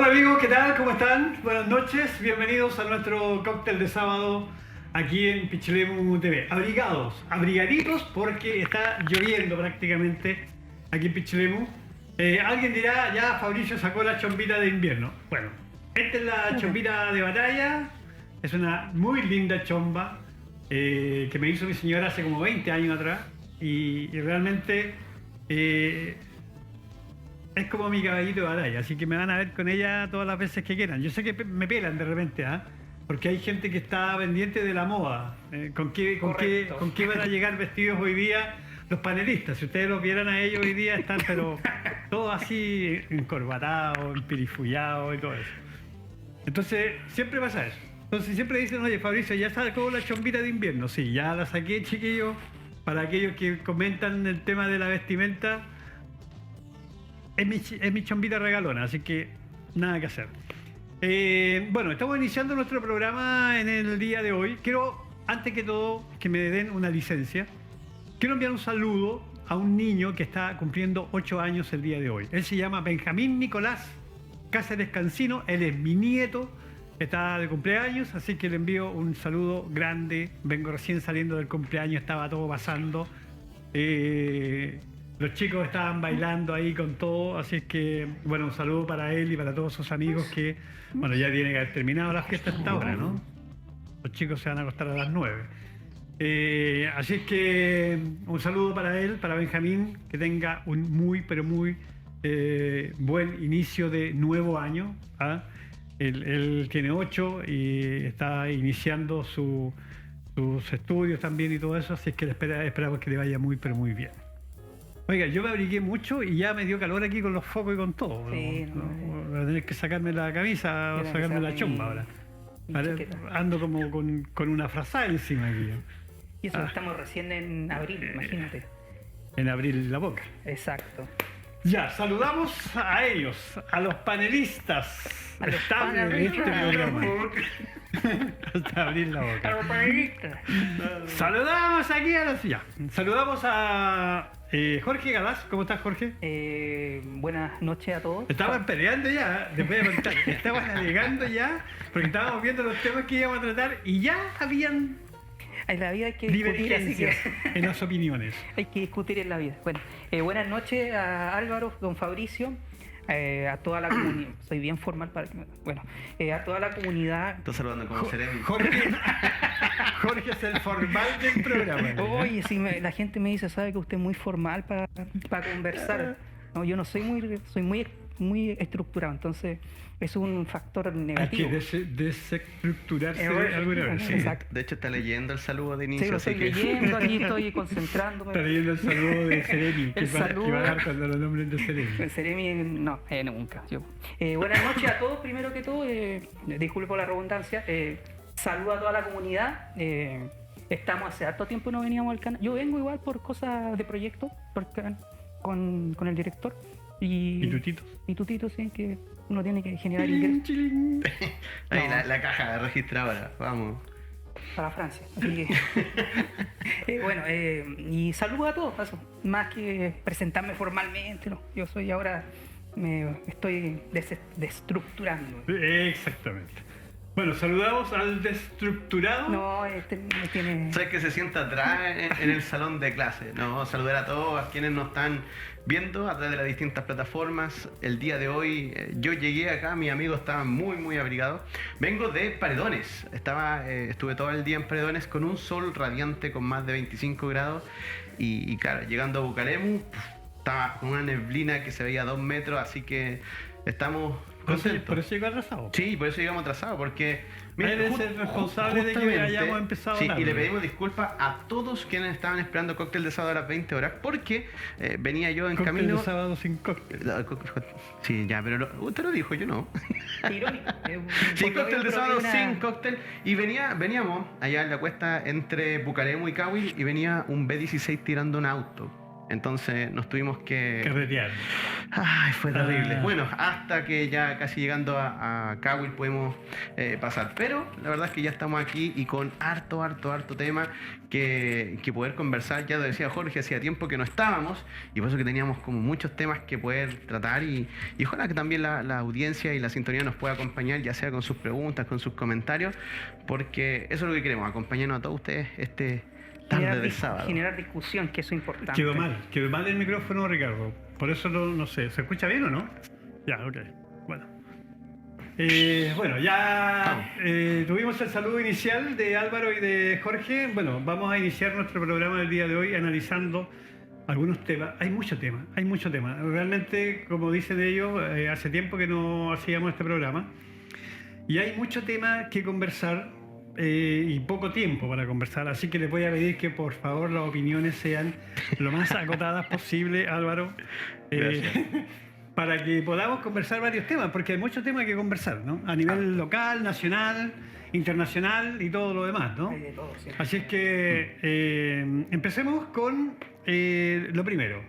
Hola amigos, ¿qué tal? ¿Cómo están? Buenas noches, bienvenidos a nuestro cóctel de sábado aquí en Pichilemu TV. Abrigaditos porque está lloviendo prácticamente aquí en Pichilemu. Alguien dirá, ya Fabricio sacó la chombita de invierno. Bueno, esta es la chombita de batalla, es una muy linda chomba que me hizo mi señora hace como 20 años atrás y realmente... es como mi caballito de batalla, así que me van a ver con ella todas las veces que quieran. Yo sé que me pelan de repente, ¿ah? Porque hay gente que está pendiente de la moda. ¿Con qué van a llegar vestidos hoy día los panelistas? Si ustedes los vieran a ellos hoy día, están pero todos así encorbatados, empirifullados y todo eso. Entonces, siempre pasa eso. Entonces siempre dicen, oye Fabricio, ¿ya sacó la chombita de invierno? Sí, ya la saqué, chiquillos. Para aquellos que comentan el tema de la vestimenta, es mi chombita regalona, así que nada que hacer. Bueno, estamos iniciando nuestro programa en el día de hoy. Quiero, antes que todo, que me den una licencia. Quiero enviar un saludo a un niño que está cumpliendo 8 años el día de hoy. Él se llama Benjamín Nicolás Cáceres Cancino. Él es mi nieto, está de cumpleaños, así que le envío un saludo grande. Vengo recién saliendo del cumpleaños, estaba todo pasando. Los chicos estaban bailando ahí con todo, así es que, bueno, un saludo para él y para todos sus amigos que, bueno, ya tiene que haber terminado la fiesta hasta ahora, ¿no? Los chicos se van a acostar a las 9. Así es que un saludo para él, para Benjamín, que tenga un muy, pero muy buen inicio de nuevo año. ¿Ah? Él tiene 8 y está iniciando sus estudios también y todo eso, así es que esperamos que le vaya muy, pero muy bien. Oiga, yo me abrigué mucho y ya me dio calor aquí con los focos y con todo. Sí, voy a tener que sacarme la camisa o sacarme la chomba ahora. Ando como con una frazada encima aquí. Y eso estamos recién en abril, imagínate. En abril la boca. Exacto. Ya, saludamos a ellos, a los panelistas A los estables de este programa. Hasta abrir la boca. A los panelistas. Saludamos aquí a los... Ya, saludamos a... Jorge Galás. ¿Cómo estás, Jorge? Buenas noches a todos. Estaban peleando ya, les voy a contar, estaban alegando ya, porque estábamos viendo los temas que íbamos a tratar y ya habían En la vida hay que discutir, así que divergencias en las opiniones. hay que discutir en la vida. Bueno, buenas noches a Álvaro, don Fabricio, a toda la comunidad. Soy bien formal para que bueno, a toda la comunidad. Estoy saludando como Seremi. Jorge es el formal del programa. Oye, si la gente me dice, sabe que usted es muy formal para conversar. No, yo no soy muy estructurado, entonces es un factor negativo. Hay que desestructurarse alguna vez. Sí. Exacto. De hecho, está leyendo el saludo de inicio. Sí, lo así estoy leyendo, aquí estoy concentrándome. Está leyendo el saludo de Seremi, que va a dar cuando lo nombren de Seremi. Seremi, no, nunca. Buenas noches a todos, primero que todo, disculpe por la redundancia. Saludo a toda la comunidad. Estamos hace harto tiempo no veníamos al canal. Yo vengo igual por cosas de proyecto, con el director. Y Tutitos, sí, que uno tiene que generar ingresos. Ahí la caja registradora, vamos. Para Francia. Así que, bueno, y saludo a todos, eso. Más que presentarme formalmente, ¿no? Yo soy ahora, me estoy desestructurando. Exactamente. Bueno, saludamos al destructurado. No, me tiene... ¿Sabes que se sienta atrás en el salón de clase? No, saludar a todos, a quienes nos están viendo a través de las distintas plataformas. El día de hoy yo llegué acá, mis amigos estaban muy, muy abrigados. Vengo de Paredones. Estuve todo el día en Paredones con un sol radiante con más de 25 grados. Y claro, llegando a Bucaremu, estaba con una neblina que se veía a 2 metros, así que estamos... Por eso llegó atrasado. Sí, por eso llegamos atrasados, porque... Mira, eres el responsable de que hayamos empezado sí, tarde. y le pedimos disculpas a todos quienes estaban esperando cóctel de sábado a las 20 horas, porque venía yo en cóctel camino... de sábado sin cóctel. Sí, ya, pero usted lo dijo, yo no. Irónico. Sí, cóctel de sábado sin cóctel. Y veníamos allá en la cuesta entre Bucaremu y Cahuil y venía un B16 tirando un auto. Entonces nos tuvimos que... Carretear. Ay, fue terrible. Ah. Bueno, hasta que ya casi llegando a Cahuil pudimos pasar. Pero la verdad es que ya estamos aquí y con harto tema que poder conversar. Ya lo decía Jorge, hacía tiempo que no estábamos y por eso que teníamos como muchos temas que poder tratar y ojalá que también la audiencia y la sintonía nos pueda acompañar, ya sea con sus preguntas, con sus comentarios, porque eso es lo que queremos, acompañarnos a todos ustedes tarde de sábado. Generar discusión, que eso es importante. Quedó mal el micrófono, Ricardo. Por eso no sé, ¿se escucha bien o no? Ya, ok. Bueno. Bueno, ya tuvimos el saludo inicial de Álvaro y de Jorge. Bueno, vamos a iniciar nuestro programa del día de hoy analizando algunos temas. Hay mucho tema. Realmente, como dicen ellos, hace tiempo que no hacíamos este programa. Y hay mucho tema que conversar. Y poco tiempo para conversar, así que les voy a pedir que por favor las opiniones sean lo más acotadas posible, Álvaro, para que podamos conversar varios temas, porque hay muchos temas que conversar, ¿no? A nivel local, nacional, internacional y todo lo demás, ¿no? Hay de todo, sí. Así es que empecemos con lo primero.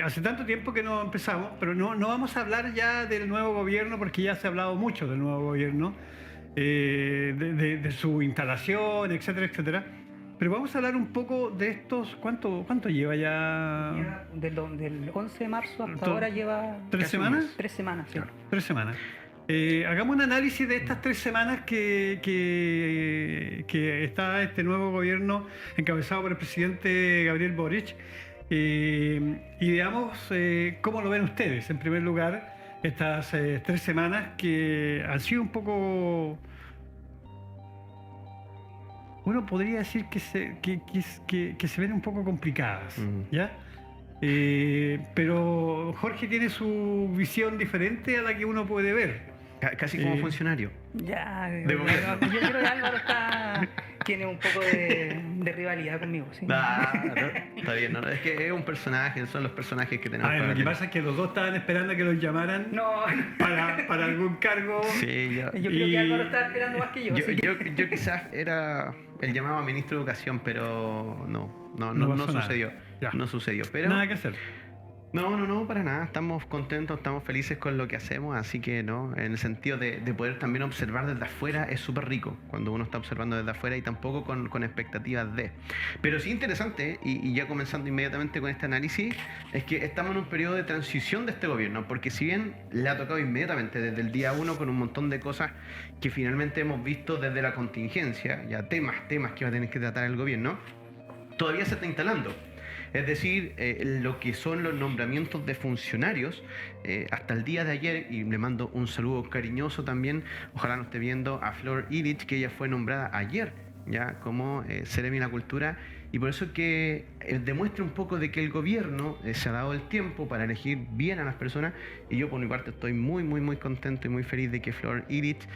Hace tanto tiempo que no empezamos, pero no vamos a hablar ya del nuevo gobierno, porque ya se ha hablado mucho del nuevo gobierno. De su instalación, etcétera. Pero vamos a hablar un poco de estos. ¿Cuánto lleva ya? Del 11 de marzo hasta ahora lleva... ¿3 semanas? 3 semanas, sí. Claro, 3 semanas. Hagamos un análisis de estas 3 semanas que está este nuevo gobierno encabezado por el presidente Gabriel Boric. Y veamos cómo lo ven ustedes, en primer lugar. Estas 3 semanas que han sido un poco... Uno podría decir que se ven un poco complicadas, ¿ya? Pero Jorge tiene su visión diferente a la que uno puede ver. Casi como funcionario. Ya, De gobierno. yo creo que Álvaro tiene un poco de rivalidad conmigo, sí. Está bien, ¿no? Es que es un personaje, son los personajes que tenemos. Lo que pasa es que los dos estaban esperando a que los llamaran para algún cargo. Sí, yo creo que Álvaro estaba esperando más que yo. Yo quizás era el llamado a ministro de Educación, pero no sucedió. No sucedió. Pero nada que hacer. No, para nada. Estamos contentos, estamos felices con lo que hacemos, así que no, en el sentido de poder también observar desde afuera es súper rico cuando uno está observando desde afuera y tampoco con expectativas de. Pero sí interesante, y ya comenzando inmediatamente con este análisis, es que estamos en un periodo de transición de este gobierno, porque si bien le ha tocado inmediatamente desde el día 1 con un montón de cosas que finalmente hemos visto desde la contingencia, ya temas que va a tener que tratar el gobierno, todavía se está instalando. Es decir, lo que son los nombramientos de funcionarios, hasta el día de ayer, y le mando un saludo cariñoso también, ojalá nos esté viendo, a Flor Illich, que ella fue nombrada ayer ya como Seremi de la Cultura, y por eso que demuestra un poco de que el gobierno se ha dado el tiempo para elegir bien a las personas, y yo por mi parte estoy muy contento y muy feliz de que Flor Illich,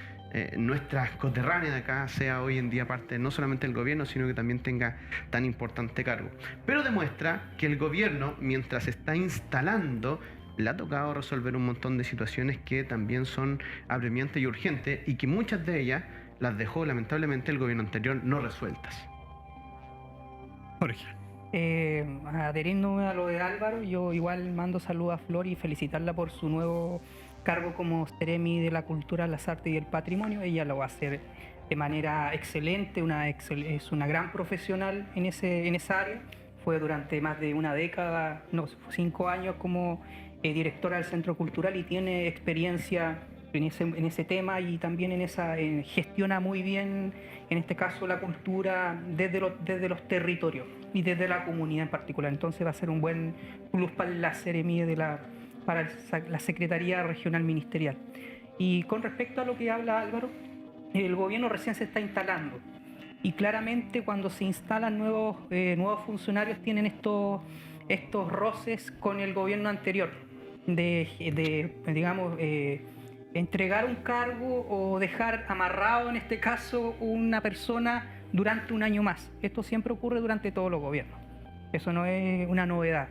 nuestra coterránea de acá, sea hoy en día parte no solamente del gobierno, sino que también tenga tan importante cargo. Pero demuestra que el gobierno, mientras se está instalando, le ha tocado resolver un montón de situaciones que también son apremiantes y urgentes, y que muchas de ellas las dejó lamentablemente el gobierno anterior no resueltas. Jorge. Adheriéndome a lo de Álvaro, yo igual mando saludos a Flor y felicitarla por su nuevo cargo como Seremi de la Cultura, las Artes y el Patrimonio. Ella lo va a hacer de manera excelente, es una gran profesional en esa área. Fue durante más de una década, 5 años como directora del Centro Cultural, y tiene experiencia en ese tema, y también gestiona muy bien, en este caso, la cultura desde los territorios y desde la comunidad en particular. Entonces va a ser un buen plus para la Seremi para la Secretaría Regional Ministerial. Y con respecto a lo que habla Álvaro, el gobierno recién se está instalando, y claramente cuando se instalan nuevos funcionarios tienen estos roces con el gobierno anterior digamos, entregar un cargo o dejar amarrado, en este caso, una persona durante un año más. Esto siempre ocurre durante todos los gobiernos, eso no es una novedad.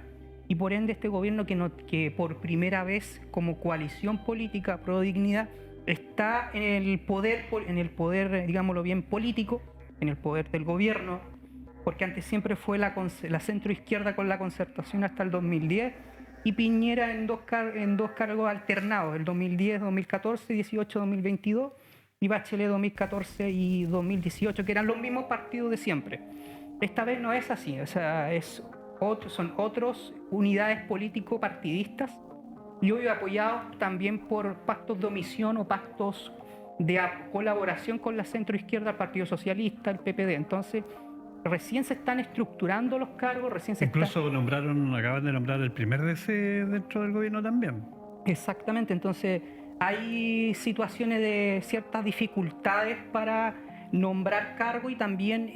Y por ende este gobierno que por primera vez como coalición política Pro Dignidad está en el poder, digámoslo bien, político, en el poder del gobierno, porque antes siempre fue la centroizquierda con la Concertación hasta el 2010, y Piñera en dos cargos alternados, el 2010, 2014, 18, 2022, y Bachelet 2014 y 2018, que eran los mismos partidos de siempre. Esta vez no es así, o sea, son otras unidades político-partidistas, y hoy apoyados también por pactos de omisión o pactos de colaboración con la centroizquierda, el Partido Socialista, el PPD. Entonces, recién se están estructurando los cargos, Incluso acaban de nombrar el primer DC dentro del gobierno también. Exactamente, entonces hay situaciones de ciertas dificultades para nombrar cargo y también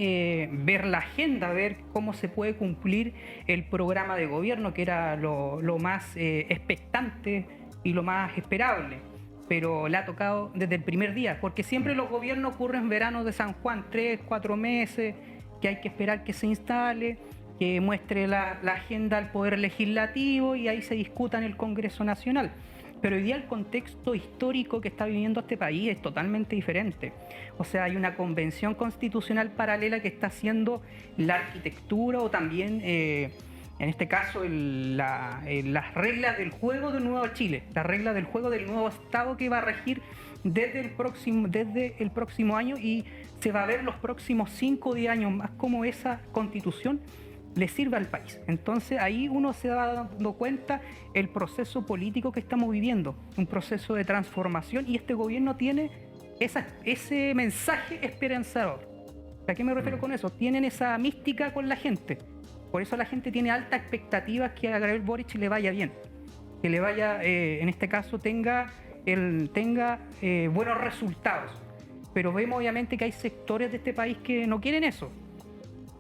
ver la agenda, ver cómo se puede cumplir el programa de gobierno, que era lo más expectante y lo más esperable. Pero le ha tocado desde el primer día, porque siempre los gobiernos ocurren en verano de San Juan, 3, 4 meses, que hay que esperar que se instale, que muestre la agenda al Poder Legislativo y ahí se discuta en el Congreso Nacional. Pero hoy día el contexto histórico que está viviendo este país es totalmente diferente. O sea, hay una convención constitucional paralela que está haciendo la arquitectura o también, en este caso, las reglas del juego del nuevo Chile, las reglas del juego del nuevo Estado que va a regir desde el próximo año, y se va a ver los próximos 5 o 10 años más cómo esa constitución le sirve al país. Entonces ahí uno se va dando cuenta el proceso político que estamos viviendo, un proceso de transformación, y este gobierno tiene ese mensaje esperanzador. ¿A qué me refiero con eso? Tienen esa mística con la gente. Por eso la gente tiene altas expectativas que a Gabriel Boric le vaya bien, que le vaya, en este caso, tenga buenos resultados. Pero vemos obviamente que hay sectores de este país que no quieren eso.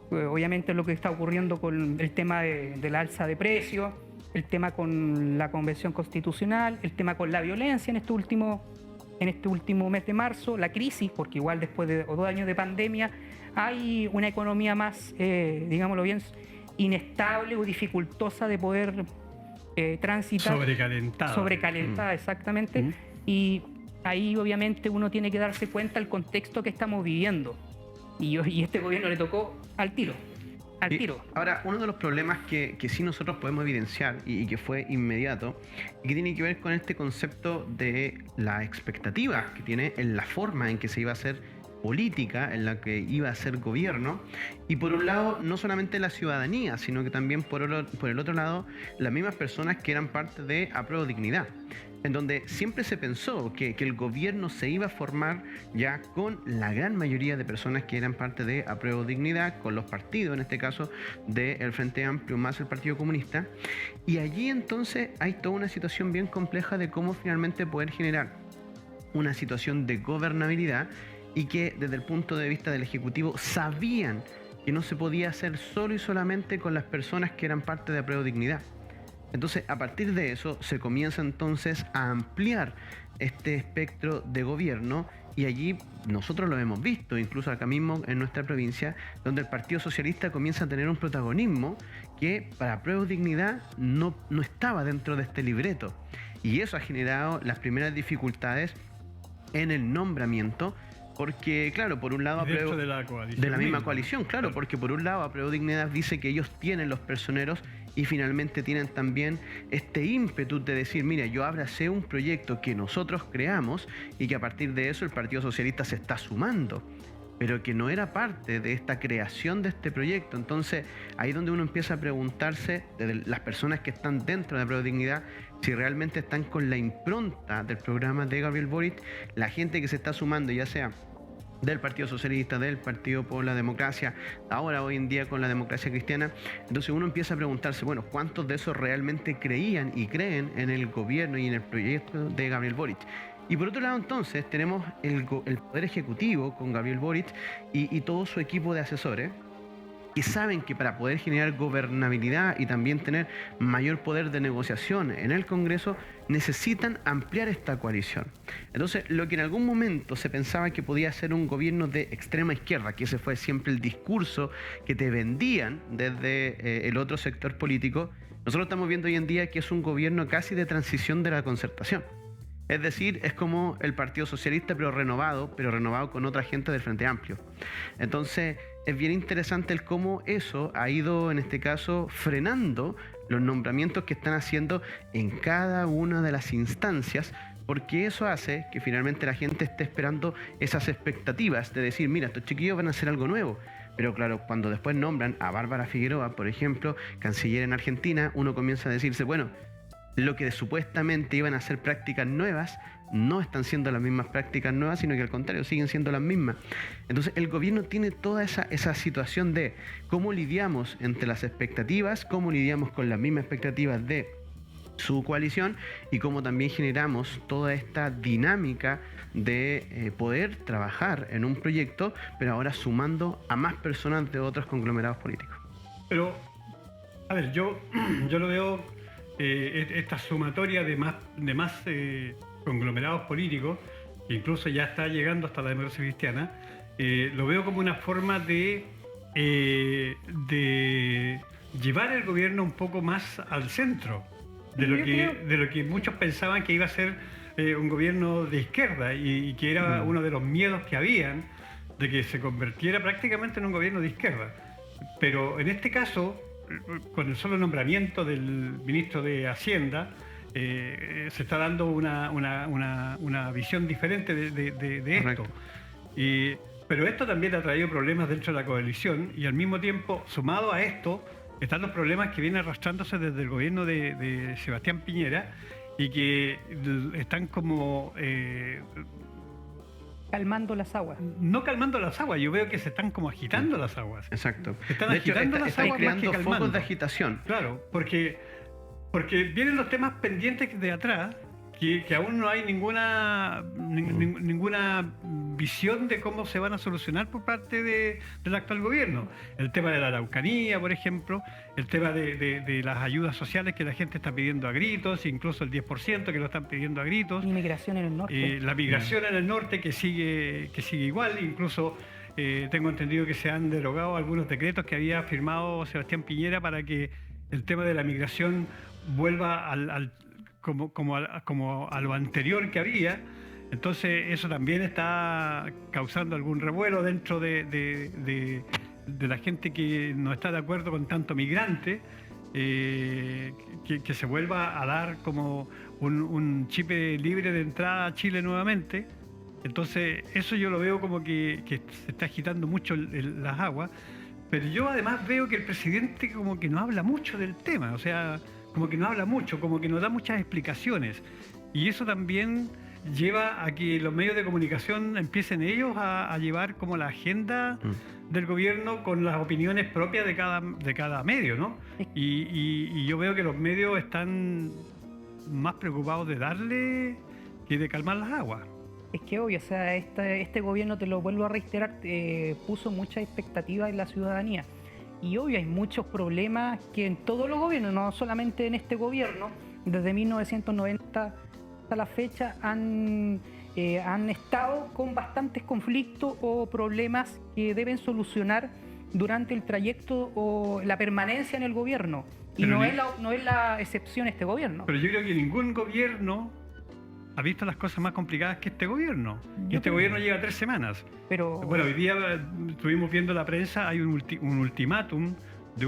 Obviamente lo que está ocurriendo con el tema de la alza de precios, el tema con la Convención Constitucional, el tema con la violencia en este último mes de marzo, la crisis, porque igual después de 2 años de pandemia hay una economía más, digámoslo bien, inestable o dificultosa de poder transitar. Sobrecalentada, exactamente. Y ahí obviamente uno tiene que darse cuenta del contexto que estamos viviendo. Y este gobierno le tocó al tiro. Ahora, uno de los problemas que sí nosotros podemos evidenciar y que fue inmediato, y que tiene que ver con este concepto de la expectativa que tiene en la forma en que se iba a hacer política, en la que iba a ser gobierno, y por un lado no solamente la ciudadanía, sino que también por el otro lado las mismas personas que eran parte de Apruebo Dignidad, en donde siempre se pensó que el gobierno se iba a formar ya con la gran mayoría de personas que eran parte de Apruebo Dignidad, con los partidos, en este caso del Frente Amplio más el Partido Comunista, y allí entonces hay toda una situación bien compleja de cómo finalmente poder generar una situación de gobernabilidad, y que desde el punto de vista del Ejecutivo sabían que no se podía hacer solo y solamente con las personas que eran parte de Apruebo Dignidad. Entonces, a partir de eso, se comienza entonces a ampliar este espectro de gobierno, y allí nosotros lo hemos visto, incluso acá mismo en nuestra provincia, donde el Partido Socialista comienza a tener un protagonismo que para Apruebo Dignidad no estaba dentro de este libreto. Y eso ha generado las primeras dificultades en el nombramiento, porque, claro, por un lado Apruebo de la misma coalición, claro, porque por un lado Apruebo Dignidad dice que ellos tienen los personeros y finalmente tienen también este ímpetu de decir, mira, yo abracé un proyecto que nosotros creamos y que a partir de eso el Partido Socialista se está sumando, pero que no era parte de esta creación de este proyecto. Entonces, ahí es donde uno empieza a preguntarse, de las personas que están dentro de Apruebo Dignidad, si realmente están con la impronta del programa de Gabriel Boric, la gente que se está sumando, ya sea del Partido Socialista, del Partido por la Democracia, ahora hoy en día con la Democracia Cristiana. Entonces uno empieza a preguntarse, bueno, ¿cuántos de esos realmente creían y creen en el gobierno y en el proyecto de Gabriel Boric? Y por otro lado, entonces, tenemos el Poder Ejecutivo con Gabriel Boric y todo su equipo de asesores, que saben que para poder generar gobernabilidad y también tener mayor poder de negociación en el Congreso, necesitan ampliar esta coalición. Entonces, lo que en algún momento se pensaba que podía ser un gobierno de extrema izquierda, que ese fue siempre el discurso que te vendían desde el otro sector político, nosotros estamos viendo hoy en día que es un gobierno casi de transición de la Concertación. Es decir, es como el Partido Socialista, pero renovado con otra gente del Frente Amplio. Entonces, es bien interesante el cómo eso ha ido, en este caso, frenando los nombramientos que están haciendo en cada una de las instancias, porque eso hace que finalmente la gente esté esperando esas expectativas de decir, mira, estos chiquillos van a hacer algo nuevo. Pero claro, cuando después nombran a Bárbara Figueroa, por ejemplo, canciller en Argentina, uno comienza a decirse, bueno, lo que supuestamente iban a ser prácticas nuevas, no están siendo las mismas prácticas nuevas, sino que al contrario, siguen siendo las mismas. Entonces el gobierno tiene toda esa situación de cómo lidiamos entre las expectativas, cómo lidiamos con las mismas expectativas de su coalición y cómo también generamos toda esta dinámica de poder trabajar en un proyecto, pero ahora sumando a más personas de otros conglomerados políticos. Pero, a ver, yo lo veo, esta sumatoria de más conglomerados políticos, que incluso ya está llegando hasta la democracia cristiana, lo veo como una forma de llevar el gobierno un poco más al centro de lo que muchos pensaban que iba a ser un gobierno de izquierda y que era uno de los miedos que habían de que se convirtiera prácticamente en un gobierno de izquierda. Pero en este caso, con el solo nombramiento del ministro de Hacienda, se está dando una visión diferente de esto. Pero esto también ha traído problemas dentro de la coalición y al mismo tiempo, sumado a esto, están los problemas que vienen arrastrándose desde el gobierno de Sebastián Piñera y que están como... calmando las aguas. No calmando las aguas, yo veo que se están como agitando las aguas. Exacto. Están de hecho, agitando las aguas más que creando calmando. focos de agitación. Claro, porque vienen los temas pendientes de atrás, que aún no hay ninguna visión de cómo se van a solucionar por parte del actual gobierno. El tema de la Araucanía, por ejemplo, el tema de las ayudas sociales que la gente está pidiendo a gritos, incluso el 10% que lo están pidiendo a gritos. Y migración en el norte. La migración en el norte que sigue igual, incluso tengo entendido que se han derogado algunos decretos que había firmado Sebastián Piñera para que el tema de la migración vuelva como a lo anterior que había. Entonces eso también está causando algún revuelo dentro de la gente que no está de acuerdo con tanto migrante, que se vuelva a dar como un chip libre de entrada a Chile nuevamente. Entonces eso yo lo veo como que se está agitando mucho las aguas, pero yo además veo que el presidente como que no habla mucho del tema, o sea, como que no habla mucho, como que no da muchas explicaciones. Y eso también lleva a que los medios de comunicación empiecen ellos a llevar como la agenda del gobierno con las opiniones propias de cada medio, ¿no? Y yo veo que los medios están más preocupados de darle que de calmar las aguas. Es que obvio, o sea, este gobierno, te lo vuelvo a reiterar, puso mucha expectativa en la ciudadanía. Y obvio, hay muchos problemas que en todos los gobiernos, no solamente en este gobierno, desde 1990 hasta la fecha han estado con bastantes conflictos o problemas que deben solucionar durante el trayecto o la permanencia en el gobierno. Y no es la excepción este gobierno. Pero yo creo que ningún gobierno ha visto las cosas más complicadas que este gobierno. Y este gobierno lleva 3 semanas. Pero bueno, hoy día estuvimos viendo la prensa, hay un ultimátum de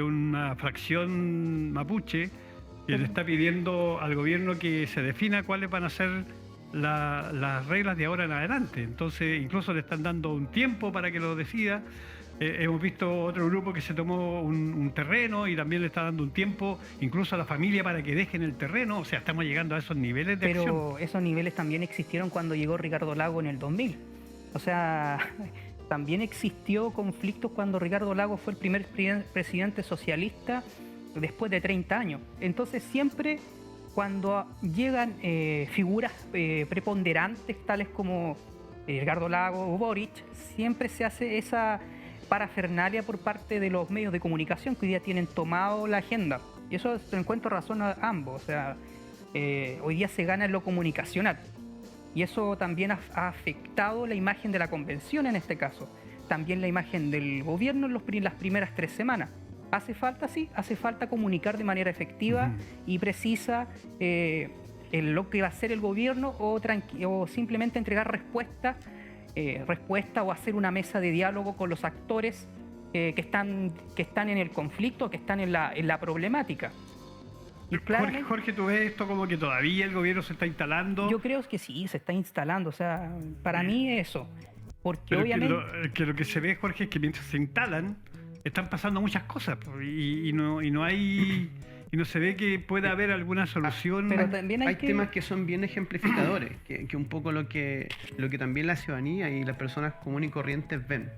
una fracción mapuche que le está pidiendo al gobierno que se defina cuáles van a ser las reglas de ahora en adelante. Entonces, incluso le están dando un tiempo para que lo decida. Hemos visto otro grupo que se tomó un terreno y también le está dando un tiempo incluso a la familia para que dejen el terreno. O sea, estamos llegando a esos niveles de acción. Pero esos niveles también existieron cuando llegó Ricardo Lagos en el 2000. O sea, también existió conflictos cuando Ricardo Lagos fue el primer presidente socialista después de 30 años. Entonces siempre cuando llegan figuras preponderantes tales como Ricardo Lagos o Boric, siempre se hace esa parafernalia por parte de los medios de comunicación que hoy día tienen tomado la agenda. Y eso encuentro razón a ambos. O sea, hoy día se gana en lo comunicacional. Y eso también ha afectado la imagen de la convención en este caso. También la imagen del gobierno en las primeras 3 semanas. ¿Hace falta? Sí, hace falta comunicar de manera efectiva y precisa lo que va a hacer el gobierno o simplemente entregar respuesta o hacer una mesa de diálogo con los actores que están en el conflicto, que están en la problemática. Y Jorge, ¿tú ves esto como que todavía el gobierno se está instalando? Yo creo que sí, se está instalando. O sea, para mí es eso. Porque Pero obviamente... lo que se ve, Jorge, es que mientras se instalan, están pasando muchas cosas y no se ve que pueda haber alguna solución. Pero también hay temas que son bien ejemplificadores, que un poco lo que también la ciudadanía y las personas comunes y corrientes ven.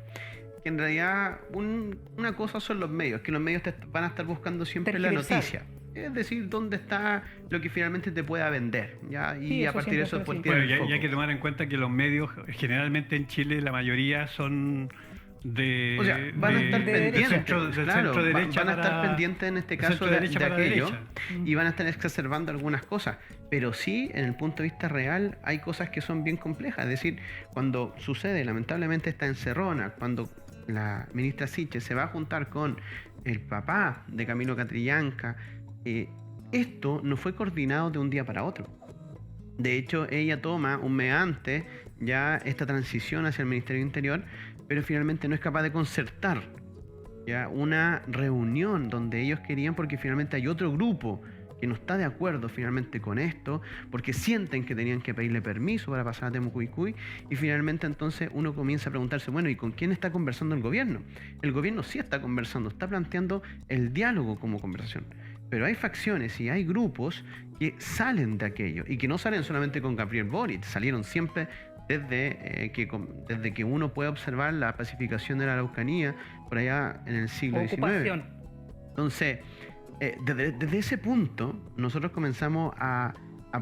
Que en realidad una cosa son los medios, que los medios van a estar buscando siempre la noticia. Es decir, dónde está lo que finalmente te pueda vender, ¿ya? Y sí, a partir de eso después Bueno, y hay que tomar en cuenta que los medios, generalmente en Chile, la mayoría son o sea, van a estar pendientes, centro derecha, van a estar pendientes en este caso de aquello, y van a estar exacerbando algunas cosas, pero sí, en el punto de vista real, hay cosas que son bien complejas. Es decir, cuando sucede lamentablemente esta encerrona, cuando la ministra Siche se va a juntar con el papá de Camilo Catrillanca, esto no fue coordinado de un día para otro. De hecho, ella toma un mes antes ya esta transición hacia el Ministerio del Interior, pero finalmente no es capaz de concertar ya una reunión donde ellos querían, porque finalmente hay otro grupo que no está de acuerdo finalmente con esto, porque sienten que tenían que pedirle permiso para pasar a Temucuicui, y finalmente entonces uno comienza a preguntarse, bueno, ¿y con quién está conversando el gobierno? El gobierno sí está conversando, está planteando el diálogo como conversación, pero hay facciones y hay grupos que salen de aquello, y que no salen solamente con Gabriel Boric, salieron siempre desde que uno puede observar la pacificación de la Araucanía por allá en el siglo XIX. Entonces, desde ese punto, nosotros comenzamos a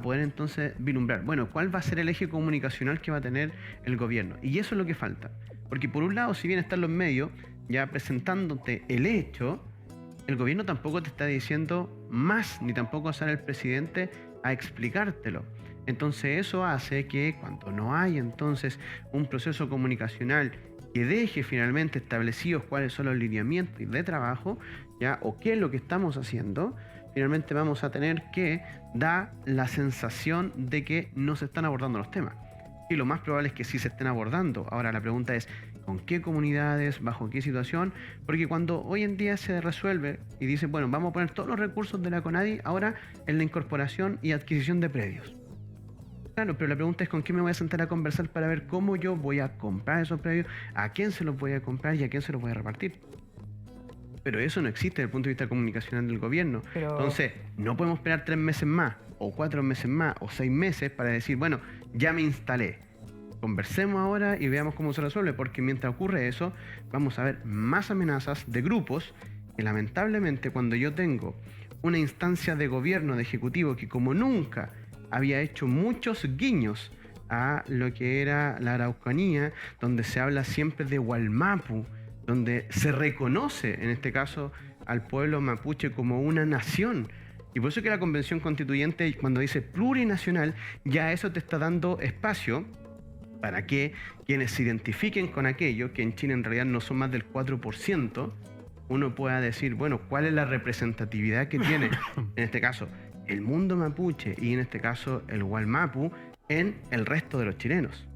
poder entonces vislumbrar, bueno, ¿cuál va a ser el eje comunicacional que va a tener el gobierno? Y eso es lo que falta. Porque por un lado, si bien están los medios ya presentándote el hecho, el gobierno tampoco te está diciendo más, ni tampoco sale el presidente a explicártelo. Entonces eso hace que cuando no hay entonces un proceso comunicacional que deje finalmente establecidos cuáles son los lineamientos de trabajo, ya, o qué es lo que estamos haciendo, finalmente vamos a tener que dar la sensación de que no se están abordando los temas. Y lo más probable es que sí se estén abordando. Ahora la pregunta es, ¿con qué comunidades? ¿Bajo qué situación? Porque cuando hoy en día se resuelve y dice, bueno, vamos a poner todos los recursos de la CONADI ahora en la incorporación y adquisición de predios. Claro, pero la pregunta es con quién me voy a sentar a conversar para ver cómo yo voy a comprar esos predios, a quién se los voy a comprar y a quién se los voy a repartir. Pero eso no existe desde el punto de vista comunicacional del gobierno. Entonces, no podemos esperar 3 meses más, o 4 meses más, o 6 meses para decir, bueno, ya me instalé. Conversemos ahora y veamos cómo se resuelve, porque mientras ocurre eso, vamos a ver más amenazas de grupos que lamentablemente cuando yo tengo una instancia de gobierno, de ejecutivo, que como nunca había hecho muchos guiños a lo que era la Araucanía, donde se habla siempre de Wallmapu, donde se reconoce, en este caso, al pueblo mapuche como una nación. Y por eso que la Convención Constituyente, cuando dice plurinacional, ya eso te está dando espacio para que quienes se identifiquen con aquello, que en Chile en realidad no son más del 4%, uno pueda decir, bueno, ¿cuál es la representatividad que tiene, en este caso, el mundo mapuche y en este caso el Wallmapu en el resto de los chilenos?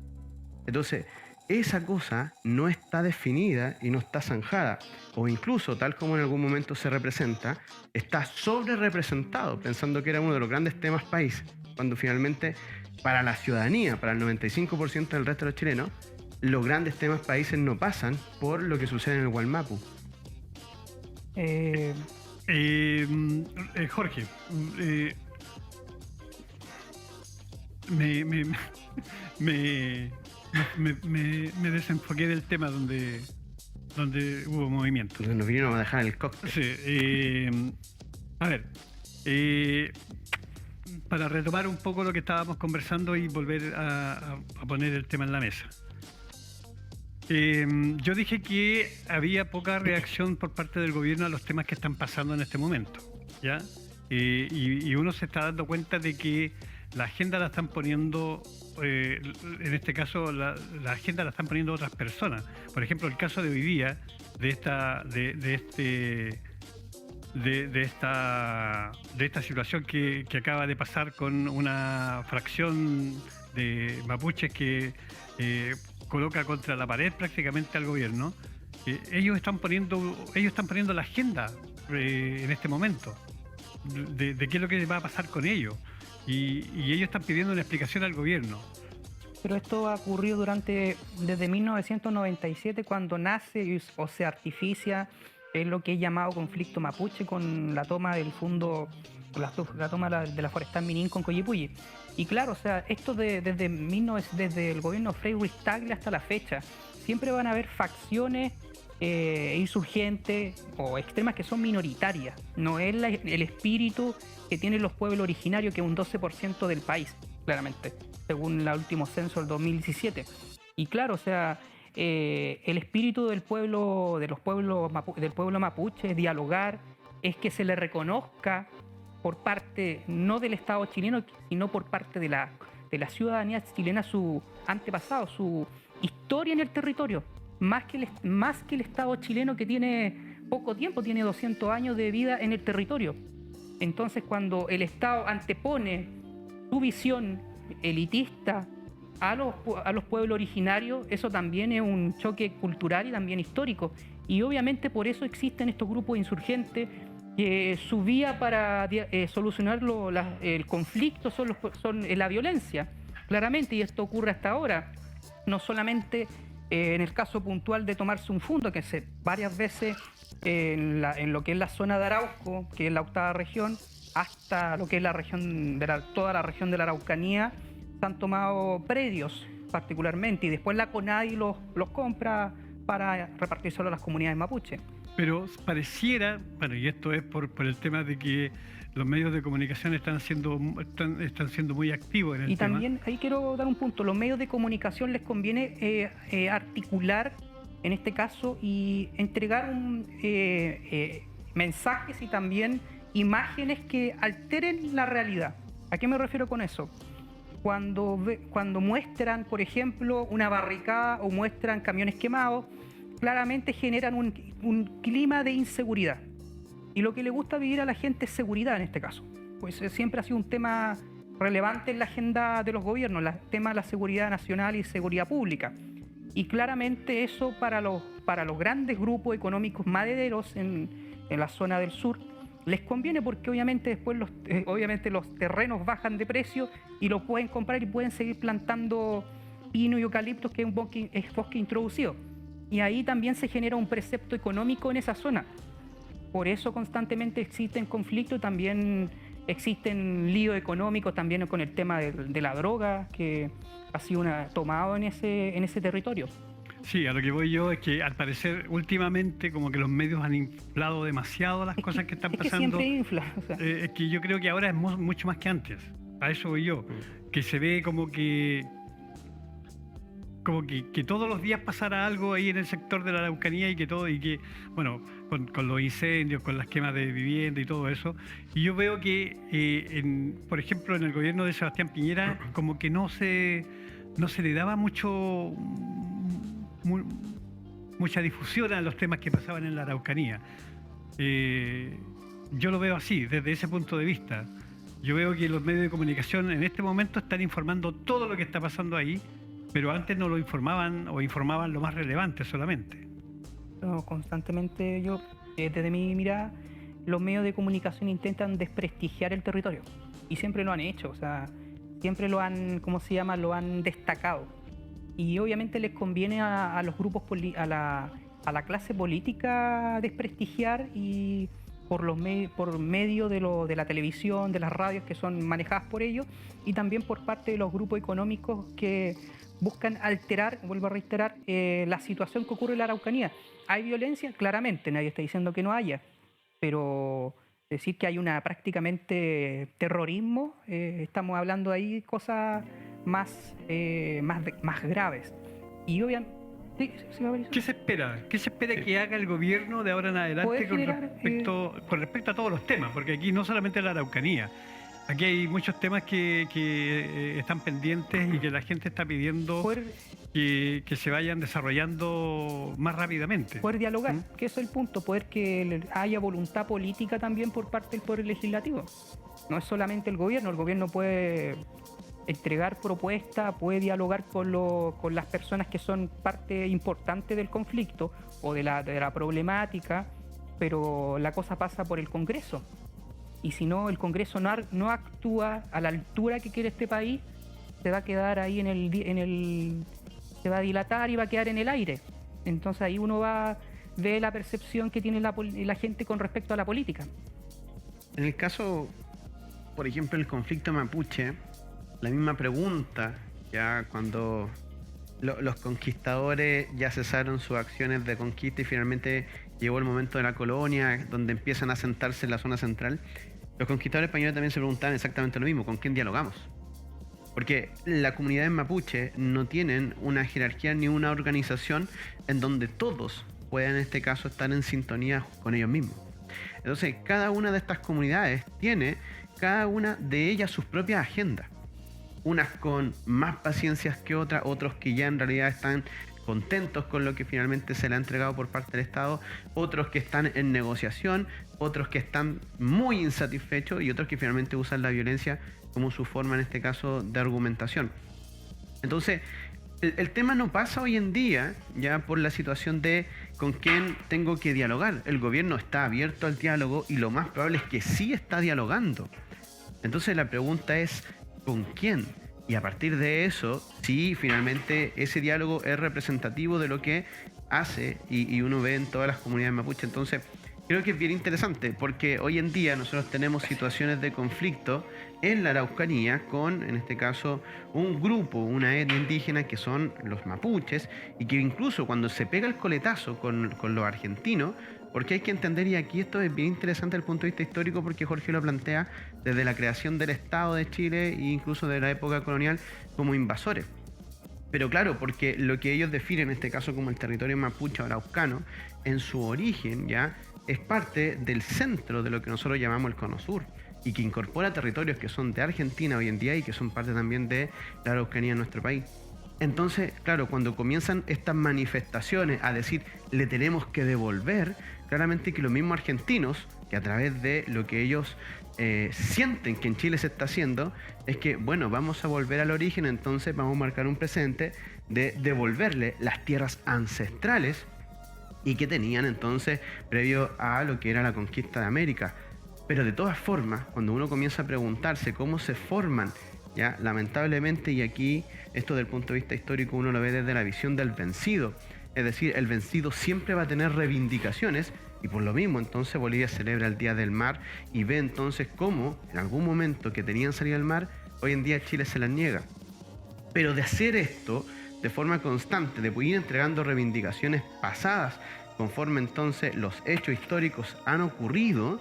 Entonces, esa cosa no está definida y no está zanjada, o incluso, tal como en algún momento se representa, está sobre representado, pensando que era uno de los grandes temas país, cuando finalmente para la ciudadanía, para el 95% del resto de los chilenos, los grandes temas países no pasan por lo que sucede en el Wallmapu. Jorge, me desenfoqué del tema donde hubo movimiento. Entonces nos vinieron a dejar el cóctel. Sí, a ver, para retomar un poco lo que estábamos conversando y volver a poner el tema en la mesa. Yo dije que había poca reacción por parte del gobierno a los temas que están pasando en este momento, ¿ya? Y uno se está dando cuenta de que la agenda la están poniendo, en este caso, la agenda la están poniendo otras personas. Por ejemplo, el caso de hoy día, de de esta situación que acaba de pasar con una fracción de mapuches que coloca contra la pared prácticamente al gobierno. Ellos están poniendo la agenda en este momento de qué es lo que va a pasar con ellos, y ellos están pidiendo una explicación al gobierno. Pero esto ha ocurrido desde 1997, cuando nace o se artificia lo que es llamado conflicto mapuche con la toma del fondo, la toma de la forestal Minin con Coyipulli. Y claro, o sea, esto desde el gobierno Frei Ruiz-Tagle hasta la fecha, siempre van a haber facciones insurgentes o extremas que son minoritarias. No es el espíritu que tienen los pueblos originarios, que es un 12% del país, claramente, según el último censo del 2017. Y claro, o sea, el espíritu del pueblo mapuche es dialogar, es que se le reconozca por parte no del Estado chileno, sino por parte de la ciudadanía chilena su antepasado, su historia en el territorio, más que el Estado chileno, que tiene poco tiempo, tiene 200 años de vida en el territorio. Entonces, cuando el Estado antepone su visión elitista a los pueblos originarios, eso también es un choque cultural y también histórico. Y obviamente por eso existen estos grupos insurgentes, que su vía para solucionar el conflicto son la violencia, claramente, y esto ocurre hasta ahora. No solamente en el caso puntual de tomarse un fondo, que varias veces en lo que es la zona de Arauco, que es la 8ª región, hasta lo que es la región toda la región de la Araucanía, se han tomado predios particularmente, y después la CONADI los compra para repartírselo a las comunidades mapuche. Pero pareciera, bueno, y esto es por el tema de que los medios de comunicación están siendo muy activos en el tema. Y también ahí quiero dar un punto: los medios de comunicación les conviene articular, en este caso, y entregar mensajes y también imágenes que alteren la realidad. ¿A qué me refiero con eso? Cuando muestran, por ejemplo, una barricada o muestran camiones quemados, claramente generan un clima de inseguridad. Y lo que le gusta vivir a la gente es seguridad en este caso. Pues siempre ha sido un tema relevante en la agenda de los gobiernos, el tema de la seguridad nacional y seguridad pública. Y claramente eso para los grandes grupos económicos madereros en la zona del sur les conviene, porque obviamente después los terrenos bajan de precio y los pueden comprar y pueden seguir plantando pino y eucaliptos, que es bosque introducido. Y ahí también se genera un precepto económico en esa zona. Por eso constantemente existen conflictos, también existen líos económicos también con el tema de la droga, que ha sido tomado en ese territorio. Sí, a lo que voy yo es que al parecer últimamente como que los medios han inflado demasiado las cosas que están pasando. Es que siempre infla. O sea. Es que yo creo que ahora es mucho más que antes. A eso voy yo. Que se ve como que todos los días pasara algo ahí en el sector de la Araucanía, y que bueno, con los incendios, con las quemas de vivienda y todo eso. Y yo veo que, por ejemplo, en el gobierno de Sebastián Piñera, como que no se le daba mucha difusión a los temas que pasaban en la Araucanía. Yo lo veo así, desde ese punto de vista. Yo veo que los medios de comunicación en este momento están informando todo lo que está pasando ahí, pero antes no lo informaban, o informaban lo más relevante solamente. No, constantemente desde mi mirada, los medios de comunicación intentan desprestigiar el territorio, y siempre lo han hecho, o sea, siempre lo han destacado. Y obviamente les conviene a los grupos, a la clase política, desprestigiar, y por medio de la televisión, de las radios que son manejadas por ellos, y también por parte de los grupos económicos que buscan alterar, vuelvo a reiterar, la situación que ocurre en la Araucanía. ¿Hay violencia? Claramente, nadie está diciendo que no haya, pero decir que hay prácticamente terrorismo, estamos hablando ahí cosas más graves. Y obviamente... ¿Qué se espera? ¿Qué se espera que haga el gobierno de ahora en adelante con respecto a todos los temas? Porque aquí no solamente la Araucanía, Aquí hay muchos temas que están pendientes y que la gente está pidiendo Poder, que se vayan desarrollando más rápidamente. poder dialogar, que eso es el punto, poder que haya voluntad política también por parte del Poder Legislativo. No es solamente el gobierno puede entregar propuestas, puede dialogar con las personas que son parte importante del conflicto o de la problemática, pero la cosa pasa por el Congreso. Y si no, el Congreso no actúa a la altura que quiere este país, se va a quedar ahí se va a dilatar y va a quedar en el aire. Entonces ahí uno ve la percepción que tiene la gente con respecto a la política. En el caso, por ejemplo, el conflicto mapuche, la misma pregunta, ya cuando los conquistadores ya cesaron sus acciones de conquista y finalmente llegó el momento de la colonia, donde empiezan a asentarse en la zona central, los conquistadores españoles también se preguntaban exactamente lo mismo: ¿con quién dialogamos? Porque las comunidades mapuche no tienen una jerarquía ni una organización en donde todos puedan, en este caso, estar en sintonía con ellos mismos. Entonces, cada una de estas comunidades tiene, cada una de ellas, sus propias agendas. Unas con más paciencias que otras, otros que ya en realidad están contentos con lo que finalmente se le ha entregado por parte del Estado, otros que están en negociación, otros que están muy insatisfechos y otros que finalmente usan la violencia como su forma, en este caso, de argumentación. Entonces, el tema no pasa hoy en día ya por la situación de con quién tengo que dialogar. El gobierno está abierto al diálogo y lo más probable es que sí está dialogando. Entonces la pregunta es ¿con quién? Y a partir de eso, si finalmente ese diálogo es representativo de lo que hace y uno ve en todas las comunidades mapuche. Entonces, creo que es bien interesante porque hoy en día nosotros tenemos situaciones de conflicto en la Araucanía con, en este caso, un grupo, una etnia indígena que son los mapuches y que incluso cuando se pega el coletazo con los argentinos, porque hay que entender, y aquí esto es bien interesante desde el punto de vista histórico porque Jorge lo plantea desde la creación del Estado de Chile e incluso de la época colonial como invasores. Pero claro, porque lo que ellos definen en este caso como el territorio mapuche o araucano, en su origen ya es parte del centro de lo que nosotros llamamos el Cono Sur y que incorpora territorios que son de Argentina hoy en día y que son parte también de la Araucanía en nuestro país. Entonces, claro, cuando comienzan estas manifestaciones a decir le tenemos que devolver, claramente que los mismos argentinos, que a través de lo que ellos sienten que en Chile se está haciendo, es que, bueno, vamos a volver al origen, entonces vamos a marcar un precedente de devolverle las tierras ancestrales y que tenían entonces previo a lo que era la conquista de América. Pero de todas formas, cuando uno comienza a preguntarse cómo se forman, ya lamentablemente, y aquí esto desde el punto de vista histórico uno lo ve desde la visión del vencido, es decir, el vencido siempre va a tener reivindicaciones y por lo mismo entonces Bolivia celebra el Día del Mar y ve entonces cómo en algún momento que tenían salida al mar, hoy en día Chile se las niega. Pero de hacer esto de forma constante, de ir entregando reivindicaciones pasadas conforme entonces los hechos históricos han ocurrido,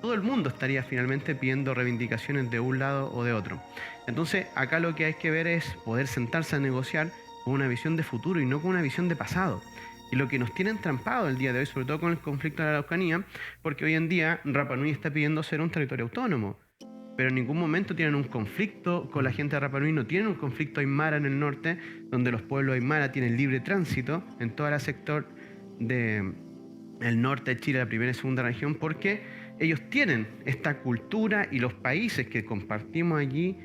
todo el mundo estaría finalmente pidiendo reivindicaciones de un lado o de otro. Entonces acá lo que hay que ver es poder sentarse a negociar con una visión de futuro y no con una visión de pasado. Y lo que nos tiene entrampado el día de hoy, sobre todo con el conflicto de la Araucanía, porque hoy en día Rapa Nui está pidiendo ser un territorio autónomo, pero en ningún momento tienen un conflicto con la gente de Rapa Nui, no tienen un conflicto aymara en el norte, donde los pueblos aymara tienen libre tránsito en todo el sector del norte de Chile, la primera y segunda región, porque ellos tienen esta cultura y los países que compartimos allí,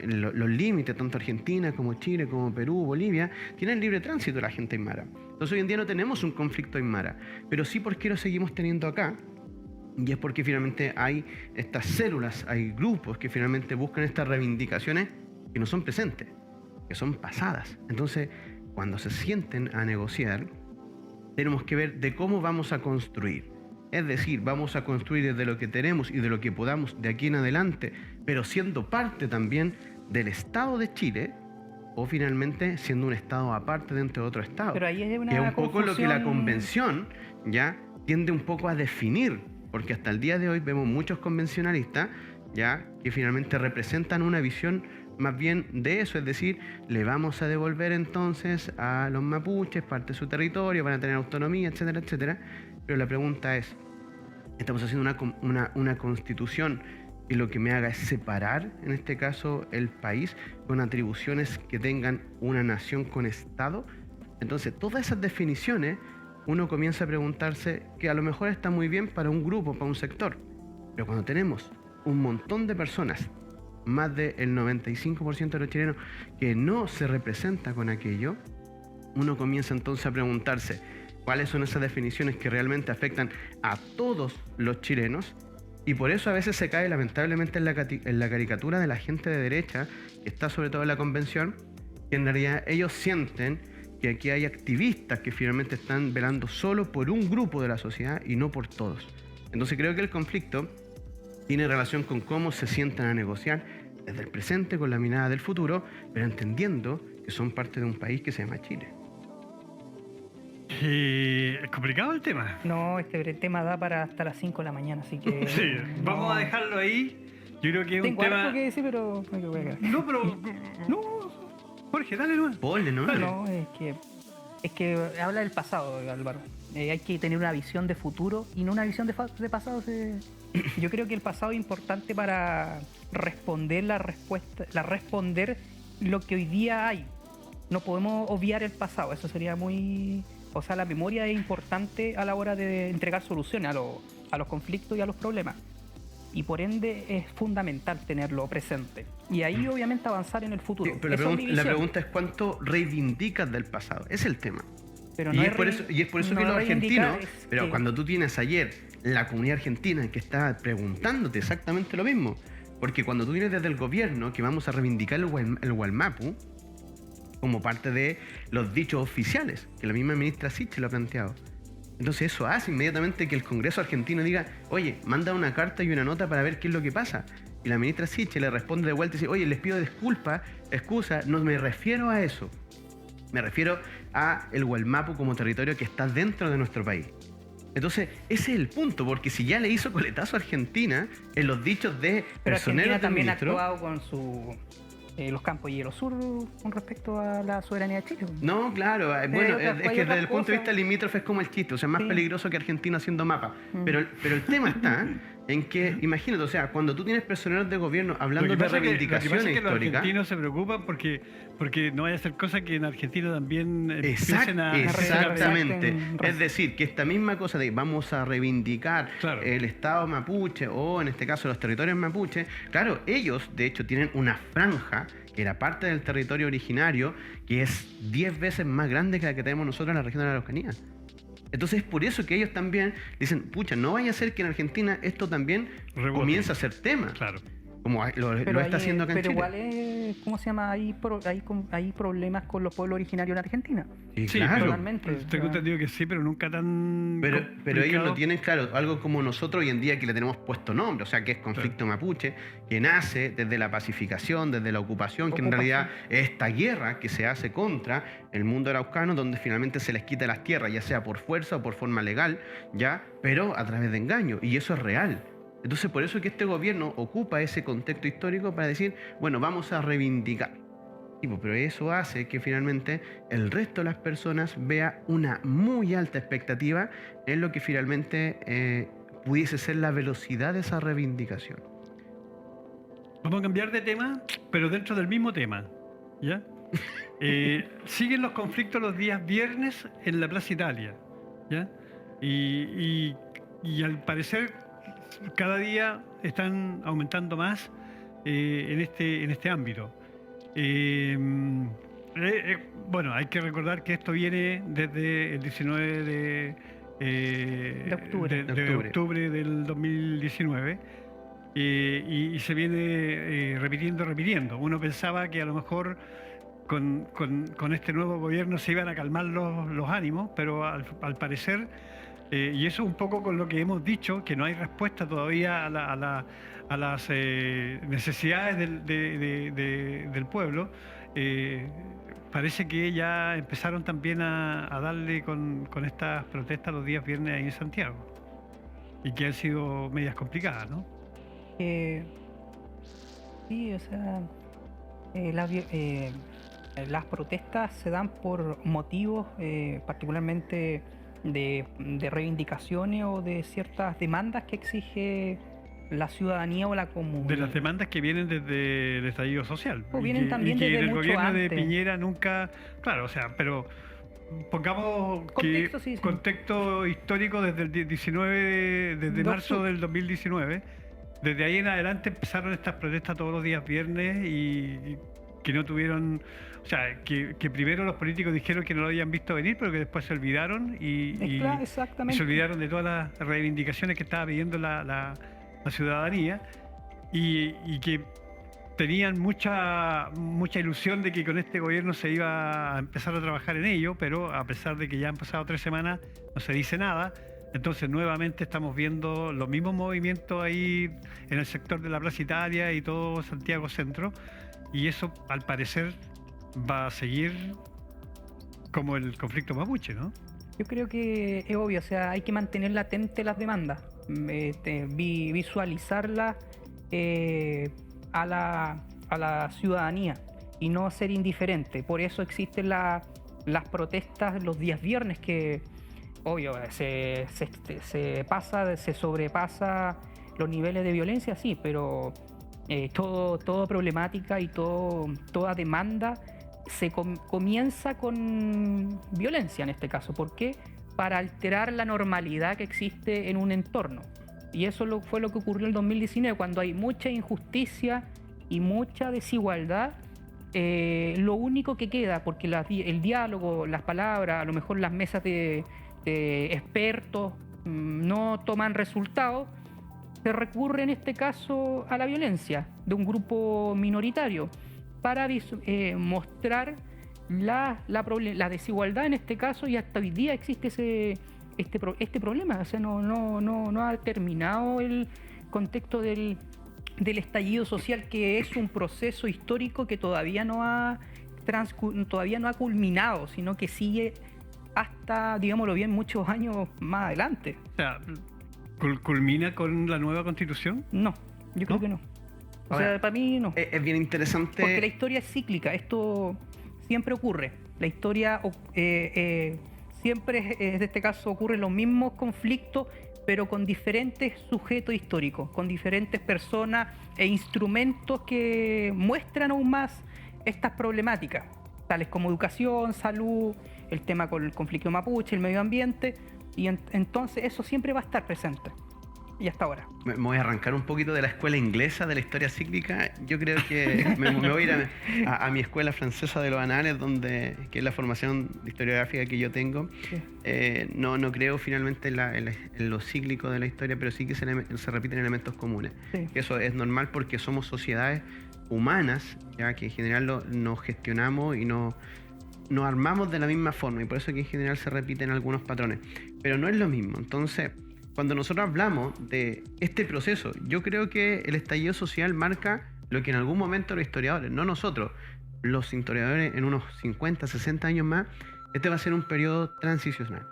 los límites, tanto Argentina como Chile, como Perú, Bolivia, tienen libre tránsito la gente aymara. Entonces hoy en día no tenemos un conflicto aymara, pero sí porque lo seguimos teniendo acá, y es porque finalmente hay estas células, hay grupos que finalmente buscan estas reivindicaciones que no son presentes, que son pasadas. Entonces, cuando se sienten a negociar, tenemos que ver de cómo vamos a construir. Es decir, vamos a construir desde lo que tenemos y de lo que podamos de aquí en adelante, pero siendo parte también del Estado de Chile, o finalmente siendo un Estado aparte dentro de otro Estado. Pero ahí es una que es un poco lo que la confusión. convención ya tiende un poco a definir, porque hasta el día de hoy vemos muchos convencionalistas ya que finalmente representan una visión más bien de eso, es decir, le vamos a devolver entonces a los mapuches parte de su territorio, van a tener autonomía, etcétera, etcétera. Pero la pregunta es, estamos haciendo una constitución que lo que me haga es separar, en este caso, el país con atribuciones que tengan una nación con Estado. Entonces, todas esas definiciones, uno comienza a preguntarse que a lo mejor está muy bien para un grupo, para un sector, pero cuando tenemos un montón de personas, más del 95% de los chilenos, que no se representa con aquello, uno comienza entonces a preguntarse cuáles son esas definiciones que realmente afectan a todos los chilenos. Y por eso a veces se cae lamentablemente en la caricatura de la gente de derecha, que está sobre todo en la convención, que en realidad ellos sienten que aquí hay activistas que finalmente están velando solo por un grupo de la sociedad y no por todos. Entonces creo que el conflicto tiene relación con cómo se sientan a negociar desde el presente con la mirada del futuro, pero entendiendo que son parte de un país que se llama Chile. Es complicado el tema. No, este tema da para hasta las 5 de la mañana, así que... Sí, vamos a dejarlo ahí. Yo creo que es Tengo un tema... algo que decir, pero me voy a quedar. No, pero... No, Jorge, dale nomás. Ponle, ¿no? Dale. No, es que habla del pasado, Álvaro. Hay que tener una visión de futuro y no una visión de pasado. Yo creo que el pasado es importante para responder responder lo que hoy día hay. No podemos obviar el pasado, eso sería muy... O sea, la memoria es importante a la hora de entregar soluciones a los conflictos y a los problemas. Y por ende es fundamental tenerlo presente. Y ahí obviamente avanzar en el futuro. Sí, pero la pregunta es cuánto reivindicas del pasado. Es el tema. Pero y, es por eso no que los argentinos, pero que... cuando tú tienes ayer la comunidad argentina que está preguntándote exactamente lo mismo, porque cuando tú vienes desde el gobierno que vamos a reivindicar el Gualmapu como parte de los dichos oficiales, que la misma ministra Sichel lo ha planteado. Entonces eso hace inmediatamente que el Congreso argentino diga, oye, manda una carta y una nota para ver qué es lo que pasa. Y la ministra Sichel le responde de vuelta y dice, oye, les pido disculpas, excusa, no me refiero a eso. Me refiero a el Gualmapu como territorio que está dentro de nuestro país. Entonces, ese es el punto, porque si ya le hizo coletazo a Argentina en los dichos de pero personeros Argentina del también ministro, ha actuado con los campos Hielo Sur con respecto a la soberanía de Chile. no, claro, bueno, es que desde el punto de vista cosas. limítrofe es como el chiste, o sea, es más Sí. peligroso que Argentina haciendo mapa. Pero el tema está en que, imagínate, o sea, cuando tú tienes personeros de gobierno hablando de reivindicaciones Lo que los históricas. argentinos se preocupan porque no vaya a ser cosa que en Argentina también empiecen a... Exactamente. en- Es decir, que esta misma cosa de vamos a reivindicar Claro. el Estado mapuche o en este caso los territorios mapuche, claro, ellos de hecho tienen una franja que era parte del territorio originario que es 10 veces más grande que la que tenemos nosotros en la región de la Araucanía. Entonces es por eso que ellos también dicen, pucha, no vaya a ser que en Argentina esto también Rebote. comience a ser tema, Claro. como lo Pero está haciendo acá en pero Chile. igual es, ¿cómo se llama? Hay problemas con los pueblos originarios en Argentina. Sí, Sí, claro. totalmente. Tengo entendido que sí, pero nunca tan... Pero ellos complicado. lo tienen, claro, algo como nosotros hoy en día que le tenemos puesto nombre, o sea, que es conflicto mapuche, que nace desde la pacificación, desde la ocupación, que en realidad es esta guerra que se hace contra el mundo araucano, donde finalmente se les quita las tierras, ya sea por fuerza o por forma legal, ya, pero a través de engaño, y eso es real. Entonces, por eso es que este gobierno ocupa ese contexto histórico para decir, bueno, vamos a reivindicar. Pero eso hace que finalmente el resto de las personas vea una muy alta expectativa en lo que finalmente pudiese ser la velocidad de esa reivindicación. Vamos a cambiar de tema, pero dentro del mismo tema. ¿Ya? Siguen los conflictos los días viernes en la Plaza Italia. ¿Ya? Y al parecer cada día están aumentando más en este ámbito. Bueno, hay que recordar que esto viene desde el 19 de octubre del 2019 y se viene repitiendo. Uno pensaba que a lo mejor con este nuevo gobierno se iban a calmar los ánimos, pero al parecer, y eso un poco con lo que hemos dicho, que no hay respuesta todavía a las necesidades del pueblo, parece que ya empezaron también a darle con estas protestas los días viernes ahí en Santiago, y que han sido medias complicadas, ¿no? Sí, o sea, las protestas se dan por motivos particularmente de reivindicaciones o de ciertas demandas que exige la ciudadanía o la comunidad. De las demandas que vienen desde el estallido social. O vienen también y que desde en el mucho gobierno de antes. Piñera nunca... Claro, o sea, pero pongamos Contexto, que sí, sí. contexto histórico desde el 19, desde De marzo octubre. del 2019. Desde ahí en adelante empezaron estas protestas todos los días viernes y que no tuvieron... O sea, que primero los políticos dijeron que no lo habían visto venir, pero que después se olvidaron y Exactamente. se olvidaron de todas las reivindicaciones que estaba pidiendo la ciudadanía y que tenían mucha ilusión de que con este gobierno se iba a empezar a trabajar en ello, pero a pesar de que ya han pasado 3 semanas no se dice nada. Entonces nuevamente estamos viendo los mismos movimientos ahí en el sector de la Plaza Italia y todo Santiago Centro, y eso al parecer va a seguir como el conflicto mapuche, ¿no? Yo creo que es obvio, o sea, hay que mantener latente las demandas, visualizarlas a la ciudadanía y no ser indiferente. Por eso existen las protestas los días viernes, que obvio se sobrepasa los niveles de violencia, sí, pero toda problemática y toda demanda comienza con violencia en este caso. ¿Por qué? Para alterar la normalidad que existe en un entorno. Y eso fue lo que ocurrió en el 2019, cuando hay mucha injusticia y mucha desigualdad. Lo único que queda, porque el diálogo, las palabras, a lo mejor las mesas de expertos no toman resultados, se recurre en este caso a la violencia de un grupo minoritario para mostrar la desigualdad en este caso, y hasta hoy día existe este problema. O sea, no ha terminado el contexto del estallido social, que es un proceso histórico que todavía no ha culminado, sino que sigue hasta, digámoslo bien, muchos años más adelante. O sea, ¿culmina con la nueva constitución? No, yo creo que no. O sea, para mí no. Es bien interesante. Porque la historia es cíclica, esto siempre ocurre. La historia siempre, en este caso, ocurren los mismos conflictos, pero con diferentes sujetos históricos, con diferentes personas e instrumentos que muestran aún más estas problemáticas, tales como educación, salud, el tema con el conflicto mapuche, el medio ambiente, y entonces eso siempre va a estar presente. Y hasta ahora. Me voy a arrancar un poquito de la escuela inglesa de la historia cíclica. Yo creo que me voy a ir a mi escuela francesa de los anales, que es la formación historiográfica que yo tengo. Sí. No creo finalmente en lo cíclico de la historia, pero sí que se repiten elementos comunes. Sí. Eso es normal porque somos sociedades humanas, ya que en general nos gestionamos y nos armamos de la misma forma, y por eso que en general se repiten algunos patrones. Pero no es lo mismo. Entonces, cuando nosotros hablamos de este proceso, yo creo que el estallido social marca lo que en algún momento los historiadores, no nosotros, los historiadores en unos 50, 60 años más, este va a ser un periodo transicional.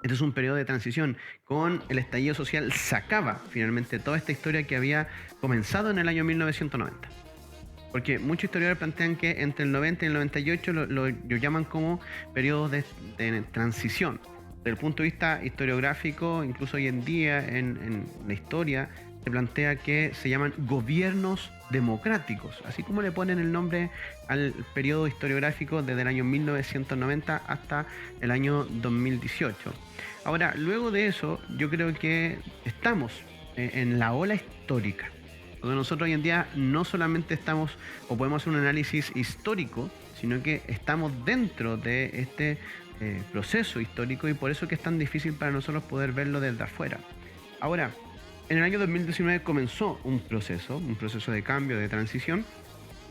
Este es un periodo de transición. Con el estallido social se acaba finalmente toda esta historia que había comenzado en el año 1990. Porque muchos historiadores plantean que entre el 90 y el 98 lo llaman como periodos de transición. Desde el punto de vista historiográfico, incluso hoy en día en la historia, se plantea que se llaman gobiernos democráticos, así como le ponen el nombre al periodo historiográfico desde el año 1990 hasta el año 2018. Ahora, luego de eso, yo creo que estamos en la ola histórica, donde nosotros hoy en día no solamente estamos o podemos hacer un análisis histórico, sino que estamos dentro de este proceso histórico, y por eso que es tan difícil para nosotros poder verlo desde afuera. Ahora, en el año 2019 comenzó un proceso de cambio, de transición,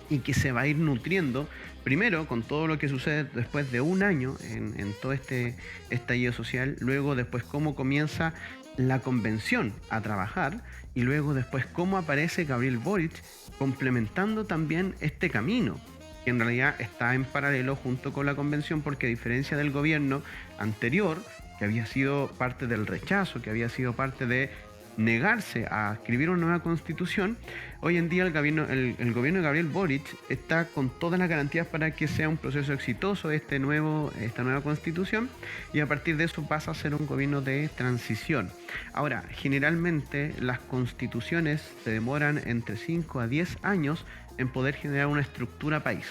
y que se va a ir nutriendo primero con todo lo que sucede después de un año en todo este estallido social, luego después cómo comienza la convención a trabajar, y luego después cómo aparece Gabriel Boric complementando también este camino, que en realidad está en paralelo junto con la convención, porque a diferencia del gobierno anterior, que había sido parte del rechazo, que había sido parte de negarse a escribir una nueva constitución, hoy en día el gobierno de Gabriel Boric está con todas las garantías para que sea un proceso exitoso esta nueva constitución, y a partir de eso pasa a ser un gobierno de transición. Ahora, generalmente las constituciones se demoran entre 5 a 10 años en poder generar una estructura país,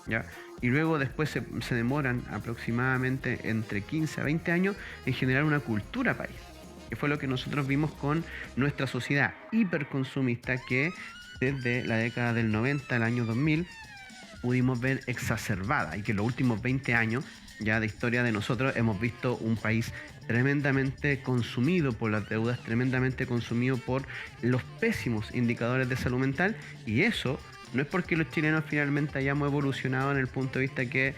¿ya? Y luego después se demoran aproximadamente entre 15 a 20 años en generar una cultura país, que fue lo que nosotros vimos con nuestra sociedad hiperconsumista, que desde la década del 90 al año 2000 pudimos ver exacerbada, y que en los últimos 20 años ya de historia de nosotros hemos visto un país tremendamente consumido por las deudas, tremendamente consumido por los pésimos indicadores de salud mental, y eso no es porque los chilenos finalmente hayamos evolucionado en el punto de vista que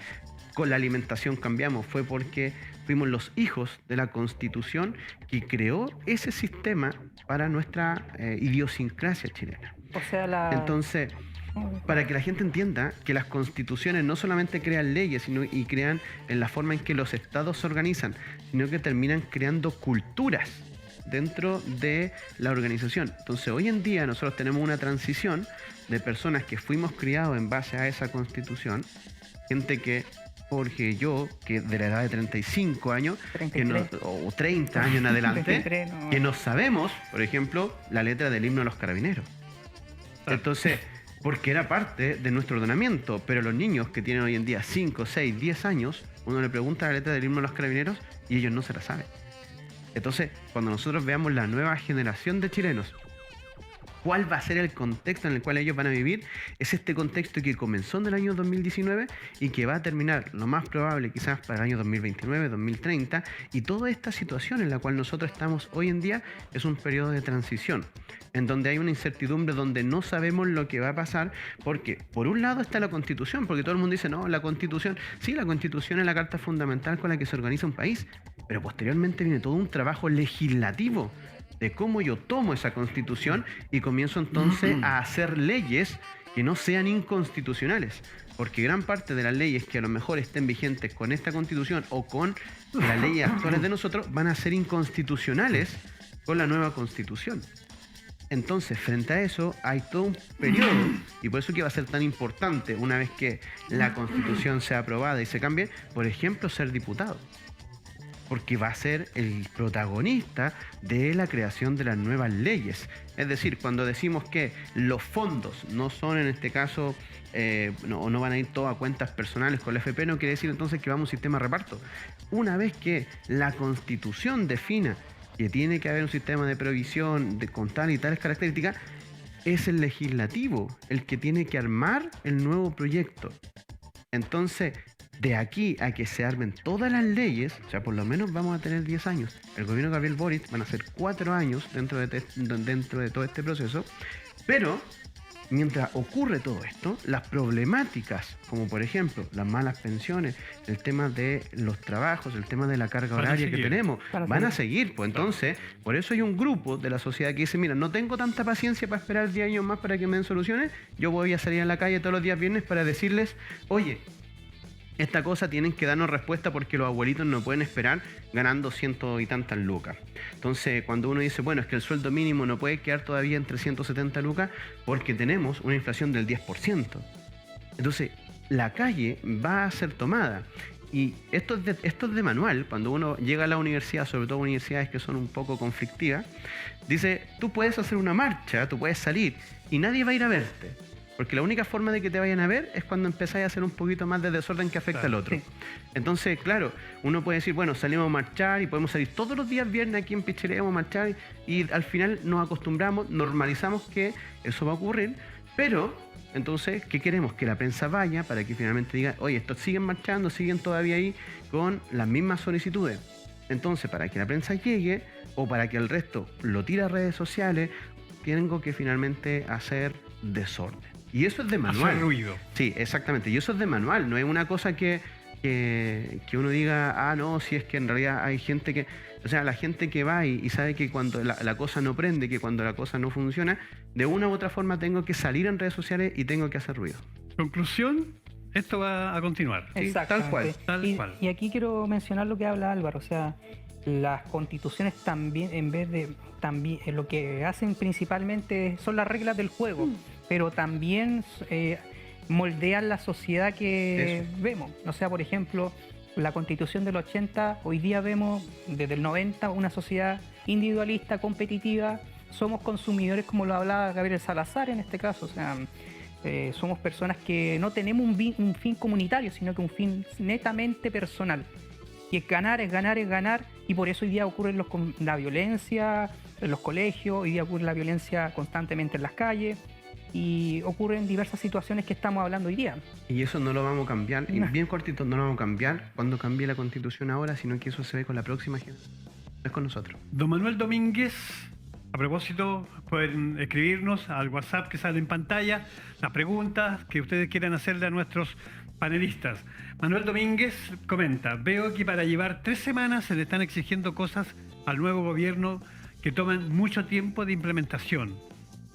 con la alimentación cambiamos, fue porque fuimos los hijos de la Constitución que creó ese sistema para nuestra idiosincrasia chilena. O sea, Entonces, para que la gente entienda que las constituciones no solamente crean leyes, sino y crean en la forma en que los estados se organizan, sino que terminan creando culturas dentro de la organización. Entonces, hoy en día nosotros tenemos una transición de personas que fuimos criados en base a esa constitución, gente que, Jorge y yo, que de la edad de 35 años, o 30 años en adelante, 33, no. que no sabemos, por ejemplo, la letra del himno de los carabineros. Entonces, porque era parte de nuestro ordenamiento, pero los niños que tienen hoy en día 5, 6, 10 años, uno le pregunta la letra del himno de los carabineros y ellos no se la saben. Entonces, cuando nosotros veamos la nueva generación de chilenos, ¿cuál va a ser el contexto en el cual ellos van a vivir? Es este contexto que comenzó en el año 2019 y que va a terminar, lo más probable, quizás para el año 2029, 2030, y toda esta situación en la cual nosotros estamos hoy en día es un periodo de transición, en donde hay una incertidumbre, donde no sabemos lo que va a pasar, porque por un lado está la Constitución, porque todo el mundo dice, no, la Constitución, sí, la Constitución es la carta fundamental con la que se organiza un país, pero posteriormente viene todo un trabajo legislativo de cómo yo tomo esa Constitución y comienzo entonces a hacer leyes que no sean inconstitucionales, porque gran parte de las leyes que a lo mejor estén vigentes con esta Constitución o con las leyes actuales de nosotros van a ser inconstitucionales con la nueva Constitución. Entonces, frente a eso, hay todo un periodo, y por eso que va a ser tan importante, una vez que la Constitución sea aprobada y se cambie, por ejemplo, ser diputado, porque va a ser el protagonista de la creación de las nuevas leyes. Es decir, cuando decimos que los fondos no son, en este caso, no van a ir todos a cuentas personales con la FP, no quiere decir entonces que vamos a un sistema de reparto. Una vez que la Constitución defina que tiene que haber un sistema de provisión con tal y tales características, es el legislativo el que tiene que armar el nuevo proyecto. Entonces, de aquí a que se armen todas las leyes, o sea, por lo menos vamos a tener 10 años. El gobierno de Gabriel Boric van a ser 4 años dentro de todo este proceso, pero mientras ocurre todo esto, las problemáticas, como por ejemplo las malas pensiones, el tema de los trabajos, el tema de la carga horaria que tenemos, van a seguir. Pues entonces, por eso hay un grupo de la sociedad que dice, mira, no tengo tanta paciencia para esperar 10 años más para que me den soluciones, yo voy a salir a la calle todos los días viernes para decirles, oye, esta cosa tienen que darnos respuesta porque los abuelitos no pueden esperar ganando 100 y tantas lucas. Entonces, cuando uno dice, bueno, es que el sueldo mínimo no puede quedar todavía en 370 lucas porque tenemos una inflación del 10%. Entonces, la calle va a ser tomada. Y esto es de manual. Cuando uno llega a la universidad, sobre todo universidades que son un poco conflictivas, dice, tú puedes hacer una marcha, tú puedes salir y nadie va a ir a verte. Porque la única forma de que te vayan a ver es cuando empezáis a hacer un poquito más de desorden que afecta al otro. Sí. Entonces, claro, uno puede decir, bueno, salimos a marchar y podemos salir todos los días viernes aquí en Pichilemu a marchar y al final nos acostumbramos, normalizamos que eso va a ocurrir, pero entonces, ¿qué queremos? Que la prensa vaya para que finalmente diga, oye, estos siguen marchando, siguen todavía ahí con las mismas solicitudes. Entonces, para que la prensa llegue o para que el resto lo tire a redes sociales, tengo que finalmente hacer desorden. Y eso es de manual. Hacer ruido. Sí, exactamente. Y eso es de manual. No es una cosa que uno diga, no, si es que en realidad hay gente que... O sea, la gente que va y sabe que cuando la cosa no prende, que cuando la cosa no funciona, de una u otra forma tengo que salir en redes sociales y tengo que hacer ruido. Conclusión, esto va a continuar. Exacto. Tal cual. Y aquí quiero mencionar lo que habla Álvaro. O sea, las constituciones también, en vez de también lo que hacen principalmente son las reglas del juego, pero también moldean la sociedad que vemos. O sea, por ejemplo, la constitución del 80, hoy día vemos desde el 90 una sociedad individualista, competitiva, somos consumidores, como lo hablaba Gabriel Salazar en este caso, o sea, somos personas que no tenemos un fin comunitario, sino que un fin netamente personal. Y es ganar, es ganar, es ganar, y por eso hoy día ocurre la violencia en los colegios, hoy día ocurre la violencia constantemente en las calles, y ocurren diversas situaciones que estamos hablando hoy día. Y eso no lo vamos a cambiar, y No. bien cortito, no lo vamos a cambiar cuando cambie la constitución ahora, sino que eso se ve con la próxima generación, no es con nosotros. Don Manuel Domínguez, a propósito, pueden escribirnos al WhatsApp que sale en pantalla las preguntas que ustedes quieran hacerle a nuestros panelistas. Manuel Domínguez comenta: veo que para llevar 3 semanas se le están exigiendo cosas al nuevo gobierno que toman mucho tiempo de implementación.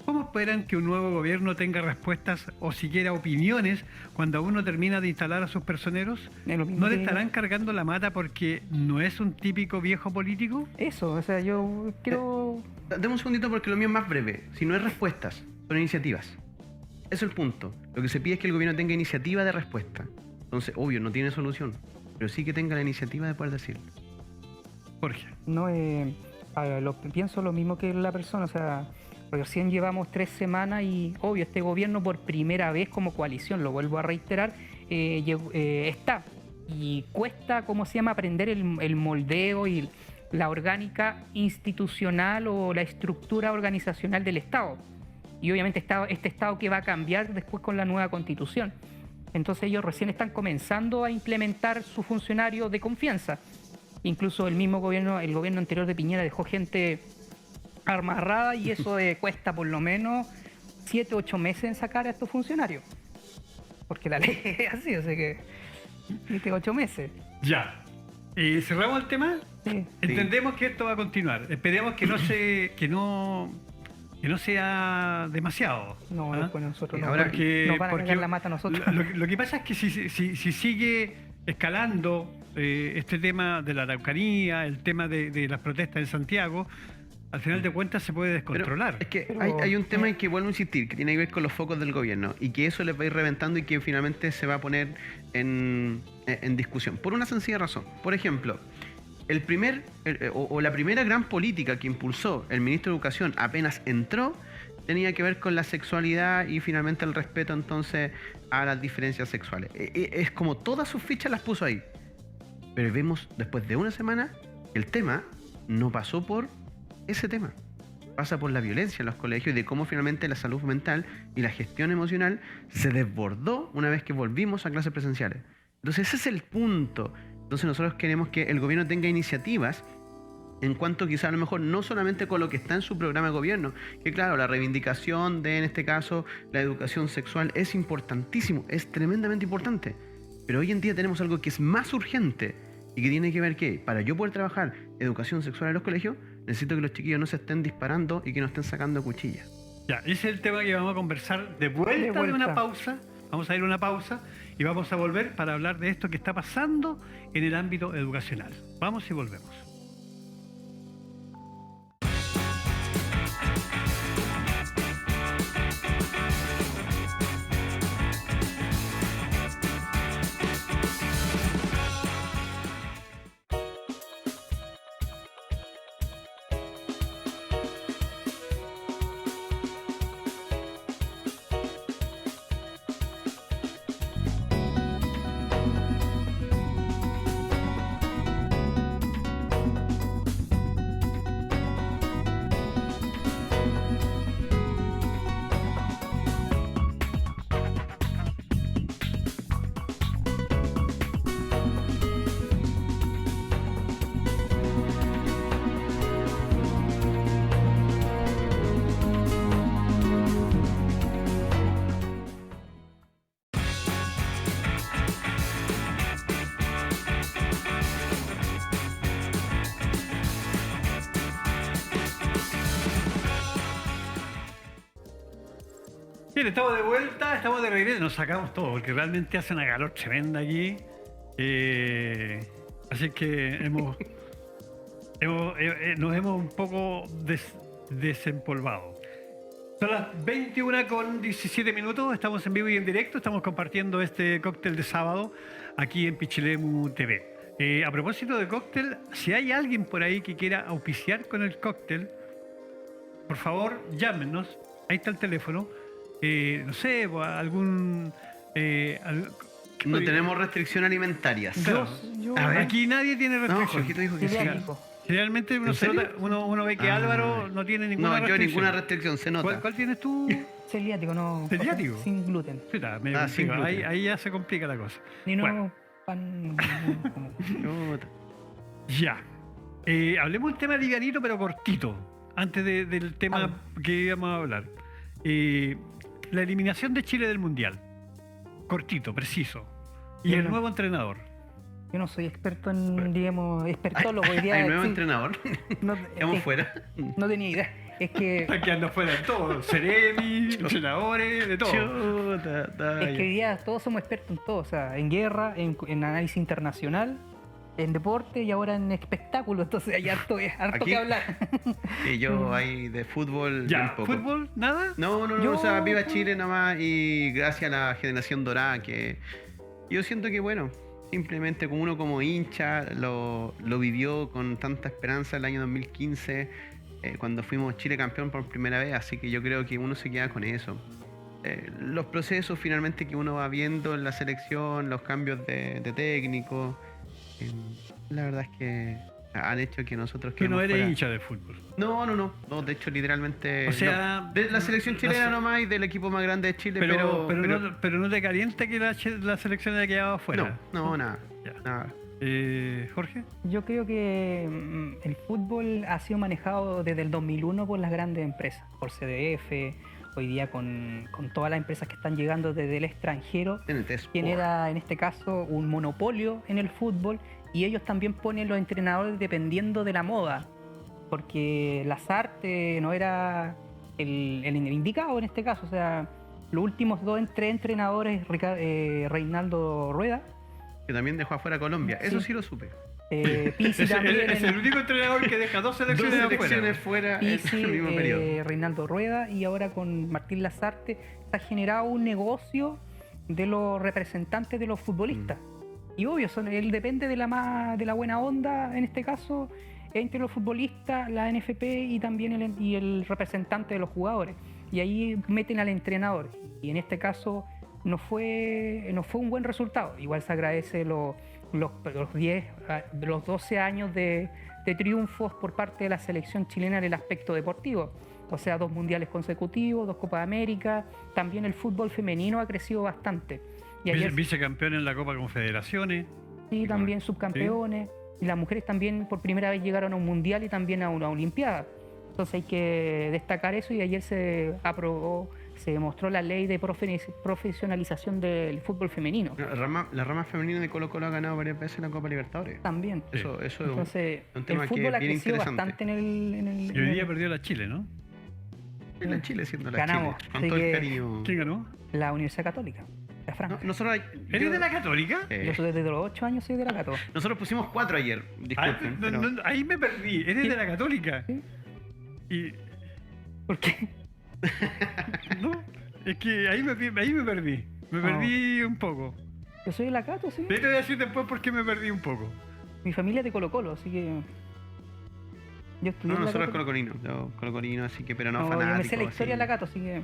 ¿Cómo esperan que un nuevo gobierno tenga respuestas o siquiera opiniones cuando uno termina de instalar a sus personeros? Es lo mismo ¿No le que- estarán cargando la mata porque no es un típico viejo político? Eso, o sea, yo quiero... Dame un segundito porque lo mío es más breve. Si no es respuestas, son iniciativas. Eso es el punto. Lo que se pide es que el gobierno tenga iniciativa de respuesta. Entonces, obvio, no tiene solución, pero sí que tenga la iniciativa de poder decirlo. Jorge. No, pienso lo mismo que la persona, o sea, recién llevamos 3 semanas y obvio, este gobierno por primera vez como coalición, lo vuelvo a reiterar, está. Y cuesta, ¿cómo se llama?, aprender el moldeo y la orgánica institucional o la estructura organizacional del Estado. Y obviamente este Estado que va a cambiar después con la nueva Constitución. Entonces ellos recién están comenzando a implementar su funcionario de confianza. Incluso el mismo gobierno, el gobierno anterior de Piñera dejó gente amarrada y eso cuesta por lo menos 7 u 8 meses en sacar a estos funcionarios. Porque la ley es así, o sea que 7 u 8 meses. Ya. ¿Cerramos el tema? Sí. Entendemos que esto va a continuar. Esperemos que no sea demasiado. No, ¿ah? después nosotros no, ahora nos van a cargar la mata a nosotros. Lo que pasa es que si sigue escalando este tema de la Araucanía, el tema de las protestas en Santiago, al final de cuentas se puede descontrolar. Es que Pero- hay un tema en que vuelvo a insistir, que tiene que ver con los focos del gobierno y que eso les va a ir reventando y que finalmente se va a poner en discusión. Por una sencilla razón. Por ejemplo, la primera gran política que impulsó el ministro de Educación apenas entró tenía que ver con la sexualidad y finalmente el respeto entonces a las diferencias sexuales. Es como todas sus fichas las puso ahí. Pero vemos después de una semana que el tema no pasó por ese tema. Pasa por la violencia en los colegios y de cómo finalmente la salud mental y la gestión emocional se desbordó una vez que volvimos a clases presenciales. Entonces ese es el punto. Entonces nosotros queremos que el gobierno tenga iniciativas en cuanto quizá a lo mejor no solamente con lo que está en su programa de gobierno, que claro, la reivindicación de, en este caso, la educación sexual es importantísimo, es tremendamente importante. Pero hoy en día tenemos algo que es más urgente y que tiene que ver que para yo poder trabajar educación sexual en los colegios, necesito que los chiquillos no se estén disparando y que no estén sacando cuchillas. Ya, ese es el tema que vamos a conversar de vuelta de una pausa. Vamos a ir a una pausa y vamos a volver para hablar de esto que está pasando en el ámbito educacional. Vamos y volvemos. Bien, estamos de vuelta, estamos de regreso, nos sacamos todo, porque realmente hace una calor tremenda aquí. Así que Nos hemos un poco desempolvado. Son las 21:17, estamos en vivo y en directo, estamos compartiendo este cóctel de sábado aquí en Pichilemu TV. A propósito de cóctel, si hay alguien por ahí que quiera auspiciar con el cóctel, por favor llámenos, ahí está el teléfono. No sé, algún... No tenemos restricciones alimentarias. Claro. A ver. Aquí nadie tiene No, restricción. Jorgito dijo que sí. Celiáquico. Generalmente ¿En serio? uno ve que Álvaro no tiene ninguna No, yo restricción. ninguna restricción, se nota. ¿Cuál tienes tú? Celiático, no. ¿Celiático? Sin gluten. Chuta, medio sin complicado. gluten. Ahí ya se complica la cosa. Ni no Bueno. pan. Chuta. Ya. Hablemos un tema livianito pero cortito, antes del tema que íbamos a hablar. La eliminación de Chile del Mundial. Cortito, preciso. Y el Bueno. nuevo entrenador. Yo no soy experto en, digamos, expertólogo. Hoy día, ¿Hay nuevo sí, entrenador? no, Estamos es- fuera. no tenía idea. Es que, Aquí anda fuera de todo. Ceremi, entrenadores, de todo. Chuta, es que hoy día todos somos expertos en todo. O sea, en guerra, en análisis internacional, en deporte y ahora en espectáculo. Entonces hay harto Aquí- que hablar. Y yo ahí de fútbol, bien Ya, poco. fútbol, nada. No, Yo- o sea, viva Chile nomás y gracias a la generación dorada que yo siento que bueno, simplemente como uno como hincha lo vivió con tanta esperanza el año 2015 cuando fuimos Chile campeón por primera vez, así que yo creo que uno se queda con eso. Los procesos finalmente que uno va viendo en la selección, los cambios de técnico, la verdad es que han hecho que nosotros Que no quedemos eres fuera. hincha de fútbol. No, de hecho literalmente O sea, no. De la selección chilena la se- nomás y del equipo más grande de Chile, pero no te calienta que la selección haya quedado afuera. no, nada, Ya. nada. Jorge. Yo creo que el fútbol ha sido manejado desde el 2001 por las grandes empresas, por CDF, hoy día con todas las empresas que están llegando desde el extranjero, TNT Sport. quien era en este caso un monopolio en el fútbol, y ellos también ponen los entrenadores dependiendo de la moda, porque Lazarte no era el indicado en este caso. O sea, los últimos tres entrenadores, Reinaldo Rueda, Que también dejó afuera a Colombia. Eso sí lo supe. Pizzi también, Es el único entrenador que deja dos Dos selecciones selecciones afuera. fuera en Pizzi, el mismo periodo. Reinaldo Rueda, y ahora con Martín Lazarte se ha generado un negocio de los representantes de los futbolistas. Y obvio, él depende de la buena onda, en este caso, entre los futbolistas, la NFP y también el representante de los jugadores. Y ahí meten al entrenador. Y en este caso no fue un buen resultado. Igual se agradece los 12 años de triunfos por parte de la selección chilena en el aspecto deportivo. O sea, 2 mundiales consecutivos, 2 Copas América. También el fútbol femenino ha crecido bastante. Y ayer Vicecampeón en la Copa Confederaciones. sí, también subcampeones. Y las mujeres también por primera vez llegaron a un mundial y también a una olimpiada. Entonces hay que destacar eso, y ayer se aprobó, se demostró la ley de profesionalización del fútbol femenino. La rama femenina de Colo Colo ha ganado varias veces la Copa Libertadores. También. Sí. Eso es Entonces, un tema el que fútbol ha es bien crecido interesante. bastante en el Y hoy día perdió la Chile, ¿no? Es la Chile siendo la Ganamos, Chile. Con así todo el que- cariño. ¿Quién ganó? la Universidad Católica, la No, Franca. nosotros, ¿Eres de la Católica? Yo soy desde los 8 años soy de la Católica. nosotros pusimos 4 ayer. Disculpen. pero- Ahí me perdí. ¿Eres de la Católica? Sí. Y ¿Por qué? no, es que ahí me perdí. Me perdí un poco. Yo soy de la Cato, sí. Te voy a decir después por qué me perdí un poco. Mi familia es de Colo Colo, así que yo estudié No, en la nosotros Cato. colocolino. Yo colocolino, así que, pero no, No, fanático. yo me sé la historia así. de la Cato, así que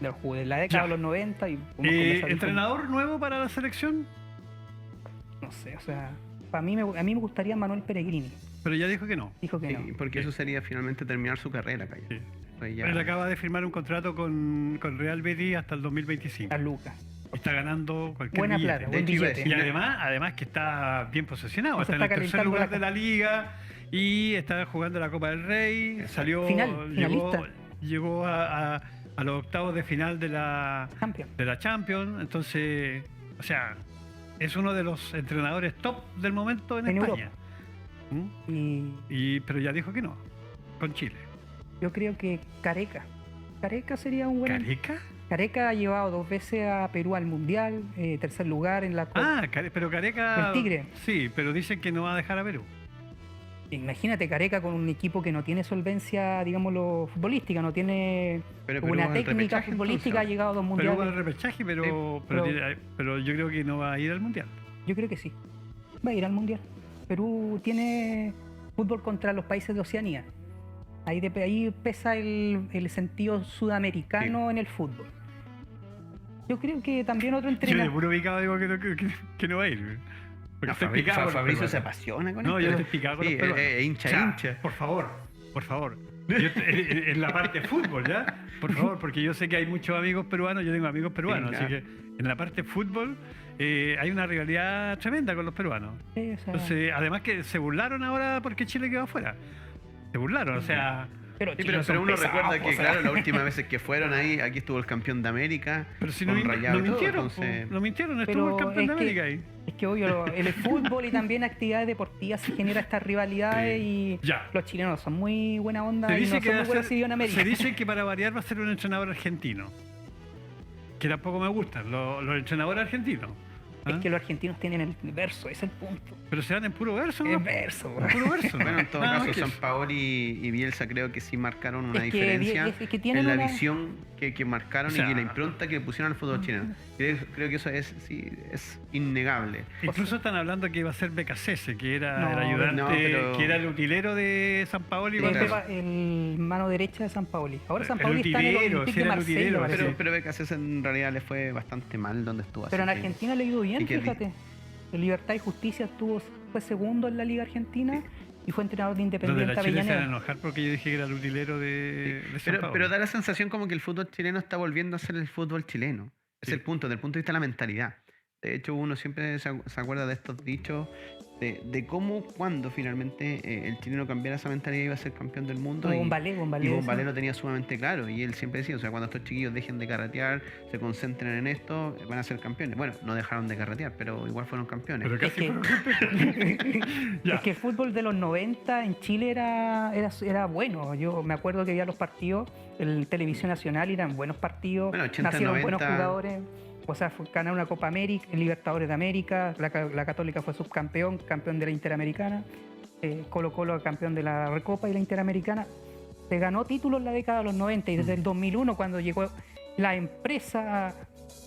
de la década Ya. de los 90 y podemos conversar de ¿Entrenador nuevo para la selección? fútbol. No sé, o sea, a mí me gustaría Manuel Peregrini. Pero ya dijo que no. Dijo que Sí, no. porque eso sería finalmente terminar su carrera, Cayo. Sí. Pues ya- Él acaba de firmar un contrato con Real Betis hasta el 2025. A Lucas. Está ganando cualquier Buena billete. plata, De buen hecho, iba a billete. Y además que está bien posicionado, Se está en está el tercer calentando lugar la de la liga y está jugando la Copa del Rey. Salió, Finalista. llegó a los octavos de final de la Champion. Champions. Entonces, o sea, es uno de los entrenadores top del momento en En España. ¿Mm? Pero ya dijo que no, con Chile. Yo creo que Careca. Careca sería un buen... ¿Careca? Careca ha llevado 2 veces a Perú al Mundial, tercer lugar en la Copa. Pero Careca... El Tigre. Sí, pero dicen que no va a dejar a Perú. Imagínate Careca con un equipo que no tiene solvencia, digámoslo, futbolística, no tiene Pero una hubo el técnica repechaje, futbolística, ha entonces. llegado a dos Pero mundiales. hubo el repechaje, pero yo creo que no va a ir al mundial. Yo creo que sí. Va a ir al mundial. Perú tiene fútbol contra los países de Oceanía. Ahí pesa el sentido sudamericano en el fútbol. Yo creo que también otro Yo de entrenador. puro picado digo que no va a ir. Porque estoy picado con los Fabricio se peruanos. apasiona con No, esto. yo estoy picado con Sí, los peruanos. hincha, O sea, hincha. Por favor. En la parte de fútbol, ¿ya? Por favor, porque yo sé que hay muchos amigos peruanos, yo tengo amigos peruanos, Sí, así claro. que en la parte de fútbol hay una rivalidad tremenda con los peruanos. Sí, o sea, Entonces, además que se burlaron ahora porque Chile quedó afuera. Se burlaron, o sea... pero Sí, chilenos pero son uno pesados, recuerda que, o sea. claro, las últimas veces que fueron ahí, aquí estuvo el campeón de América, Pero si con no Rayado y todo, mintieron, entonces... no mintieron, estuvo Pero el campeón de es que- América ahí. Es que obvio, en el fútbol y también actividades deportivas se genera estas rivalidades y Ya. los chilenos son muy buena onda Se y no dice, son que muy va a buenos ser- recibidos en América. se dice que para variar va a ser un entrenador argentino. Que tampoco me gustan los entrenadores argentinos. Es ¿Ah? que los argentinos tienen el verso, ese es el punto. Pero se van en puro verso, El ¿no? verso. En puro verso. Bueno, en todo Nada caso, más que San eso. Paoli y Bielsa creo que sí marcaron una Es que diferencia es que tienen en la una- visión que marcaron O sea, y la impronta que le pusieron al fútbol chileno. Creo que eso es innegable. Incluso están hablando que iba a ser Becasese, que era No, el ayudante, no, pero- que era el utilero de San Paoli. El, claro. el mano derecha de San Paoli. Ahora San El Paoli está en el utilero, Olympique sí, de era el Marsella, utilero, parece. Pero Becasese en realidad le fue bastante mal donde estuvo. Pero en así que- Argentina le ha ido ¿Y bien, qué fíjate. En Libertad y Justicia fue segundo en la Liga Argentina y fue entrenador de Los de Independiente la Chile se van a Avellaneda. enojar porque yo dije que era el utilero de San Paoli. Pero da la sensación como que el fútbol chileno está volviendo a ser el fútbol chileno. Es Sí. el punto, desde el punto de vista de la mentalidad. De hecho, uno siempre se acuerda de estos dichos de cómo, cuando finalmente el chileno cambiara esa mentalidad iba a ser campeón del mundo. Y Bombalé Bombalé lo tenía sumamente claro. Y él siempre decía, o sea, cuando estos chiquillos dejen de carretear, se concentren en esto, van a ser campeones. Bueno, no dejaron de carretear, pero igual fueron campeones. Pero Es casi que, fueron campeones. Ya. es que el fútbol de los 90 en Chile era bueno. Yo me acuerdo que veía los partidos en televisión nacional y eran buenos partidos, Bueno, 80, nacieron 90. buenos jugadores. O sea, ganar una Copa América, Libertadores de América, la Católica fue subcampeón, campeón de la Interamericana, Colo Colo campeón de la Recopa y la Interamericana. Se ganó títulos en la década de los 90 y desde el 2001 cuando llegó la empresa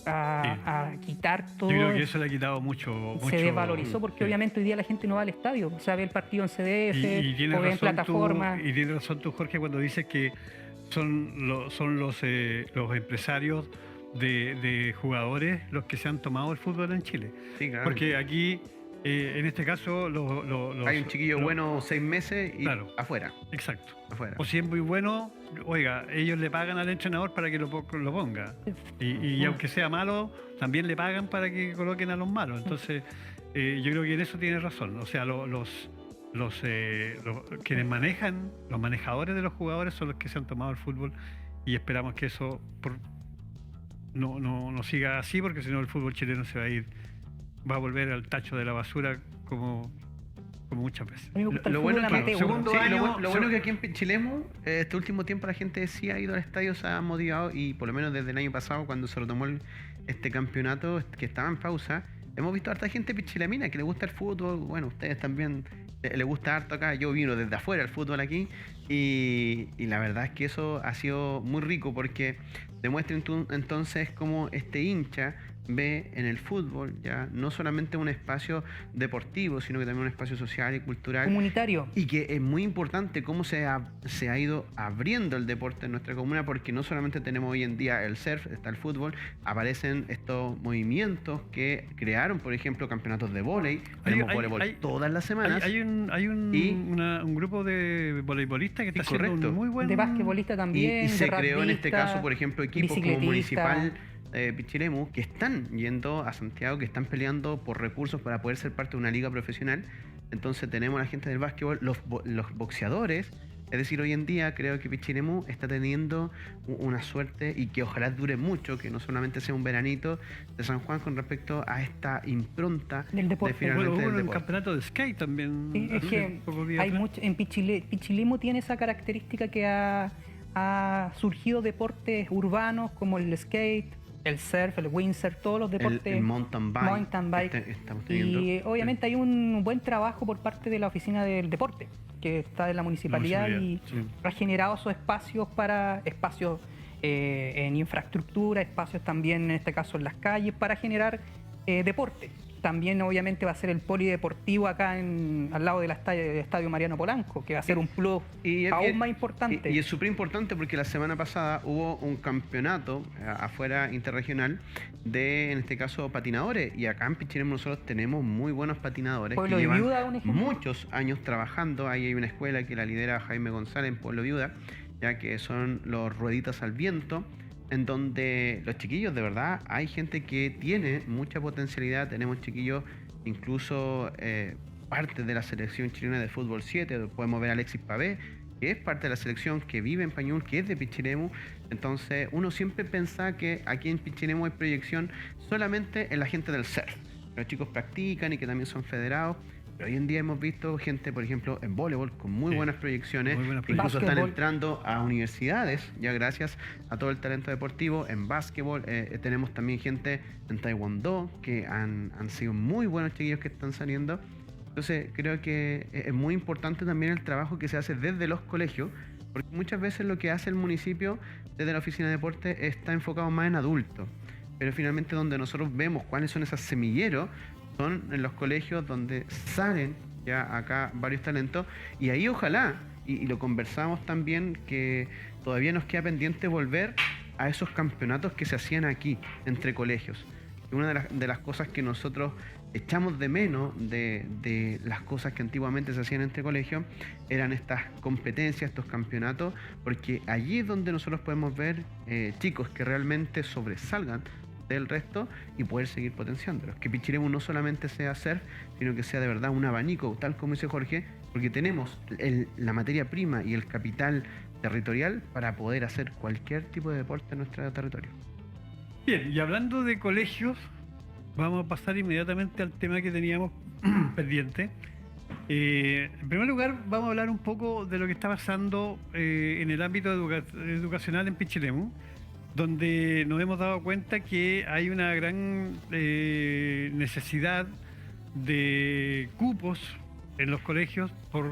a quitar todo, Yo creo que eso le ha quitado mucho. se desvalorizó porque sí. obviamente hoy día la gente no va al estadio, o sea, ve el partido en CDF Y tienes o ve en razón plataformas. y tienes razón tú, Jorge, cuando dices que son los empresarios de jugadores los que se han tomado el fútbol en Chile. Sí, claro. Porque aquí, en este caso, Hay un chiquillo los- bueno 6 meses y Claro. afuera. Exacto. Afuera. O si es muy bueno, oiga, ellos le pagan al entrenador para que lo ponga. Y aunque sea malo, también le pagan para que coloquen a los malos. Entonces, yo creo que en eso tiene razón. O sea, quienes manejan, los manejadores de los jugadores son los que se han tomado el fútbol y esperamos que eso no siga así, porque si no el fútbol chileno va a volver al tacho de la basura como muchas veces. A mí me gusta el Lo fútbol bueno, que, amateur. segundo sí, año- lo bueno que aquí en Chilemo, este último tiempo la gente sí ha ido al estadio, se ha motivado y por lo menos desde el año pasado cuando se retomó este campeonato que estaba en pausa, hemos visto a harta gente pichilamina que le gusta el fútbol. Bueno, ustedes también le gusta harto acá. Yo vino desde afuera el fútbol aquí y la verdad es que eso ha sido muy rico porque demuestra entonces cómo este hincha ve en el fútbol ya no solamente un espacio deportivo, sino que también un espacio social y cultural. Comunitario. Y que es muy importante cómo se ha ido abriendo el deporte en nuestra comuna, porque no solamente tenemos hoy en día el surf, está el fútbol, aparecen estos movimientos que crearon, por ejemplo, campeonatos de vóley. Tenemos voleibol todas las semanas. Hay un grupo de voleibolistas que está haciendo correcto. un muy buen... De basquetbolista también. Y se de creó en este rugbyista, caso, por ejemplo, equipos como bicicletista. Municipal Pichilemu, que están yendo a Santiago, que están peleando por recursos para poder ser parte de una liga profesional. Entonces tenemos a la gente del básquetbol, los boxeadores. Es decir, hoy en día creo que Pichilemu está teniendo una suerte y que ojalá dure mucho, que no solamente sea un veranito de San Juan con respecto a esta impronta Del deporte. de finalmente Bueno, hubo del un deporte. campeonato de skate también. Sí, es hace que pocos días hay atrás. mucho, en Pichilemu tiene esa característica que ha surgido deportes urbanos como el skate, el surf, el windsurf, todos los deportes. El mountain bike. Mountain bike. Estamos teniendo. Y obviamente hay un buen trabajo por parte de la oficina del deporte. que está en la municipalidad y sí. ha generado esos espacios en infraestructura, espacios también en este caso en las calles para generar deporte. También obviamente va a ser el polideportivo acá al lado del estadio Mariano Polanco, que va a ser un plus aún más importante. Y es súper importante porque la semana pasada hubo un campeonato afuera interregional en este caso, patinadores. Y acá en Pichilemu nosotros tenemos muy buenos patinadores Pueblo que de llevan Viuda, un ejemplo. muchos años trabajando. Ahí hay una escuela que la lidera Jaime González en Pueblo Viuda, ya que son los Rueditas al Viento, en donde los chiquillos, de verdad, hay gente que tiene mucha potencialidad. Tenemos chiquillos, incluso parte de la selección chilena de fútbol 7, podemos ver a Alexis Pavé, que es parte de la selección, que vive en Pañul, que es de Pichilemu. Entonces uno siempre piensa que aquí en Pichilemu hay proyección solamente en la gente del surf. Los chicos practican y que también son federados. Pero hoy en día hemos visto gente, por ejemplo, en voleibol con muy buenas proyecciones, incluso están entrando a universidades, ya gracias a todo el talento deportivo. En básquetbol tenemos también gente en taekwondo que han sido muy buenos chiquillos que están saliendo. Entonces creo que es muy importante también el trabajo que se hace desde los colegios, porque muchas veces lo que hace el municipio desde la oficina de deporte está enfocado más en adultos, pero finalmente donde nosotros vemos cuáles son esos semilleros son en los colegios donde salen ya acá varios talentos. Y ahí ojalá, y lo conversamos también, que todavía nos queda pendiente volver a esos campeonatos que se hacían aquí entre colegios. Y una de las cosas que nosotros echamos de menos de las cosas que antiguamente se hacían entre colegios eran estas competencias, estos campeonatos, porque allí es donde nosotros podemos ver chicos que realmente sobresalgan del resto y poder seguir potenciándolos. Que Pichilemu no solamente sea surf, sino que sea de verdad un abanico, tal como dice Jorge, porque tenemos la materia prima y el capital territorial para poder hacer cualquier tipo de deporte en nuestro territorio. Bien, y hablando de colegios, vamos a pasar inmediatamente al tema que teníamos pendiente. En primer lugar, vamos a hablar un poco de lo que está pasando en el ámbito educacional en Pichilemu, donde nos hemos dado cuenta que hay una gran necesidad de cupos en los colegios por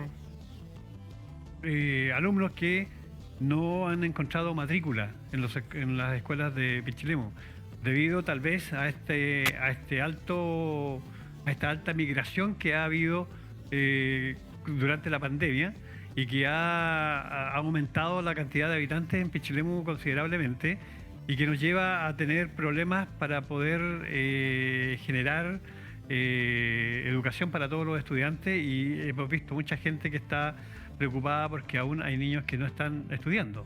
alumnos que no han encontrado matrícula en las escuelas de Pichilemu, debido tal vez a esta alta migración que ha habido durante la pandemia, y que ha aumentado la cantidad de habitantes en Pichilemu considerablemente, y que nos lleva a tener problemas para poder generar educación para todos los estudiantes. Y hemos visto mucha gente que está preocupada porque aún hay niños que no están estudiando.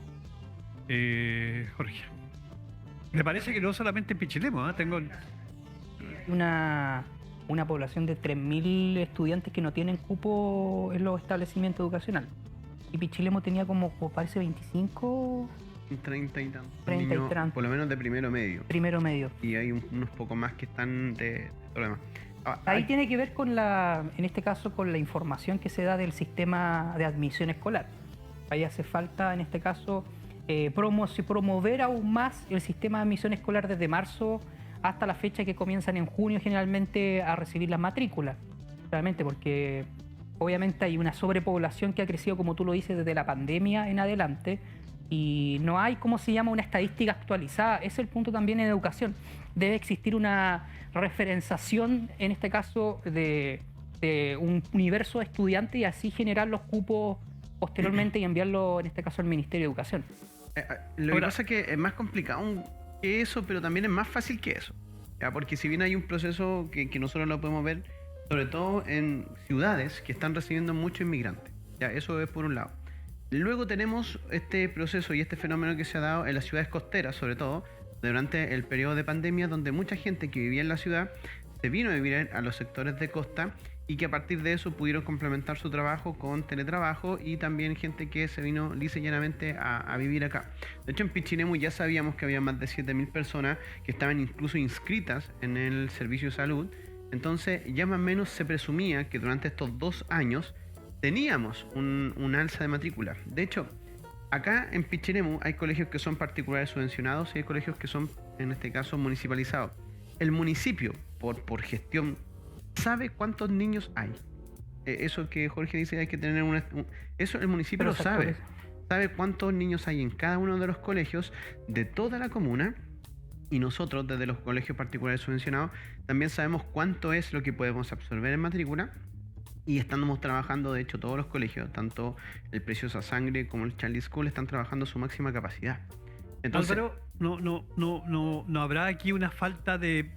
Jorge, me parece que no solamente en Pichilemu, ¿eh? Tengo una población de 3.000 estudiantes que no tienen cupo en los establecimientos educacionales. Y Pichilemu tenía como parece 25... 30 y tantos. 30 y tantos. Por lo menos de primero medio. Primero medio. Y hay unos pocos más que están de problemas. Ahí tiene que ver en este caso, con la información que se da del sistema de admisión escolar. Ahí hace falta, en este caso, promover aún más el sistema de admisión escolar desde marzo hasta la fecha que comienzan en junio generalmente a recibir las matrículas. Realmente, porque obviamente hay una sobrepoblación que ha crecido, como tú lo dices, desde la pandemia en adelante, y no hay, ¿cómo se llama?, una estadística actualizada. Ese es el punto también en educación. Debe existir una referenciación, en este caso, de un universo de estudiantes, y así generar los cupos posteriormente y enviarlo, en este caso, al Ministerio de Educación. Lo que pasa es que es más complicado que eso, pero también es más fácil que eso, ¿ya? Porque si bien hay un proceso que nosotros lo podemos ver, sobre todo en ciudades que están recibiendo muchos inmigrantes, ¿ya? Eso es por un lado. Luego tenemos este proceso y este fenómeno que se ha dado en las ciudades costeras, sobre todo durante el periodo de pandemia, donde mucha gente que vivía en la ciudad se vino a vivir a los sectores de costa, y que a partir de eso pudieron complementar su trabajo con teletrabajo, y también gente que se vino lisa y llanamente a vivir acá. De hecho, en Pichilemu ya sabíamos que había más de 7.000 personas que estaban incluso inscritas en el servicio de salud. Entonces ya más o menos se presumía que durante estos 2 años teníamos un alza de matrícula. De hecho, acá en Pichilemu hay colegios que son particulares subvencionados y hay colegios que son, en este caso, municipalizados. El municipio, por gestión, sabe cuántos niños hay. eso que Jorge dice, hay que tener eso el municipio Pero lo sabe. exacto, Sabe cuántos niños hay en cada uno de los colegios de toda la comuna. Y nosotros, desde los colegios particulares subvencionados, también sabemos cuánto es lo que podemos absorber en matrícula. Y estamos trabajando, de hecho, todos los colegios, tanto el Preciosa Sangre como el Charlie School, están trabajando su máxima capacidad. Entonces, Álvaro, no habrá aquí una falta de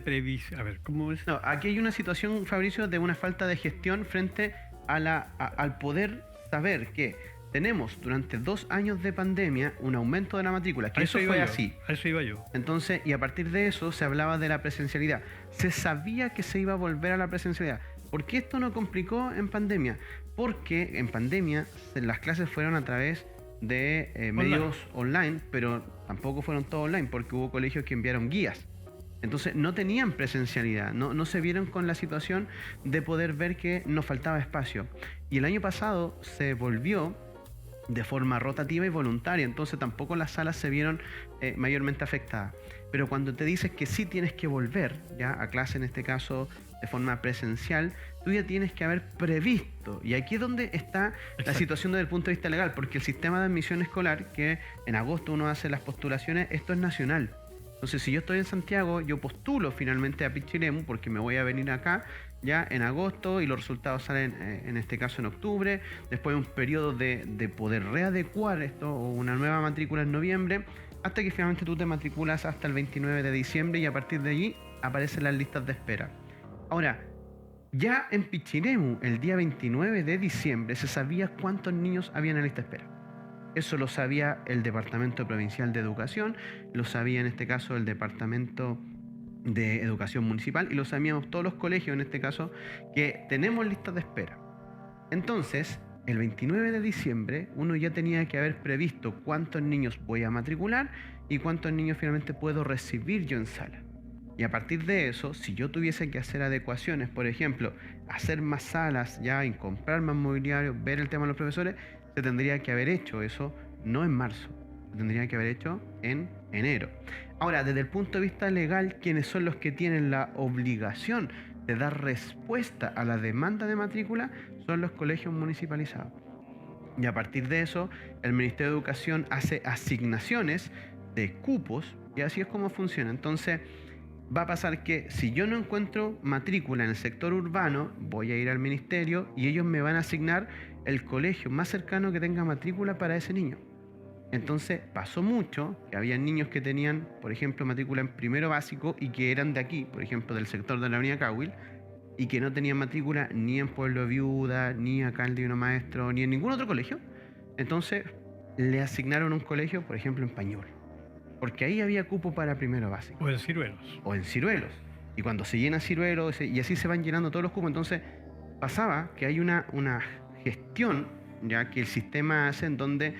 previsión. A ver, ¿cómo es? no, aquí hay una situación, Fabricio, de una falta de gestión frente a al poder saber que tenemos durante 2 años de pandemia un aumento de la matrícula, que eso fue así. A eso iba yo. Entonces, y a partir de eso se hablaba de la presencialidad. Se sabía que se iba a volver a la presencialidad. ¿Por qué esto no complicó en pandemia? Porque en pandemia las clases fueron a través de medios online, pero tampoco fueron todos online, porque hubo colegios que enviaron guías. Entonces no tenían presencialidad, no se vieron con la situación de poder ver que nos faltaba espacio. Y el año pasado se volvió de forma rotativa y voluntaria, entonces tampoco las salas se vieron mayormente afectadas. Pero cuando te dices que sí tienes que volver ya a clase, en este caso de forma presencial, tú ya tienes que haber previsto, y aquí es donde está la situación desde el punto de vista legal, porque el sistema de admisión escolar, que en agosto uno hace las postulaciones, esto es nacional. Entonces, si yo estoy en Santiago, yo postulo finalmente a Pichilemu porque me voy a venir acá ya en agosto y los resultados salen en este caso en octubre. Después un periodo de poder readecuar esto o una nueva matrícula en noviembre, hasta que finalmente tú te matriculas hasta el 29 de diciembre y a partir de allí aparecen las listas de espera. Ahora, ya en Pichilemu, el día 29 de diciembre, se sabía cuántos niños habían en lista de espera. Eso lo sabía el Departamento Provincial de Educación, lo sabía en este caso el Departamento de Educación Municipal y lo sabíamos todos los colegios en este caso, que tenemos listas de espera. Entonces, el 29 de diciembre uno ya tenía que haber previsto cuántos niños voy a matricular y cuántos niños finalmente puedo recibir yo en sala. Y a partir de eso, si yo tuviese que hacer adecuaciones, por ejemplo, hacer más salas ya, y comprar más mobiliario, ver el tema de los profesores, se tendría que haber hecho eso no en marzo, se tendría que haber hecho en enero. Ahora, desde el punto de vista legal, ¿quiénes son los que tienen la obligación de dar respuesta a la demanda de matrícula? Son los colegios municipalizados. Y a partir de eso, el Ministerio de Educación hace asignaciones de cupos y así es como funciona. Entonces, va a pasar que si yo no encuentro matrícula en el sector urbano, voy a ir al ministerio y ellos me van a asignar el colegio más cercano que tenga matrícula para ese niño. Entonces pasó mucho que había niños que tenían, por ejemplo, matrícula en primero básico y que eran de aquí, por ejemplo, del sector de la Avenida Cahuil, y que no tenían matrícula ni en Pueblo Viuda, ni acá en el Divino Maestro, ni en ningún otro colegio. Entonces le asignaron un colegio, por ejemplo, en Pañol, porque ahí había cupo para primero básico. O en Ciruelos. O en Ciruelos. Y cuando se llena Ciruelos, y así se van llenando todos los cupos, entonces pasaba que hay una gestión ya que el sistema hace en donde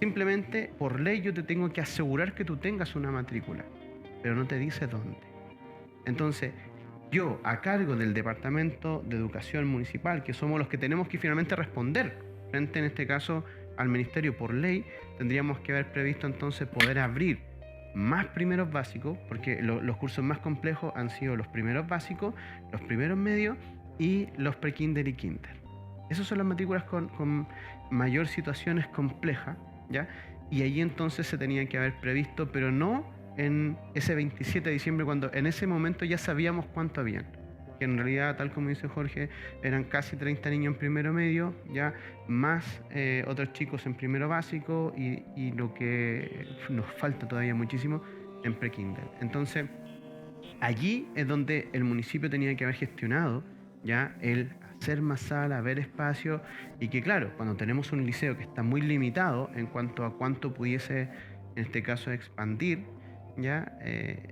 simplemente por ley yo te tengo que asegurar que tú tengas una matrícula, pero no te dice dónde. Entonces, yo a cargo del Departamento de Educación Municipal, que somos los que tenemos que finalmente responder frente en este caso al Ministerio por ley, tendríamos que haber previsto entonces poder abrir más primeros básicos, porque los cursos más complejos han sido los primeros básicos, los primeros medios y los pre-kinder y kinder. Esas son las matrículas con mayor situaciones complejas, ¿ya? Y ahí entonces se tenía que haber previsto, pero no en ese 27 de diciembre, cuando en ese momento ya sabíamos cuánto habían. Que en realidad, tal como dice Jorge, eran casi 30 niños en primero medio, ya más otros chicos en primero básico y lo que nos falta todavía muchísimo en pre-kinder. Entonces, allí es donde el municipio tenía que haber gestionado ya el hacer más sala, ver espacio, y que claro, cuando tenemos un liceo que está muy limitado en cuanto a cuánto pudiese, en este caso, expandir, ya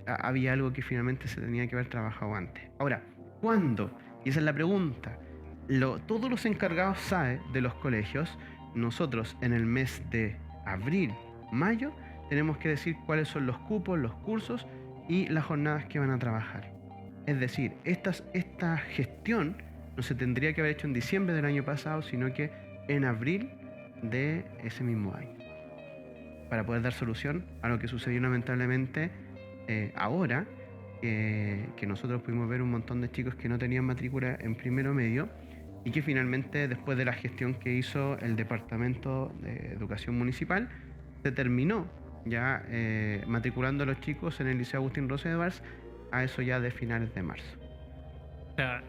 había algo que finalmente se tenía que haber trabajado antes. Ahora, ¿cuándo? Y esa es la pregunta. Todos los encargados SAE de los colegios, nosotros en el mes de abril, mayo, tenemos que decir cuáles son los cupos, los cursos y las jornadas que van a trabajar. Es decir, esta gestión no se tendría que haber hecho en diciembre del año pasado, sino que en abril de ese mismo año, para poder dar solución a lo que sucedió lamentablemente ahora, que nosotros pudimos ver un montón de chicos que no tenían matrícula en primero medio y que finalmente, después de la gestión que hizo el Departamento de Educación Municipal, se terminó ya matriculando a los chicos en el Liceo Agustín Rosas Edwards a eso ya de finales de marzo. O sea,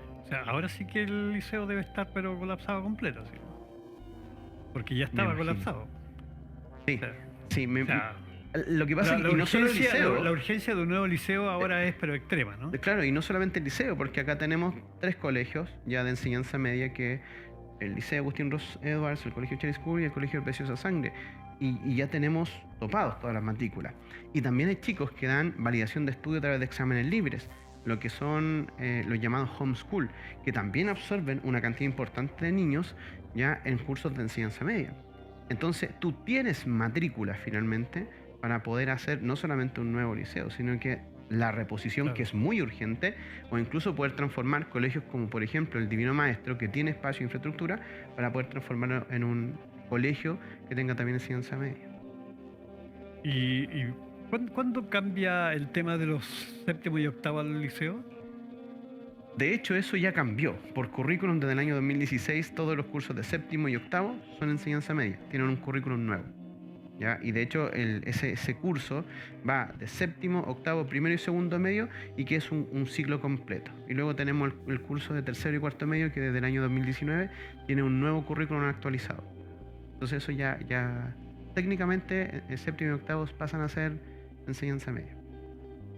ahora sí que el liceo debe estar pero colapsado completo, ¿sí? Porque ya estaba imagino. colapsado. Sí, O sea, sí, o sea, lo que pasa es que no solo el liceo, la urgencia de un nuevo liceo ahora es pero extrema, ¿no? claro, y no solamente el liceo, porque acá tenemos 3 colegios ya de enseñanza media, que el Liceo Agustín Ross Edwards, el Colegio Cherry School y el Colegio Preciosa Sangre, y ya tenemos topados todas las matrículas. Y también hay chicos que dan validación de estudio a través de exámenes libres, lo que son los llamados homeschool, que también absorben una cantidad importante de niños ya en cursos de enseñanza media. Entonces tú tienes matrícula finalmente para poder hacer no solamente un nuevo liceo, sino que la reposición, Claro. que es muy urgente, o incluso poder transformar colegios como por ejemplo el Divino Maestro, que tiene espacio e infraestructura, para poder transformarlo en un colegio que tenga también enseñanza media. ¿Y cuándo cambia el tema de los séptimo y octavo al liceo? De hecho, eso ya cambió. Por currículum, desde el año 2016, todos los cursos de séptimo y octavo son enseñanza media, tienen un currículum nuevo. ¿Ya? Y de hecho ese curso va de séptimo, octavo, primero y segundo medio, y que es un ciclo completo. Y luego tenemos el curso de tercero y cuarto medio, que desde el año 2019 tiene un nuevo currículum actualizado. Entonces eso ya técnicamente el séptimo y octavo pasan a ser enseñanza media.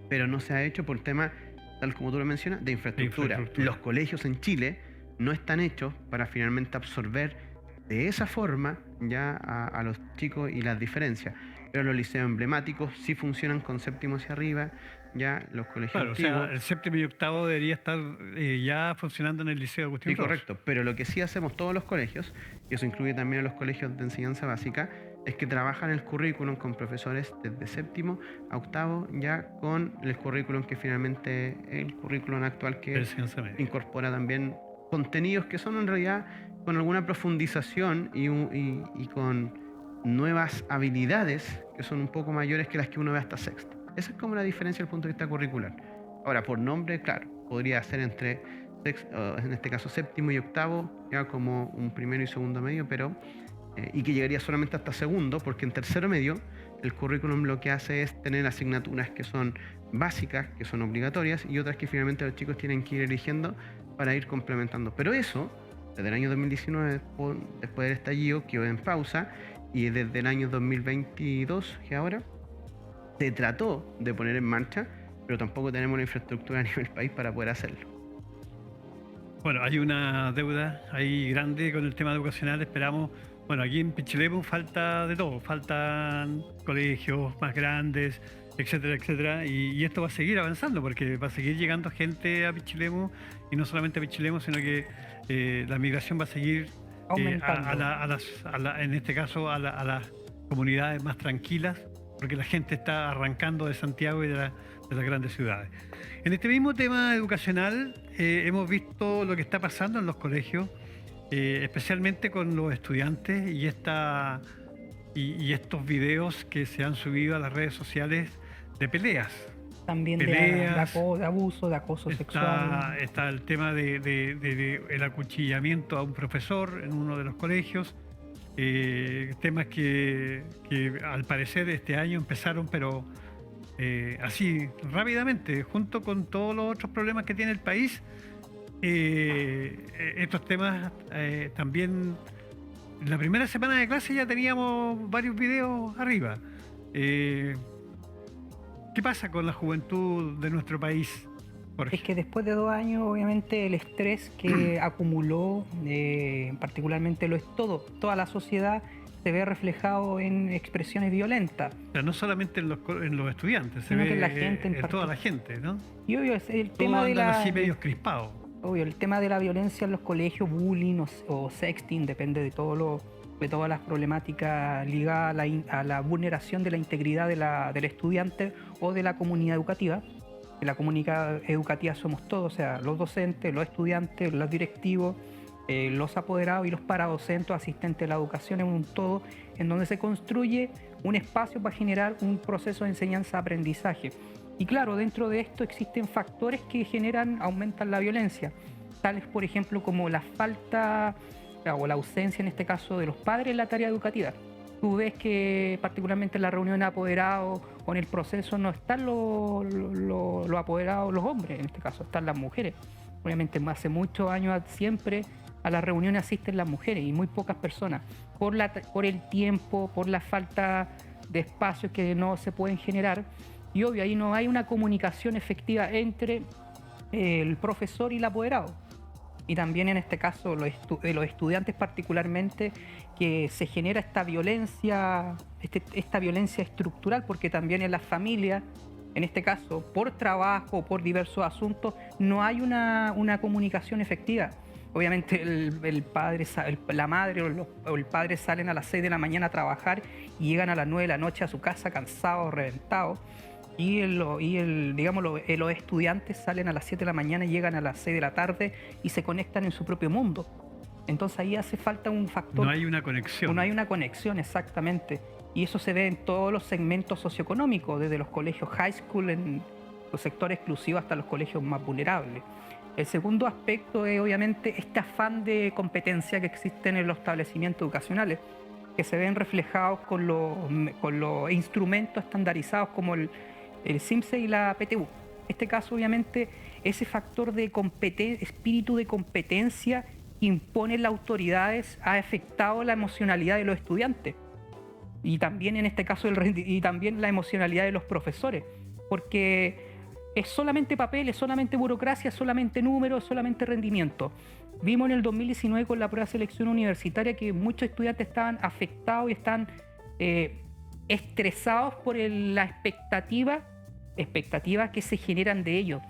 Pero no se ha hecho por tema, tal como tú lo mencionas, de infraestructura. Los colegios en Chile no están hechos para finalmente absorber de esa forma ya a los chicos y las diferencias. Pero los liceos emblemáticos sí funcionan con séptimo hacia arriba, ya los colegios Claro, antiguos. o sea, el séptimo y octavo debería estar ya funcionando en el Liceo Agustín Sí, Rosas. correcto. Pero lo que sí hacemos todos los colegios, y eso incluye también a los colegios de enseñanza básica, es que trabajan el currículum con profesores desde séptimo a octavo, ya con el currículum que finalmente el currículum actual que Enseñanza media. incorpora también contenidos que son en realidad con alguna profundización y con nuevas habilidades que son un poco mayores que las que uno ve hasta sexto. Esa es como la diferencia desde el punto de vista curricular. Ahora, por nombre, claro, podría ser entre en este caso séptimo y octavo, ya como un primero y segundo medio, pero y que llegaría solamente hasta segundo, porque en tercero medio el currículum lo que hace es tener asignaturas que son básicas, que son obligatorias, y otras que finalmente los chicos tienen que ir eligiendo para ir complementando. Pero eso, desde el año 2019, después del estallido, quedó en pausa, y desde el año 2022, que ahora, se trató de poner en marcha, pero tampoco tenemos la infraestructura a nivel país para poder hacerlo. Bueno, hay una deuda ahí grande con el tema educacional, esperamos. Bueno, aquí en Pichilemu falta de todo, faltan colegios más grandes, etcétera, etcétera, y esto va a seguir avanzando porque va a seguir llegando gente a Pichilemu, y no solamente a Pichilemu, sino que la migración va a seguir aumentando. en este caso a las comunidades más tranquilas, porque la gente está arrancando de Santiago y de las grandes ciudades. En este mismo tema educacional hemos visto lo que está pasando en los colegios, especialmente con los estudiantes y estos videos que se han subido a las redes sociales de peleas. También Peleas, de abuso, de acoso sexual. Está el tema de el acuchillamiento a un profesor en uno de los colegios. Temas que al parecer este año empezaron, pero así rápidamente, junto con todos los otros problemas que tiene el país. Estos temas también, en la primera semana de clase ya teníamos varios videos arriba. ¿Qué pasa con la juventud de nuestro país, Jorge? Es que después de 2 años, obviamente, el estrés que acumuló, particularmente lo es toda la sociedad, se ve reflejado en expresiones violentas. O sea, no solamente en los estudiantes, se Sino ve que en la gente en toda la gente, ¿no? Y obvio, es el Todos tema de andan la... así medios crispados. Obvio, el tema de la violencia en los colegios, bullying o sexting, depende de todas las problemáticas ligadas a la vulneración de la integridad del estudiante o de la comunidad educativa. En la comunidad educativa somos todos, o sea, los docentes, los estudiantes, los directivos, los apoderados y los paradocentes, asistentes de la educación, en un todo, en donde se construye un espacio para generar un proceso de enseñanza-aprendizaje. Y claro, dentro de esto existen factores que aumentan la violencia, tales por ejemplo como la falta o la ausencia en este caso de los padres en la tarea educativa. Tú ves que particularmente en la reunión de apoderados o en el proceso no están los apoderados, los hombres en este caso, están las mujeres. Obviamente hace muchos años siempre a las reuniones asisten las mujeres y muy pocas personas, por el tiempo, por la falta de espacios que no se pueden generar. Y obvio, ahí no hay una comunicación efectiva entre el profesor y el apoderado. Y también en este caso los estudiantes particularmente, que se genera esta violencia estructural, porque también en las familias, en este caso por trabajo, por diversos asuntos, no hay una comunicación efectiva. Obviamente la madre o el padre salen a las 6 de la mañana a trabajar y llegan a las 9 de la noche a su casa cansados, reventados. Y los estudiantes salen a las 7 de la mañana y llegan a las 6 de la tarde y se conectan en su propio mundo. Entonces ahí hace falta un factor. No hay una conexión. No hay una conexión, exactamente. Y eso se ve en todos los segmentos socioeconómicos, desde los colegios high school, en los sectores exclusivos, hasta los colegios más vulnerables. El segundo aspecto es obviamente este afán de competencia que existe en los establecimientos educacionales, que se ven reflejados con los instrumentos estandarizados como el CIMSE y la PTU. En este caso, obviamente, ese factor de espíritu de competencia que imponen las autoridades ha afectado la emocionalidad de los estudiantes y también en este caso y también la emocionalidad de los profesores, porque es solamente papel, es solamente burocracia, es solamente números, es solamente rendimiento. Vimos en el 2019 con la prueba de selección universitaria que muchos estudiantes estaban afectados y están estresados por las expectativas que se generan de ellos,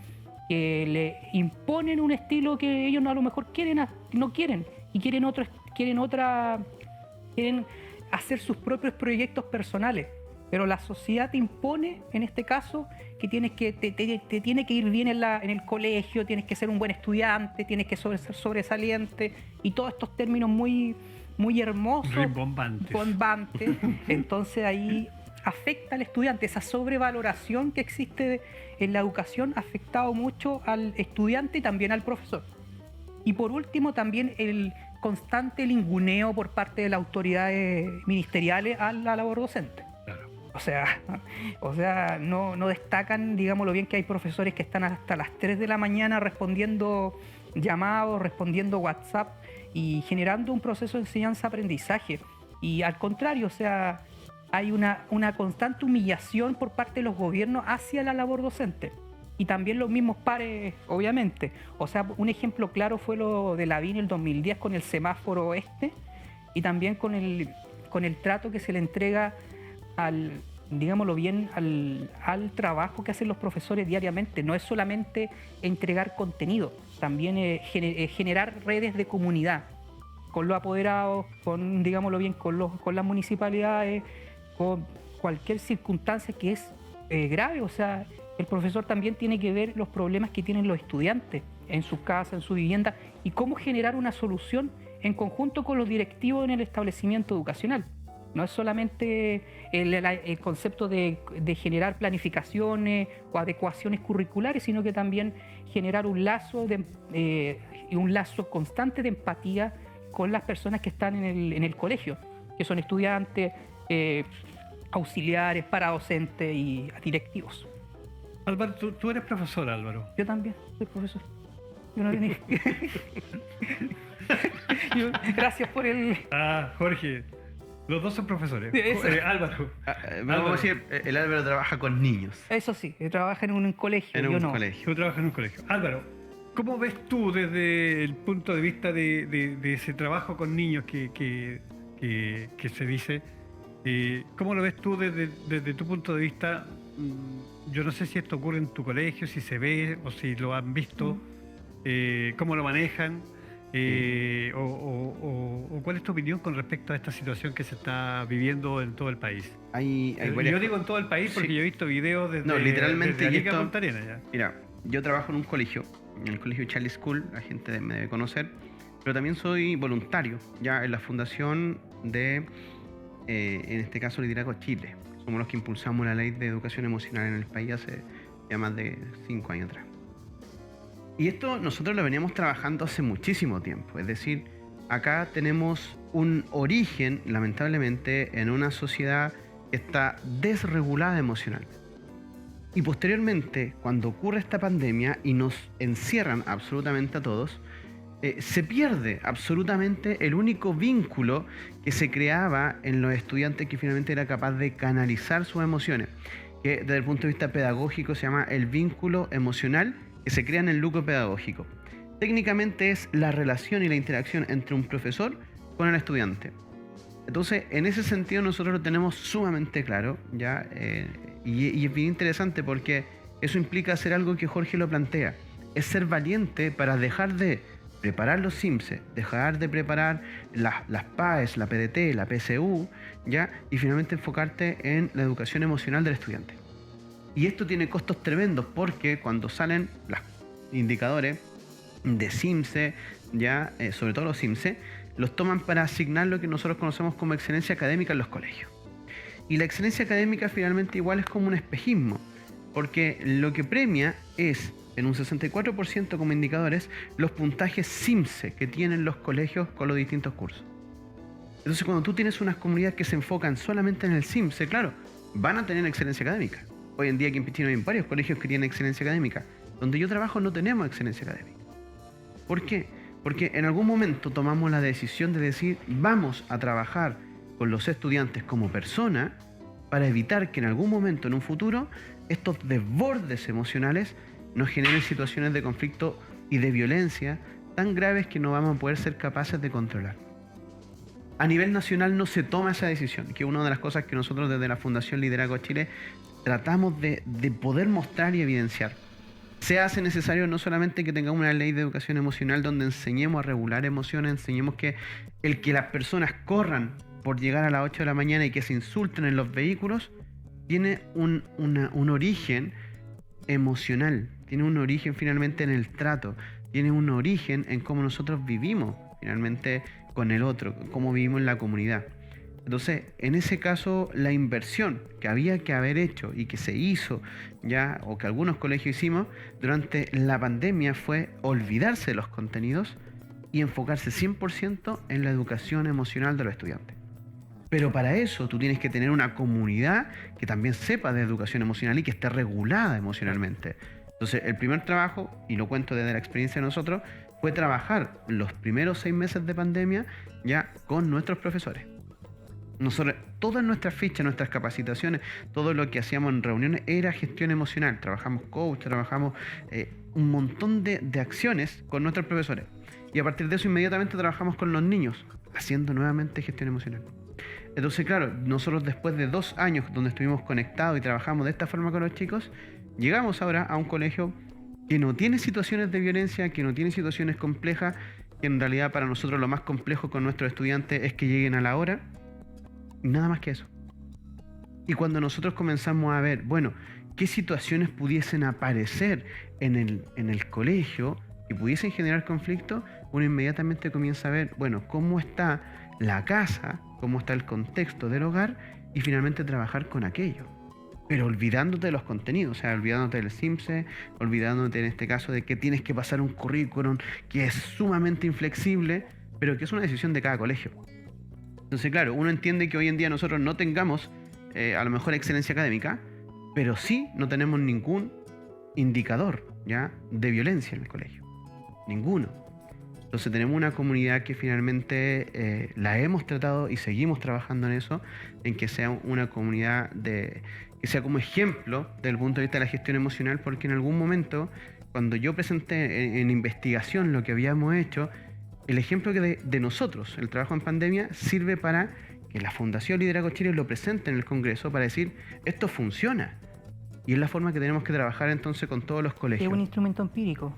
que le imponen un estilo que ellos a lo mejor no quieren y quieren hacer sus propios proyectos personales. Pero la sociedad te impone, en este caso, que te tiene que ir bien en el colegio, tienes que ser un buen estudiante, tienes que ser sobresaliente, y todos estos términos muy, muy hermosos. Rimbombantes. Entonces ahí afecta al estudiante, esa sobrevaloración que existe en la educación ha afectado mucho al estudiante y también al profesor. Y por último, también el constante linguneo por parte de las autoridades ministeriales a la labor docente. O sea, no destacan, digámoslo bien, que hay profesores que están hasta las 3 de la mañana respondiendo llamados, respondiendo WhatsApp y generando un proceso de enseñanza-aprendizaje. Y al contrario, o sea, hay una constante humillación por parte de los gobiernos hacia la labor docente. Y también los mismos pares, obviamente. O sea, un ejemplo claro fue lo de Lavín en el 2010 con el semáforo este y también con el trato que se le entrega digámoslo bien, al trabajo que hacen los profesores diariamente. No es solamente entregar contenido, también generar redes de comunidad con los apoderados, digámoslo bien, con las municipalidades, con cualquier circunstancia que es grave. O sea, el profesor también tiene que ver los problemas que tienen los estudiantes en su casa, en su vivienda, y cómo generar una solución en conjunto con los directivos en el establecimiento educacional. No es solamente el concepto de generar planificaciones o adecuaciones curriculares, sino que también generar un lazo constante de empatía con las personas que están en el colegio, que son estudiantes, auxiliares, paradocentes y directivos. Álvaro, tú eres profesor, Álvaro. Yo también soy profesor. Yo no vine. Gracias por el... Jorge. Los dos son profesores. Álvaro. Vamos a decir, el Álvaro trabaja con niños. Eso sí, trabaja en un colegio. Tú trabajas en un colegio. Álvaro, ¿cómo ves tú desde el punto de vista de ese trabajo con niños que se dice? ¿Cómo lo ves tú desde tu punto de vista? Yo no sé si esto ocurre en tu colegio, si se ve o si lo han visto. ¿Cómo lo manejan? O ¿cuál es tu opinión con respecto a esta situación que se está viviendo en todo el país? Yo digo en todo el país porque yo he visto videos literalmente desde Arica a Punta Arenas ya. Mira, yo trabajo en un colegio, en el colegio Charlie School, la gente me debe conocer, pero también soy voluntario ya en la fundación de, en este caso, Liderazgo Chile. Somos los que impulsamos la ley de educación emocional en el país hace ya más de 5 años atrás. Y esto nosotros lo veníamos trabajando hace muchísimo tiempo, es decir, acá tenemos un origen, lamentablemente, en una sociedad que está desregulada emocionalmente. Y posteriormente, cuando ocurre esta pandemia y nos encierran absolutamente a todos, se pierde absolutamente el único vínculo que se creaba en los estudiantes que finalmente era capaz de canalizar sus emociones, que desde el punto de vista pedagógico se llama el vínculo emocional que se crea en el núcleo pedagógico. Técnicamente es la relación y la interacción entre un profesor con el estudiante. Entonces, en ese sentido nosotros lo tenemos sumamente claro, ¿ya? Y es bien interesante porque eso implica hacer algo que Jorge lo plantea, es ser valiente para dejar de preparar los CIMSE, dejar de preparar las PAES, la PDT, la PSU, ¿ya? Y finalmente enfocarte en la educación emocional del estudiante. Y esto tiene costos tremendos porque cuando salen los indicadores de CIMSE, ¿ya? Sobre todo los CIMSE, los toman para asignar lo que nosotros conocemos como excelencia académica en los colegios. Y la excelencia académica finalmente igual es como un espejismo, porque lo que premia es, en un 64% como indicadores, los puntajes CIMSE que tienen los colegios con los distintos cursos. Entonces, cuando tú tienes unas comunidades que se enfocan solamente en el CIMSE, claro, van a tener excelencia académica. Hoy en día aquí en Pichino hay varios colegios que tienen excelencia académica. Donde yo trabajo no tenemos excelencia académica. ¿Por qué? Porque en algún momento tomamos la decisión de decir, vamos a trabajar con los estudiantes como persona para evitar que en algún momento, en un futuro, estos desbordes emocionales nos generen situaciones de conflicto y de violencia tan graves que no vamos a poder ser capaces de controlar. A nivel nacional no se toma esa decisión, que es una de las cosas que nosotros desde la Fundación Liderazgo Chile tratamos de poder mostrar y evidenciar. Se hace necesario no solamente que tengamos una ley de educación emocional donde enseñemos a regular emociones, enseñemos que las personas corran por llegar a las 8 de la mañana y que se insulten en los vehículos, tiene un origen emocional, tiene un origen finalmente en el trato, tiene un origen en cómo nosotros vivimos finalmente con el otro, cómo vivimos en la comunidad. Entonces, en ese caso, la inversión que había que haber hecho y que se hizo ya, o que algunos colegios hicimos durante la pandemia, fue olvidarse de los contenidos y enfocarse 100% en la educación emocional de los estudiantes. Pero para eso tú tienes que tener una comunidad que también sepa de educación emocional y que esté regulada emocionalmente. Entonces, el primer trabajo, y lo cuento desde la experiencia de nosotros, fue trabajar los primeros 6 meses de pandemia ya con nuestros profesores. Nosotros, todas nuestras fichas, nuestras capacitaciones, todo lo que hacíamos en reuniones era gestión emocional. Trabajamos coach, trabajamos un montón de acciones con nuestros profesores. Y a partir de eso inmediatamente trabajamos con los niños, haciendo nuevamente gestión emocional. Entonces, claro, nosotros después de 2 años donde estuvimos conectados y trabajamos de esta forma con los chicos, llegamos ahora a un colegio que no tiene situaciones de violencia, que no tiene situaciones complejas, que en realidad para nosotros lo más complejo con nuestros estudiantes es que lleguen a la hora. Y nada más que eso. Y cuando nosotros comenzamos a ver, bueno, qué situaciones pudiesen aparecer en el colegio que pudiesen generar conflicto, uno inmediatamente comienza a ver, bueno, cómo está la casa, cómo está el contexto del hogar y finalmente trabajar con aquello. Pero olvidándote de los contenidos, o sea, olvidándote del CIMSE, olvidándote en este caso de que tienes que pasar un currículum que es sumamente inflexible, pero que es una decisión de cada colegio. Entonces, claro, uno entiende que hoy en día nosotros no tengamos a lo mejor excelencia académica, pero sí no tenemos ningún indicador ya de violencia en el colegio. Ninguno. Entonces tenemos una comunidad que finalmente la hemos tratado y seguimos trabajando en eso, en que sea una comunidad que sea como ejemplo desde el punto de vista de la gestión emocional, porque en algún momento, cuando yo presenté en investigación lo que habíamos hecho, el ejemplo de nosotros, el trabajo en pandemia, sirve para que la Fundación Liderazgo Chile lo presente en el Congreso para decir, esto funciona. Y es la forma que tenemos que trabajar entonces con todos los colegios. Es un instrumento empírico.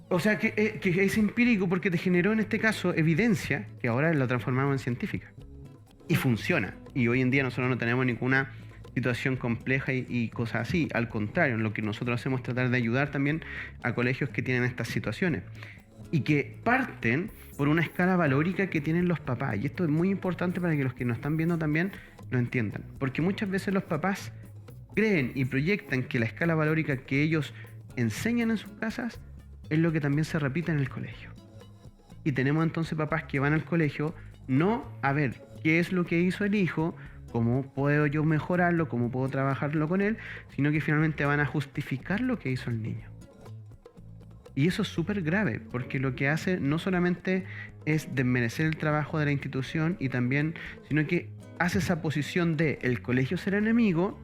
O sea, que es empírico porque te generó en este caso evidencia que ahora lo transformamos en científica. Y funciona. Y hoy en día nosotros no tenemos ninguna situación compleja y cosas así. Al contrario, lo que nosotros hacemos es tratar de ayudar también a colegios que tienen estas situaciones. Y que parten por una escala valórica que tienen los papás. Y esto es muy importante para que los que nos están viendo también lo entiendan. Porque muchas veces los papás creen y proyectan que la escala valórica que ellos enseñan en sus casas es lo que también se repite en el colegio. Y tenemos entonces papás que van al colegio no a ver qué es lo que hizo el hijo, cómo puedo yo mejorarlo, cómo puedo trabajarlo con él, sino que finalmente van a justificar lo que hizo el niño. Y eso es súper grave, porque lo que hace no solamente es desmerecer el trabajo de la institución y también, sino que hace esa posición de el colegio ser enemigo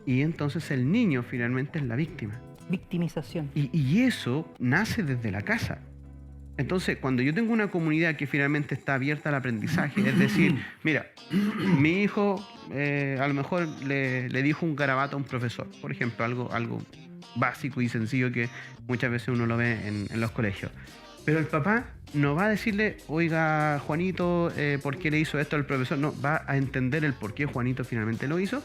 y entonces el niño finalmente es la víctima. Victimización. Y eso nace desde la casa. Entonces, cuando yo tengo una comunidad que finalmente está abierta al aprendizaje, es decir, mira, mi hijo a lo mejor le dijo un garabato a un profesor, por ejemplo, algo básico y sencillo que muchas veces uno lo ve en los colegios. Pero el papá no va a decirle, oiga, Juanito, ¿por qué le hizo esto al profesor? No, va a entender el por qué Juanito finalmente lo hizo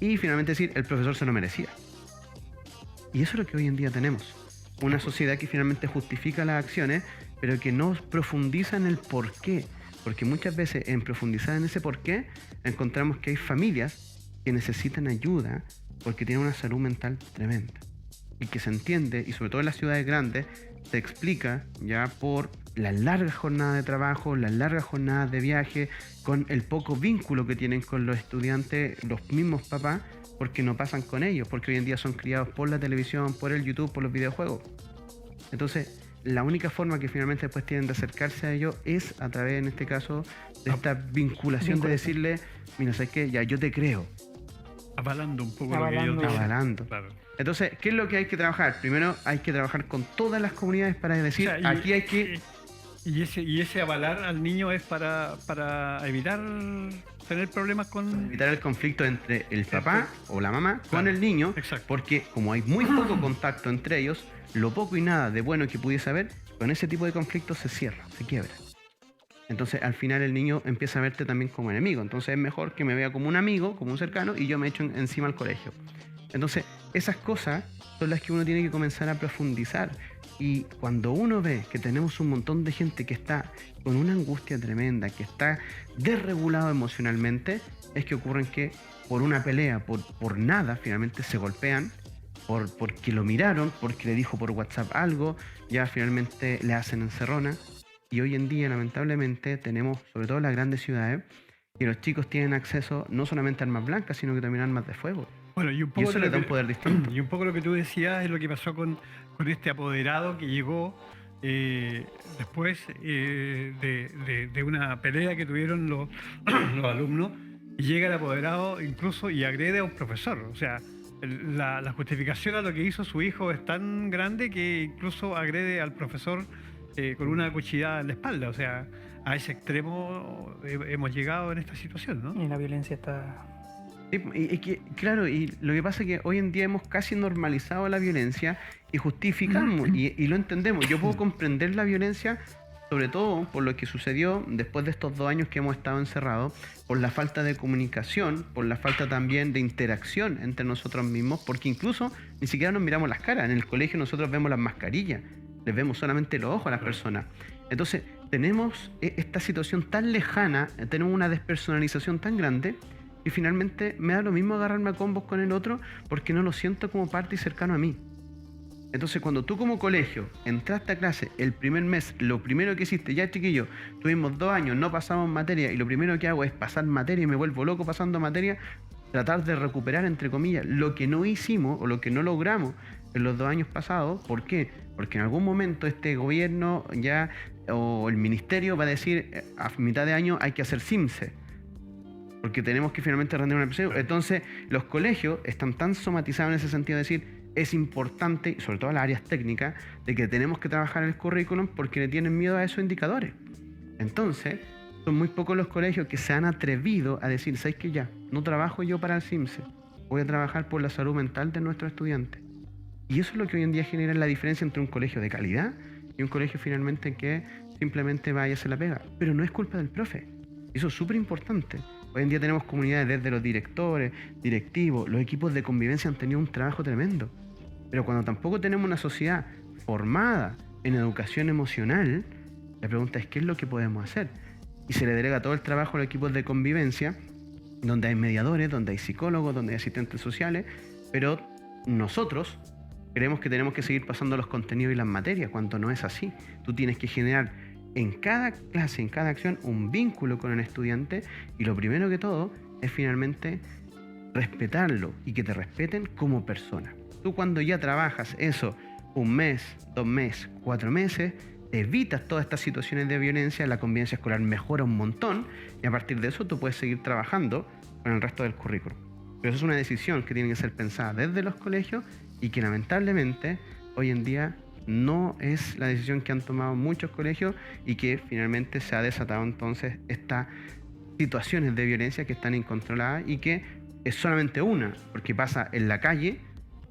y finalmente decir, el profesor se lo merecía. Y eso es lo que hoy en día tenemos. Una sociedad que finalmente justifica las acciones, pero que no profundiza en el por qué. Porque muchas veces en profundizar en ese por qué, encontramos que hay familias que necesitan ayuda porque tienen una salud mental tremenda. Y que se entiende, y sobre todo en las ciudades grandes, se explica ya por las largas jornadas de trabajo, las largas jornadas de viaje, con el poco vínculo que tienen con los estudiantes, los mismos papás, porque no pasan con ellos, porque hoy en día son criados por la televisión, por el YouTube, por los videojuegos. Entonces, la única forma que finalmente después tienen de acercarse a ellos es a través, en este caso, de esta vinculación de decirle, mira, ¿sabes qué? Ya yo te creo. Avalando un poco lo que ellos dicen. Avalando. Claro. Entonces, ¿qué es lo que hay que trabajar? Primero hay que trabajar con todas las comunidades para decir, O sea, aquí hay que... Y ese avalar al niño es para evitar tener problemas con... evitar el conflicto entre el papá o la mamá con el niño, exacto. Porque como hay muy poco contacto entre ellos, lo poco y nada de bueno que pudiese haber, con ese tipo de conflictos se cierra, se quiebra. Entonces al final el niño empieza a verte también como enemigo. Entonces es mejor que me vea como un amigo, como un cercano, y yo me echo encima al colegio. Entonces esas cosas son las que uno tiene que comenzar a profundizar. Y cuando uno ve que tenemos un montón de gente que está con una angustia tremenda, que está desregulado emocionalmente, es que ocurren que por una pelea, por nada, finalmente se golpean, porque lo miraron, porque le dijo por WhatsApp algo, ya finalmente le hacen encerrona. Y hoy en día, lamentablemente, tenemos, sobre todo en las grandes ciudades, que los chicos tienen acceso no solamente a armas blancas, sino que también a armas de fuego. Bueno, y eso le da un poder distinto. Y un poco lo que tú decías es lo que pasó con este apoderado que llegó después de una pelea que tuvieron los alumnos, y llega el apoderado incluso y agrede a un profesor. O sea, la justificación a lo que hizo su hijo es tan grande que incluso agrede al profesor con una cuchillada en la espalda. O sea, a ese extremo hemos llegado en esta situación, ¿no? Y la violencia está... Sí, claro, y lo que pasa es que hoy en día hemos casi normalizado la violencia y justificamos y lo entendemos. Yo puedo comprender la violencia, sobre todo por lo que sucedió después de estos 2 años que hemos estado encerrados, por la falta de comunicación, por la falta también de interacción entre nosotros mismos, porque incluso ni siquiera nos miramos las caras. En el colegio nosotros vemos las mascarillas, les vemos solamente los ojos a las personas. Entonces tenemos esta situación tan lejana, tenemos una despersonalización tan grande, y finalmente me da lo mismo agarrarme a combos con el otro porque no lo siento como parte y cercano a mí. Entonces cuando tú como colegio entraste a clase el primer mes, lo primero que hiciste, ya chiquillo, tuvimos 2 años, no pasamos materia y lo primero que hago es pasar materia y me vuelvo loco pasando materia, tratar de recuperar, entre comillas, lo que no hicimos o lo que no logramos en los 2 años pasados. ¿Por qué? Porque en algún momento este gobierno ya o el ministerio va a decir a mitad de año hay que hacer CIMSE, porque tenemos que finalmente rendir una presión. Entonces los colegios están tan somatizados en ese sentido de decir es importante, sobre todo las áreas técnicas, de que tenemos que trabajar el currículum porque le tienen miedo a esos indicadores. Entonces son muy pocos los colegios que se han atrevido a decir, ¿sabes qué? Ya, no trabajo yo para el CIMSE, voy a trabajar por la salud mental de nuestros estudiantes. Y eso es lo que hoy en día genera la diferencia entre un colegio de calidad y un colegio finalmente que simplemente vaya a hacer la pega. Pero no es culpa del profe. Eso es súper importante. Hoy en día tenemos comunidades desde los directores, directivos, los equipos de convivencia han tenido un trabajo tremendo. Pero cuando tampoco tenemos una sociedad formada en educación emocional, la pregunta es ¿qué es lo que podemos hacer? Y se le delega todo el trabajo a los equipos de convivencia, donde hay mediadores, donde hay psicólogos, donde hay asistentes sociales, pero nosotros creemos que tenemos que seguir pasando los contenidos y las materias, cuando no es así. Tú tienes que generar en cada clase, en cada acción, un vínculo con el estudiante, y lo primero que todo es finalmente respetarlo y que te respeten como persona. Tú cuando ya trabajas eso 1 mes, 2 meses, 4 meses, te evitas todas estas situaciones de violencia, la convivencia escolar mejora un montón, y a partir de eso tú puedes seguir trabajando con el resto del currículum. Pero eso es una decisión que tiene que ser pensada desde los colegios y que lamentablemente hoy en día no es la decisión que han tomado muchos colegios, y que finalmente se ha desatado entonces estas situaciones de violencia que están incontroladas y que es solamente una, porque pasa en la calle,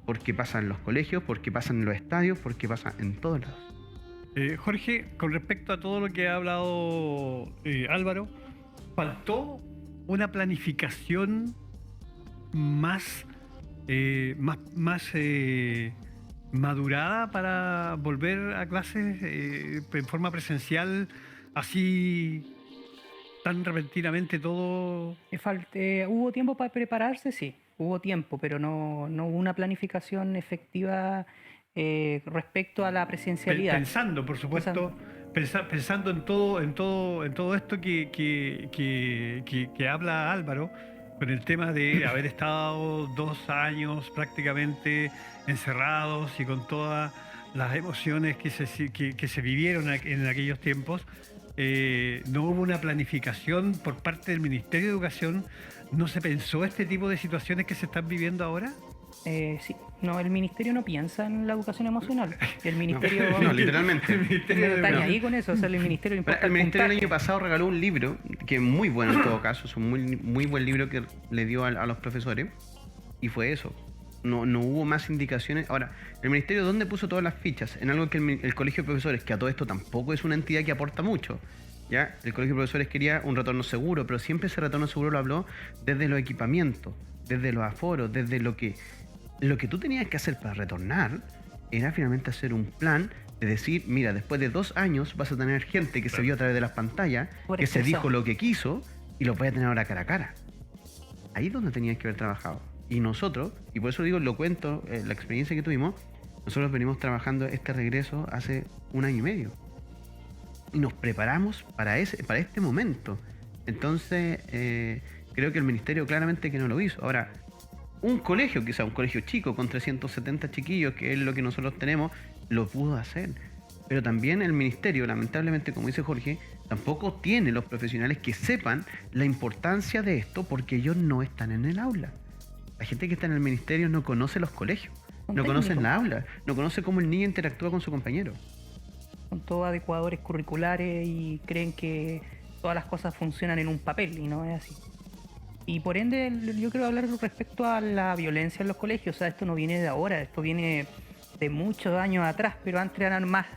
porque pasa en los colegios, porque pasa en los estadios, porque pasa en todos lados. Jorge, con respecto a todo lo que ha hablado Álvaro, faltó una planificación más madurada para volver a clases en forma presencial, así tan repentinamente todo. ¿Hubo tiempo para prepararse? Sí, hubo tiempo, pero no hubo una planificación efectiva respecto a la presencialidad. Pensando, por supuesto, pensando en todo esto que habla Álvaro, con el tema de haber estado 2 años prácticamente encerrados y con todas las emociones que se vivieron en aquellos tiempos. No hubo una planificación por parte del Ministerio de Educación. ¿No se pensó este tipo de situaciones que se están viviendo ahora? Sí, no, el ministerio no piensa en la educación emocional. El ministerio No, literalmente. está ni ahí con eso. O sea, el ministerio le importa El ministerio el puntaje. año pasado regaló un libro, que es muy bueno en todo caso, es un muy buen libro que le dio a los profesores, y fue eso. No hubo más indicaciones. Ahora, el ministerio, ¿dónde puso todas las fichas? En algo que el colegio de profesores, que a todo esto tampoco es una entidad que aporta mucho, ¿ya? El colegio de profesores quería un retorno seguro, pero siempre ese retorno seguro lo habló desde los equipamientos, desde los aforos, desde lo que tú tenías que hacer para retornar era finalmente hacer un plan de decir, mira, después de 2 años vas a tener gente que se vio a través de las pantallas, que se dijo lo que quiso, y los voy a tener ahora cara a cara. Ahí es donde tenías que haber trabajado. Y nosotros, y por eso digo, lo cuento, la experiencia que tuvimos, nosotros venimos trabajando este regreso hace 1 año y medio. Y nos preparamos para este momento. Entonces, creo que el ministerio claramente que no lo hizo. Ahora, un colegio, quizá un colegio chico, con 370 chiquillos, que es lo que nosotros tenemos, lo pudo hacer. Pero también el ministerio, lamentablemente, como dice Jorge, tampoco tiene los profesionales que sepan la importancia de esto, porque ellos no están en el aula. La gente que está en el ministerio no conoce los colegios, no conoce la aula, no conoce cómo el niño interactúa con su compañero. Son todos adecuadores curriculares y creen que todas las cosas funcionan en un papel, y no es así. Y por ende, yo quiero hablar respecto a la violencia en los colegios. O sea, esto no viene de ahora, esto viene de muchos años atrás, pero antes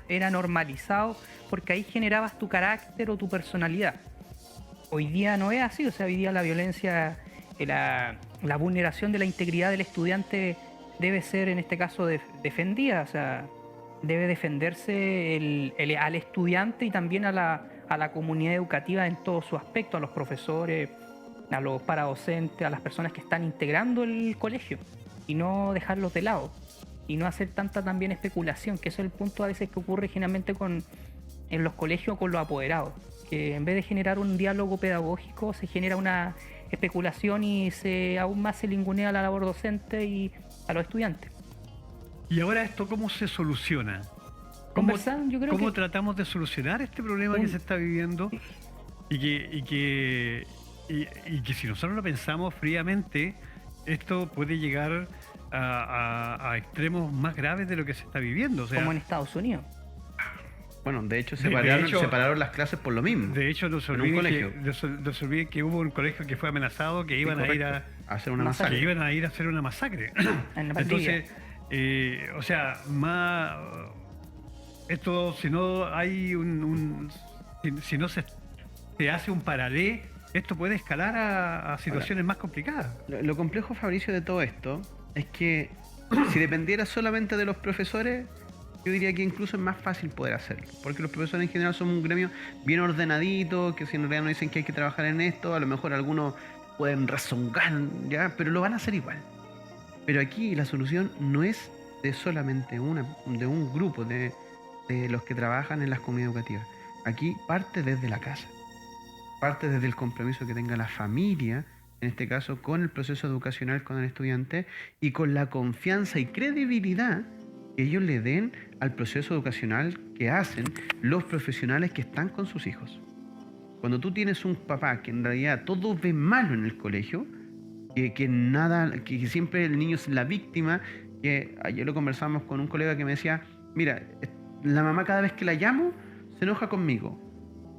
era normalizado porque ahí generabas tu carácter o tu personalidad. Hoy día no es así, o sea, hoy día la violencia, la vulneración de la integridad del estudiante debe ser, en este caso, defendida. O sea, debe defenderse al estudiante y también a la comunidad educativa en todo su aspecto, a los profesores, a los paradocentes, a las personas que están integrando el colegio, y no dejarlos de lado y no hacer tanta también especulación, que eso es el punto a veces que ocurre generalmente en los colegios con los apoderados, que en vez de generar un diálogo pedagógico se genera una especulación y aún más se lingunea la labor docente y a los estudiantes. ¿Y ahora esto cómo se soluciona? Conversando, yo creo ¿Cómo que tratamos de solucionar este problema que se está viviendo? Y que si nosotros lo pensamos fríamente, esto puede llegar a extremos más graves de lo que se está viviendo. O sea, como en Estados Unidos. Bueno, de hecho separaron las clases por lo mismo. De hecho, no se olviden que hubo un colegio que fue amenazado, que iban a ir a hacer una masacre. Que iban a ir a hacer una masacre. Entonces, o sea, esto, si no hay si no se hace un paralelo, esto puede escalar a situaciones más complicadas. Lo complejo, Fabricio, de todo esto es que si dependiera solamente de los profesores, yo diría que incluso es más fácil poder hacerlo, porque los profesores en general son un gremio bien ordenadito, que si en realidad no dicen que hay que trabajar en esto, a lo mejor algunos pueden rezongar, ¿ya? Pero lo van a hacer igual. Pero aquí la solución no es de solamente de un grupo de los que trabajan en las comunidades educativas. Aquí parte desde la casa, parte desde el compromiso que tenga la familia, en este caso con el proceso educacional con el estudiante y con la confianza y credibilidad que ellos le den al proceso educacional que hacen los profesionales que están con sus hijos. Cuando tú tienes un papá que en realidad todo ve malo en el colegio, que siempre el niño es la víctima, que ayer lo conversamos con un colega que me decía, mira, la mamá cada vez que la llamo se enoja conmigo,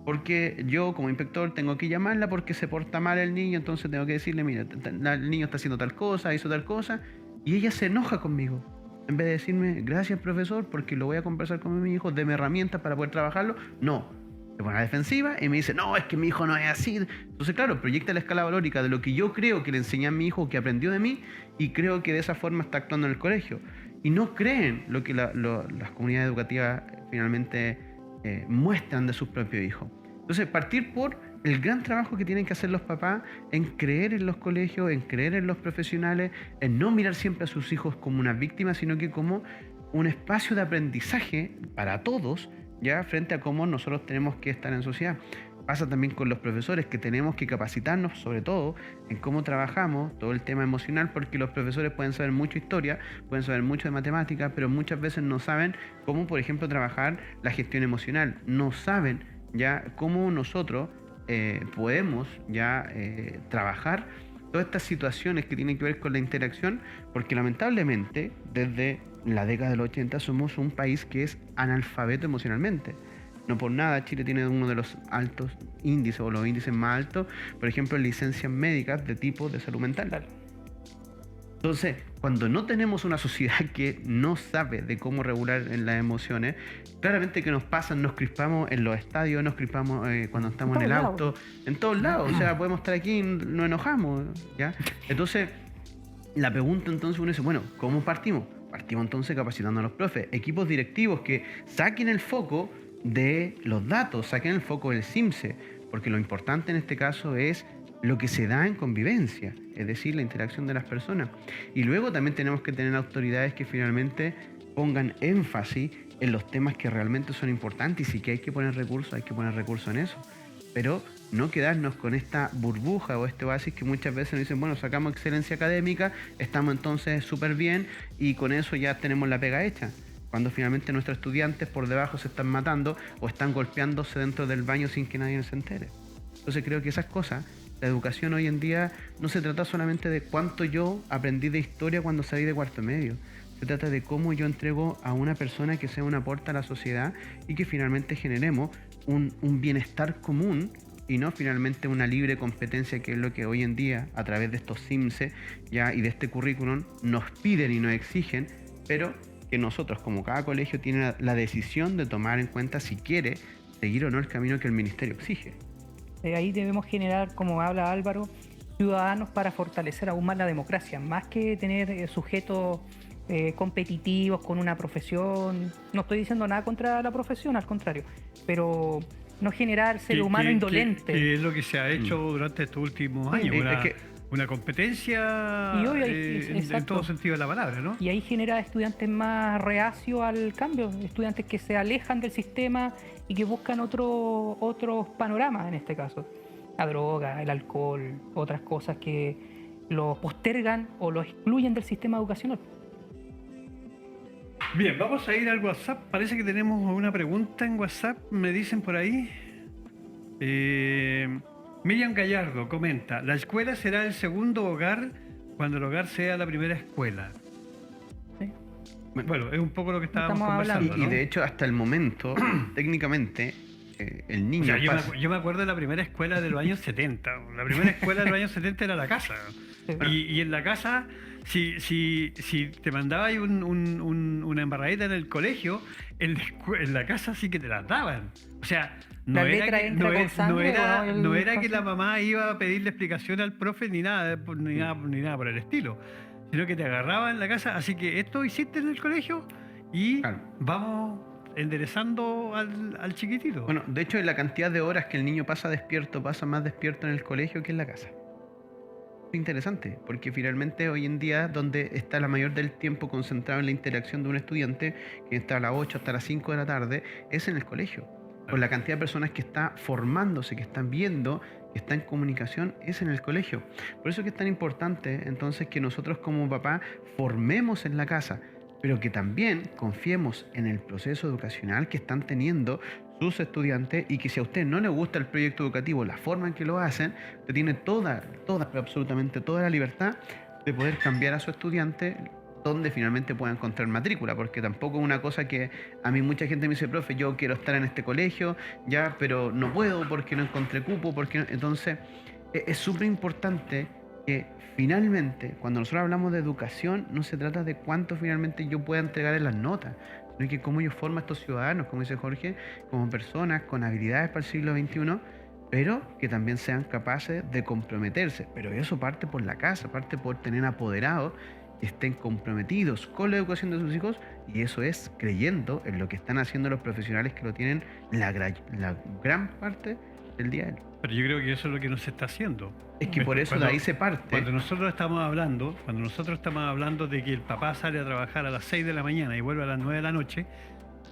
porque yo como inspector tengo que llamarla porque se porta mal el niño, entonces tengo que decirle, mira, el niño está haciendo tal cosa, hizo tal cosa, y ella se enoja conmigo. En vez de decirme, gracias profesor, porque lo voy a conversar con mi hijo, deme herramientas para poder trabajarlo, no. Se pone a la defensiva y me dice, no, es que mi hijo no es así. Entonces, claro, proyecta la escala valórica de lo que yo creo que le enseñé a mi hijo, que aprendió de mí, y creo que de esa forma está actuando en el colegio. Y no creen lo que las comunidades educativas finalmente muestran de sus propios hijos. Entonces, partir por el gran trabajo que tienen que hacer los papás en creer en los colegios, en creer en los profesionales, en no mirar siempre a sus hijos como una víctima, sino que como un espacio de aprendizaje para todos, ya frente a cómo nosotros tenemos que estar en sociedad. Pasa también con los profesores, que tenemos que capacitarnos sobre todo en cómo trabajamos todo el tema emocional, porque los profesores pueden saber mucho historia, pueden saber mucho de matemáticas, pero muchas veces no saben cómo, por ejemplo, trabajar la gestión emocional, no saben ya cómo nosotros podemos ya trabajar todas estas situaciones que tienen que ver con la interacción, porque lamentablemente desde la década del 80 somos un país que es analfabeto emocionalmente. No por nada Chile tiene uno de los altos índices o los índices más altos, por ejemplo, en licencias médicas de tipo de salud mental. Entonces, cuando no tenemos una sociedad que no sabe de cómo regular en las emociones, claramente que nos pasan, nos crispamos en los estadios, nos crispamos cuando estamos en el auto, en todos lados. O sea, podemos estar aquí y nos enojamos, ¿ya? Entonces, la pregunta entonces uno dice, bueno, ¿cómo partimos? Partimos entonces capacitando a los profes, equipos directivos que saquen el foco de los datos, saquen el foco del CIMSE, porque lo importante en este caso es lo que se da en convivencia, es decir, la interacción de las personas. Y luego también tenemos que tener autoridades que finalmente pongan énfasis en los temas que realmente son importantes, y si que hay que poner recursos en eso. Pero no quedarnos con esta burbuja o este oasis que muchas veces nos dicen, bueno, sacamos excelencia académica, estamos entonces súper bien y con eso ya tenemos la pega hecha. Cuando finalmente nuestros estudiantes por debajo se están matando o están golpeándose dentro del baño sin que nadie se entere. Entonces creo que esas cosas, la educación hoy en día no se trata solamente de cuánto yo aprendí de historia cuando salí de cuarto medio. Se trata de cómo yo entrego a una persona que sea un aporte a la sociedad y que finalmente generemos un bienestar común y no finalmente una libre competencia, que es lo que hoy en día a través de estos CIMSE ya y de este currículum nos piden y nos exigen, pero que nosotros como cada colegio tiene la decisión de tomar en cuenta si quiere seguir o no el camino que el ministerio exige. Ahí debemos generar, como habla Álvaro, ciudadanos para fortalecer aún más la democracia, más que tener sujetos competitivos con una profesión. No estoy diciendo nada contra la profesión, al contrario, pero no generar ser humano indolente. Que es lo que se ha hecho durante estos últimos años, una competencia y hoy en todo sentido de la palabra, ¿no? Y ahí genera estudiantes más reacios al cambio, estudiantes que se alejan del sistema y que buscan otros panoramas, en este caso. La droga, el alcohol, otras cosas que los postergan o los excluyen del sistema educacional. Bien, vamos a ir al WhatsApp. Parece que tenemos una pregunta en WhatsApp, me dicen por ahí. Miriam Gallardo comenta, la escuela será el segundo hogar cuando el hogar sea la primera escuela. Sí. Bueno, es un poco lo que estábamos conversando, ¿no? Y de hecho, hasta el momento, técnicamente, el niño... O sea, yo me acuerdo de la primera escuela de los años 70. La primera escuela de los años 70 era la casa. Y en la casa, si te mandabas una embarradita en el colegio, en la casa sí que te la daban. O sea, no era que la mamá iba a pedirle explicación al profe ni nada por el estilo, sino que te agarraba en la casa. Así que esto hiciste en el colegio y vamos enderezando al chiquitito. Bueno, de hecho, la cantidad de horas que el niño pasa más despierto en el colegio que en la casa. interesante, porque finalmente hoy en día donde está la mayor del tiempo concentrado en la interacción de un estudiante, que está a las 8 hasta las 5 de la tarde, es en el colegio. Con la cantidad de personas que está formándose, que están viendo, que está en comunicación, es en el colegio. Por eso que es tan importante entonces que nosotros como papá formemos en la casa, pero que también confiemos en el proceso educacional que están teniendo sus estudiantes, y que si a usted no le gusta el proyecto educativo, la forma en que lo hacen, usted tiene pero absolutamente toda la libertad de poder cambiar a su estudiante donde finalmente pueda encontrar matrícula, porque tampoco es una cosa que a mí mucha gente me dice, profe, yo quiero estar en este colegio, ya, pero no puedo porque no encontré cupo, porque no. Entonces es súper importante que finalmente, cuando nosotros hablamos de educación, no se trata de cuánto finalmente yo pueda entregar en las notas, sino que cómo yo formo a estos ciudadanos, como dice Jorge, como personas con habilidades para el siglo XXI, pero que también sean capaces de comprometerse. Pero eso parte por la casa, parte por tener apoderados que estén comprometidos con la educación de sus hijos, y eso es creyendo en lo que están haciendo los profesionales que lo tienen la gran parte del día. Pero yo creo que eso es lo que no se está haciendo. Es que por eso de ahí se parte. Cuando nosotros estamos hablando de que el papá sale a trabajar a las 6 de la mañana y vuelve a las 9 de la noche,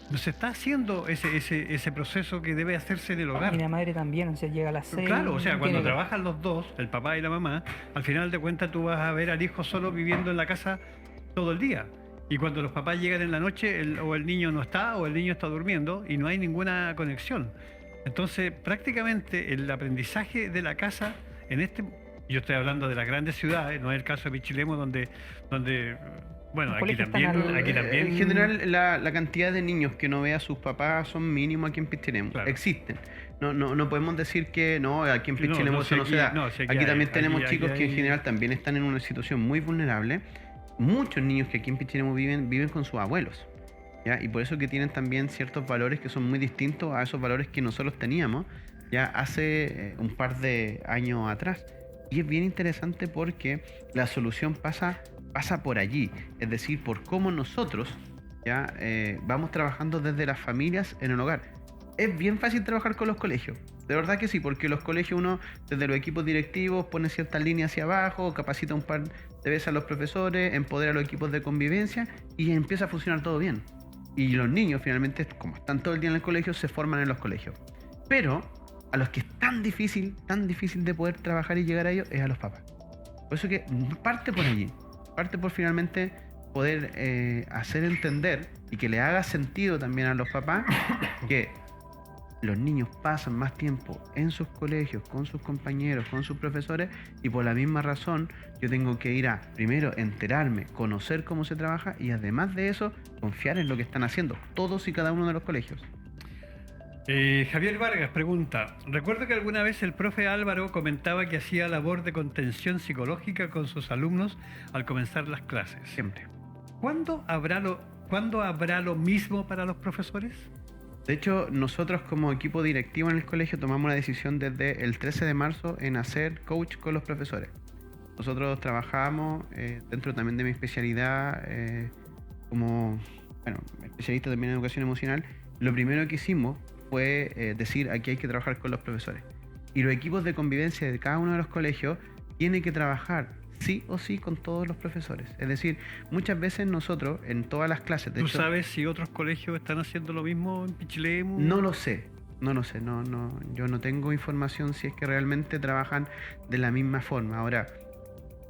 no se está haciendo ese proceso que debe hacerse en el hogar. Y la madre también, o sea, llega a las 6. Claro, o sea, cuando trabajan los dos, el papá y la mamá, al final de cuentas tú vas a ver al hijo solo viviendo en la casa todo el día. Y cuando los papás llegan en la noche, o el niño no está, o el niño está durmiendo, y no hay ninguna conexión. Entonces, prácticamente el aprendizaje de la casa, yo estoy hablando de las grandes ciudades, no es el caso de Pichilemu, donde bueno, aquí también. En general, la cantidad de niños que no ve a sus papás son mínimos aquí en Pichilemu. Claro. Existen. No podemos decir que no, aquí en Pichilemu eso no se da. Aquí también tenemos chicos que en general también están en una situación muy vulnerable. Muchos niños que aquí en Pichilemu viven con sus abuelos, ¿ya? Y por eso que tienen también ciertos valores que son muy distintos a esos valores que nosotros teníamos ya hace un par de años atrás. Y es bien interesante porque la solución pasa por allí, es decir, por cómo nosotros ya vamos trabajando desde las familias en el hogar. Es bien fácil trabajar con los colegios, de verdad que sí, porque los colegios uno desde los equipos directivos pone ciertas líneas hacia abajo, capacita un par de veces a los profesores, empodera a los equipos de convivencia y empieza a funcionar todo bien. Y los niños finalmente, como están todo el día en el colegio, se forman en los colegios. Pero a los que es tan difícil de poder trabajar y llegar a ellos es a los papás. Por eso que parte por allí, parte por finalmente poder hacer entender y que le haga sentido también a los papás que los niños pasan más tiempo en sus colegios, con sus compañeros, con sus profesores, y por la misma razón yo tengo que ir a, primero, enterarme, conocer cómo se trabaja, y además de eso, confiar en lo que están haciendo todos y cada uno de los colegios. Javier Vargas pregunta, recuerdo que alguna vez el profe Álvaro comentaba que hacía labor de contención psicológica con sus alumnos al comenzar las clases. Siempre. ¿Cuándo habrá lo mismo para los profesores? De hecho, nosotros como equipo directivo en el colegio tomamos la decisión desde el 13 de marzo en hacer coach con los profesores. Nosotros trabajamos dentro también de mi especialidad como especialista también en educación emocional. Lo primero que hicimos fue decir, aquí hay que trabajar con los profesores. Y los equipos de convivencia de cada uno de los colegios tienen que trabajar sí o sí con todos los profesores. Es decir, muchas veces nosotros en todas las clases... ¿Tú sabes si otros colegios están haciendo lo mismo en Pichilemu? No lo sé. Yo no tengo información si es que realmente trabajan de la misma forma. Ahora,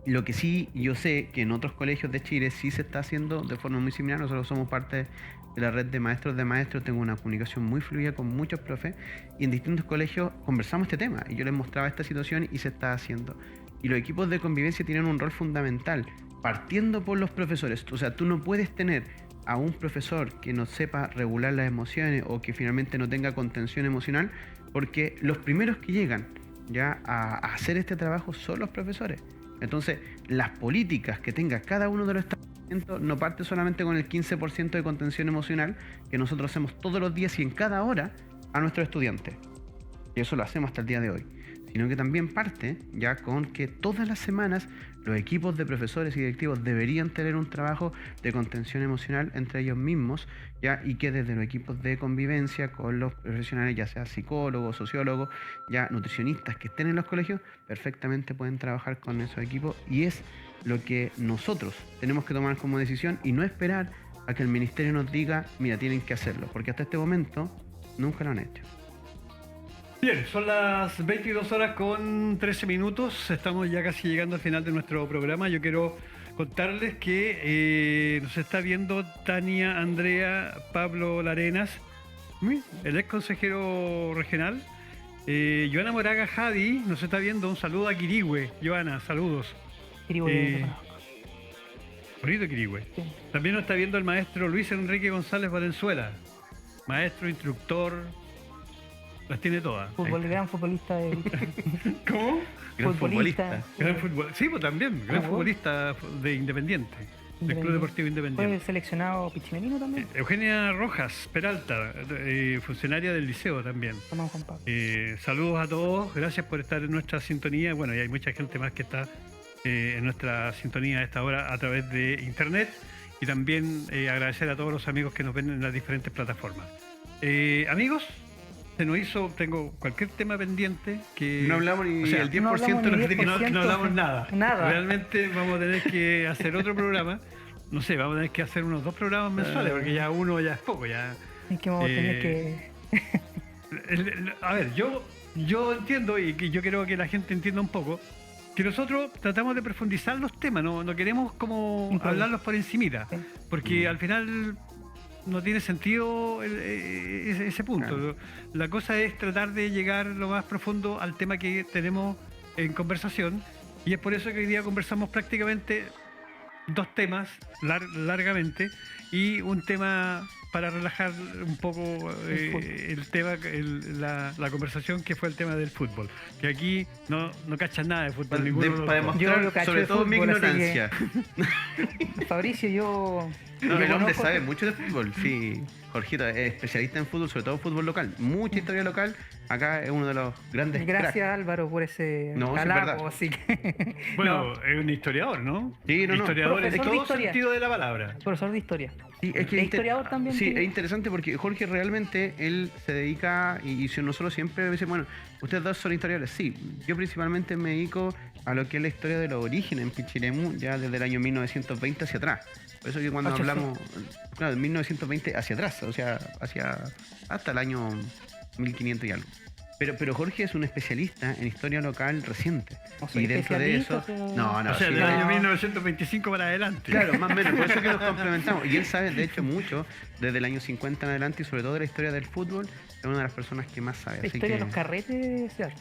lo que sí yo sé que en otros colegios de Chile sí se está haciendo de forma muy similar. Nosotros somos parte de la red de maestros, tengo una comunicación muy fluida con muchos profes, y en distintos colegios conversamos este tema y yo les mostraba esta situación y se está haciendo. Y los equipos de convivencia tienen un rol fundamental, partiendo por los profesores. O sea, tú no puedes tener a un profesor que no sepa regular las emociones o que finalmente no tenga contención emocional, porque los primeros que llegan ya a hacer este trabajo son los profesores. Entonces, las políticas que tenga cada uno de los establecimientos no parte solamente con el 15% de contención emocional que nosotros hacemos todos los días y en cada hora a nuestros estudiantes. Y eso lo hacemos hasta el día de hoy. sino que también parte ya con que todas las semanas los equipos de profesores y directivos deberían tener un trabajo de contención emocional entre ellos mismos, ya, y que desde los equipos de convivencia con los profesionales, ya sea psicólogos, sociólogos, ya nutricionistas que estén en los colegios, perfectamente pueden trabajar con esos equipos, y es lo que nosotros tenemos que tomar como decisión y no esperar a que el ministerio nos diga, mira, tienen que hacerlo, porque hasta este momento nunca lo han hecho. Bien, son las 22 horas con 13 minutos. Estamos ya casi llegando al final de nuestro programa. Yo quiero contarles que nos está viendo Tania, Andrea, Pablo Larenas, el ex consejero regional. Joana Moraga Jadi nos está viendo. Un saludo a Quirihue. Joana, saludos. Quirihue, bonito Quirihue. sí. También nos está viendo el maestro Luis Enrique González Valenzuela. Maestro, instructor, las tiene todas. Gran futbolista ¿Cómo? Gran futbolista. Gran fútbol. Sí, pues también, gran ¿Jugó? futbolista de Independiente, del Club Deportivo Fue Independiente. seleccionado pichimenino también. Eugenia Rojas Peralta, funcionaria del liceo también. Tomás Juan Pablo. Saludos a todos, gracias por estar en nuestra sintonía. Bueno, y hay mucha gente más que está en nuestra sintonía a esta hora a través de internet. Y también agradecer a todos los amigos que nos ven en las diferentes plataformas. Amigos, se nos hizo, tengo cualquier tema pendiente que... No hablamos ni o sea, el 10% no hablamos de ni lo que 10%. no hablamos nada. Nada. Realmente vamos a tener que hacer otro programa. No sé, vamos a tener que hacer unos 2 programas mensuales, porque ya uno ya es poco. Ya. Es que vamos a tener que. A ver, yo entiendo y que yo creo que la gente entienda un poco que nosotros tratamos de profundizar los temas, no queremos como hablarlos por encimita, Sí. porque al final no tiene sentido ese punto. Claro. La cosa es tratar de llegar lo más profundo al tema que tenemos en conversación, y es por eso que hoy día conversamos prácticamente 2 temas largamente, y un tema para relajar un poco el tema, la conversación, que fue el tema del fútbol, que aquí no cachan nada de fútbol, ninguno de los Para dos. demostrar Yo cacho sobre de todo mi fútbol, así ignorancia. Fabricio, yo. No, yo el hombre conozco- sabe mucho de fútbol, sí. Jorgito es especialista en fútbol, sobre todo fútbol local. Mucha historia local. Acá es uno de los grandes Gracias, cracks. Álvaro, por ese No, sí, es halago, verdad. así que. Bueno, No, es un historiador, ¿no? Sí, no. Historiador en Profesor de todo historia. sentido de la palabra. profesor de historia. Sí, es que ¿Es historiador también? Sí, tiene? es interesante porque Jorge realmente él se dedica, y si nosotros siempre decimos, bueno, ustedes dos son historiadores. Sí, yo principalmente me dedico a lo que es la historia de los orígenes en Pichilemu, ya desde el año 1920 hacia atrás. Por eso que cuando 800. hablamos, claro, de 1920 hacia atrás, o sea, hasta el año 1500 y algo. Pero Jorge es un especialista en historia local reciente. No soy Y dentro de eso... especialista, No, O sea, sí, del año no. 1925 para adelante. Claro, más o menos, por eso que nos complementamos. Y él sabe, de hecho, mucho desde el año 50 en adelante, y sobre todo de la historia del fútbol. Es una de las personas que más sabe. La Así historia que... de los carretes, ¿cierto?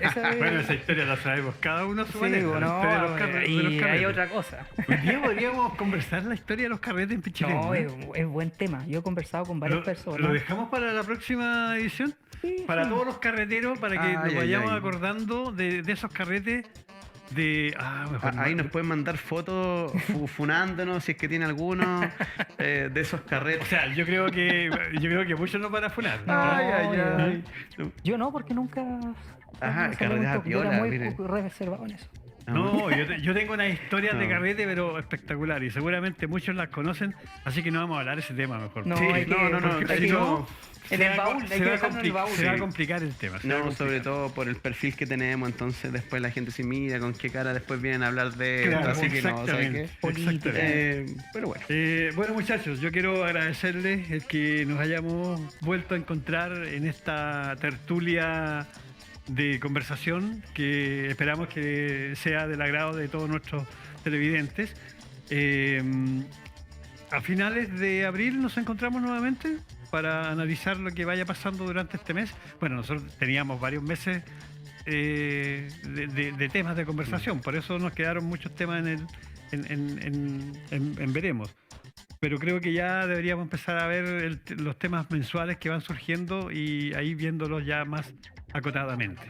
Esa es- Bueno, esa historia la sabemos cada uno a su Sí, manera. La bueno, historia de los de los y hay carretes. otra cosa. Hoy día podríamos conversar la historia de los carretes en Pichilemu. No, es buen tema. Yo he conversado con varias personas. ¿Lo dejamos para la próxima edición? Sí, Para sí. todos los carreteros, para que nos Ay, vayamos ay. acordando de esos carretes de... mejor Ahí no. nos pueden mandar fotos funándonos si es que tiene alguno de esos O carretes. sea, yo creo que muchos nos van a funar. Ay. Yo no, porque nunca. Ajá, no salí carreras mucho, yo era piola, muy mire. reservado en eso. No, yo tengo unas historias de No. carrete, pero espectacular, y seguramente muchos las conocen, así que no vamos a hablar de ese tema mejor. No, Sí, hay que- no, porque ahí si no. no, En el baúl, hay que dejarlo en el baúl. se va a Sí. complicar el tema. se va a No, complicar. sobre todo por el perfil que tenemos, entonces después la gente se mira con qué cara después vienen a hablar de esto, Claro, así que no, ¿sabes exactamente. qué? Política. Pero bueno. Bueno, muchachos, yo quiero agradecerles el que nos hayamos vuelto a encontrar en esta tertulia de conversación, que esperamos que sea del agrado de todos nuestros televidentes. A finales de abril nos encontramos nuevamente para analizar lo que vaya pasando durante este mes. Bueno, nosotros teníamos varios meses de temas de conversación, por eso nos quedaron muchos temas en veremos. Pero creo que ya deberíamos empezar a ver los temas mensuales que van surgiendo, y ahí viéndolos ya más acotadamente.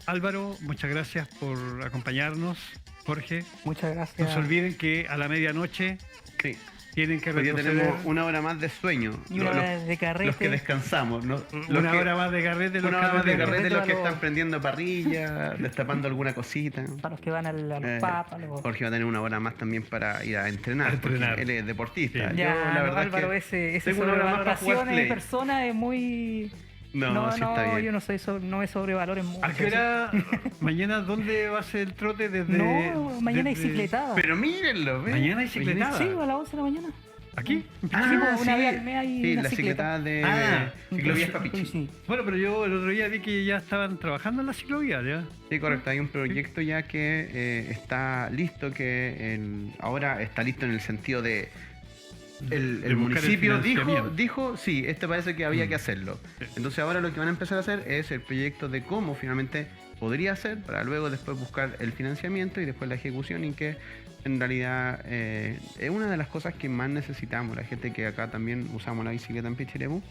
Álvaro, muchas gracias por acompañarnos. Jorge, Muchas no gracias. se olviden que a la medianoche Sí. tienen que Hoy día retroceder. tenemos una hora más de sueño. Y una hora de carrete. Los que descansamos, ¿no? Una hora más de carrete, los Una hora más de carreteros. carrete, los que a los- están prendiendo parrilla, destapando alguna cosita. Para los que van al Papa, Jorge va a tener una hora más también para ir a entrenar, A entrenar. porque él es deportista. Sí. Yo, Ya, la no, verdad Álvaro, es que ese tengo una hora más para jugar sobrevaloración Play. en persona es muy... No, sí está bien. yo no soy no me sobrevalores mucho. ¿A qué hora? Mañana, ¿dónde va a ser el trote? Desde. No, mañana hay desde- cicletada. Pero mírenlo, ¿ves? Mañana hay cicletada. Sí, a las 11 de la mañana. ¿Aquí? Sí, pues, una vez al mes hay sí, una la cicleta. cicletada de Ah, Ciclovías Sí, Papichi. sí. Bueno, pero yo el otro día vi que ya estaban trabajando en la ciclovía, ¿ya? Sí, correcto. Hay un proyecto ya que está listo, ahora está listo en el sentido de el De buscar el municipio financiamiento. dijo, sí, parece que había que hacerlo. Sí. Entonces ahora lo que van a empezar a hacer es el proyecto de cómo finalmente podría ser, para luego después buscar el financiamiento y después la ejecución, y que en realidad es una de las cosas que más necesitamos, la gente que acá también usamos la bicicleta en Pichilemu,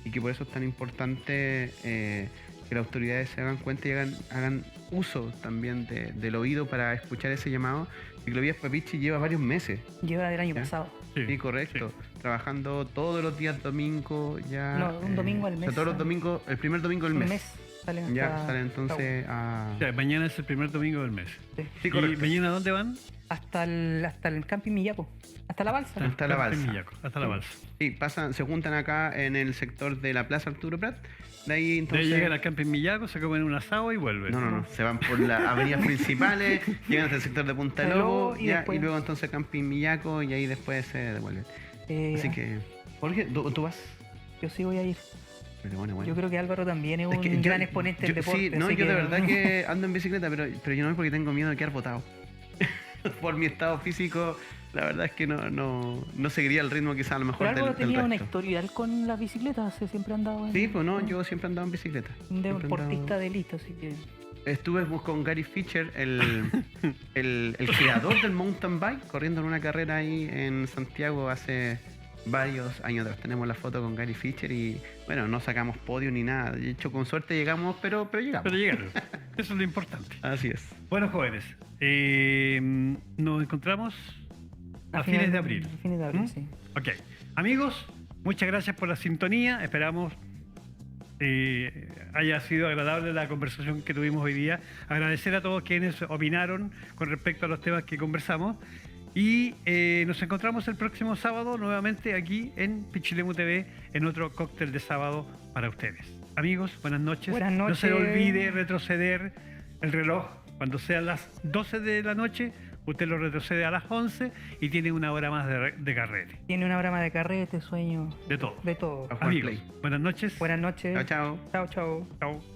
y que por eso es tan importante que las autoridades se hagan cuenta y hagan uso también del oído para escuchar ese llamado. Ciclovías Papichi lleva varios meses. Lleva del año ¿Ya? pasado. Sí, correcto. Trabajando todos los días domingo ya. No, un domingo al o sea, mes, todos los ¿no? domingos, el primer domingo del Un mes. mes salen Ya hasta- sale entonces a. O sea, mañana es el primer domingo del mes. sí. Sí, ¿Y correcto. mañana dónde van? hasta el camping Millaco. Hasta la balsa. Hasta la balsa. Hasta la balsa. Sí, se juntan acá en el sector de la Plaza Arturo Prat. De ahí De entonces. ahí llegan al camping Millaco, se comen un asado y vuelven. No. Se van por las avenidas principales, llegan hasta el sector de Punta Luego, Lobo y ya, después- y luego entonces Camping Millaco y ahí después se devuelven. Así que, Jorge, ¿tú vas? Yo sí voy a ir. Pero bueno. Yo creo que Álvaro también es Es un que yo- gran exponente del deporte. Sí, no, así yo que- de verdad que ando en bicicleta, pero yo no voy porque tengo miedo de quedar botado. Por mi estado físico, la verdad es que no seguiría el ritmo quizás a lo mejor Pero Álvaro del tenía una resto. historial con las bicicletas, siempre ha andado en... Sí, pues no, yo siempre he andado en bicicleta. Un Siempre he deportista andado- de élite, así que... Estuve con Gary Fisher, el creador del mountain bike, corriendo en una carrera ahí en Santiago hace varios años atrás. Tenemos la foto con Gary Fisher y, bueno, no sacamos podio ni nada. De hecho, con suerte llegamos, pero llegamos. Pero llegaron. Eso es lo importante. Así es. Bueno, jóvenes, nos encontramos a fines de abril. A fines de abril, ¿Mm? sí. Ok. Amigos, muchas gracias por la sintonía. Esperamos haya sido agradable la conversación que tuvimos hoy día. Agradecer a todos quienes opinaron con respecto a los temas que conversamos. Y nos encontramos el próximo sábado nuevamente aquí en Pichilemu TV en otro cóctel de sábado para ustedes. Amigos, buenas noches. Buenas No se noches. olvide retroceder el reloj cuando sean las 12 de la noche. Usted lo retrocede a las 11 y tiene una hora más de carrete. Tiene una brama de carrete, sueño, De todo. de todo. A jugar Amigos, play. buenas noches. Buenas noches. Chao, chao. Chao, chao. Chao.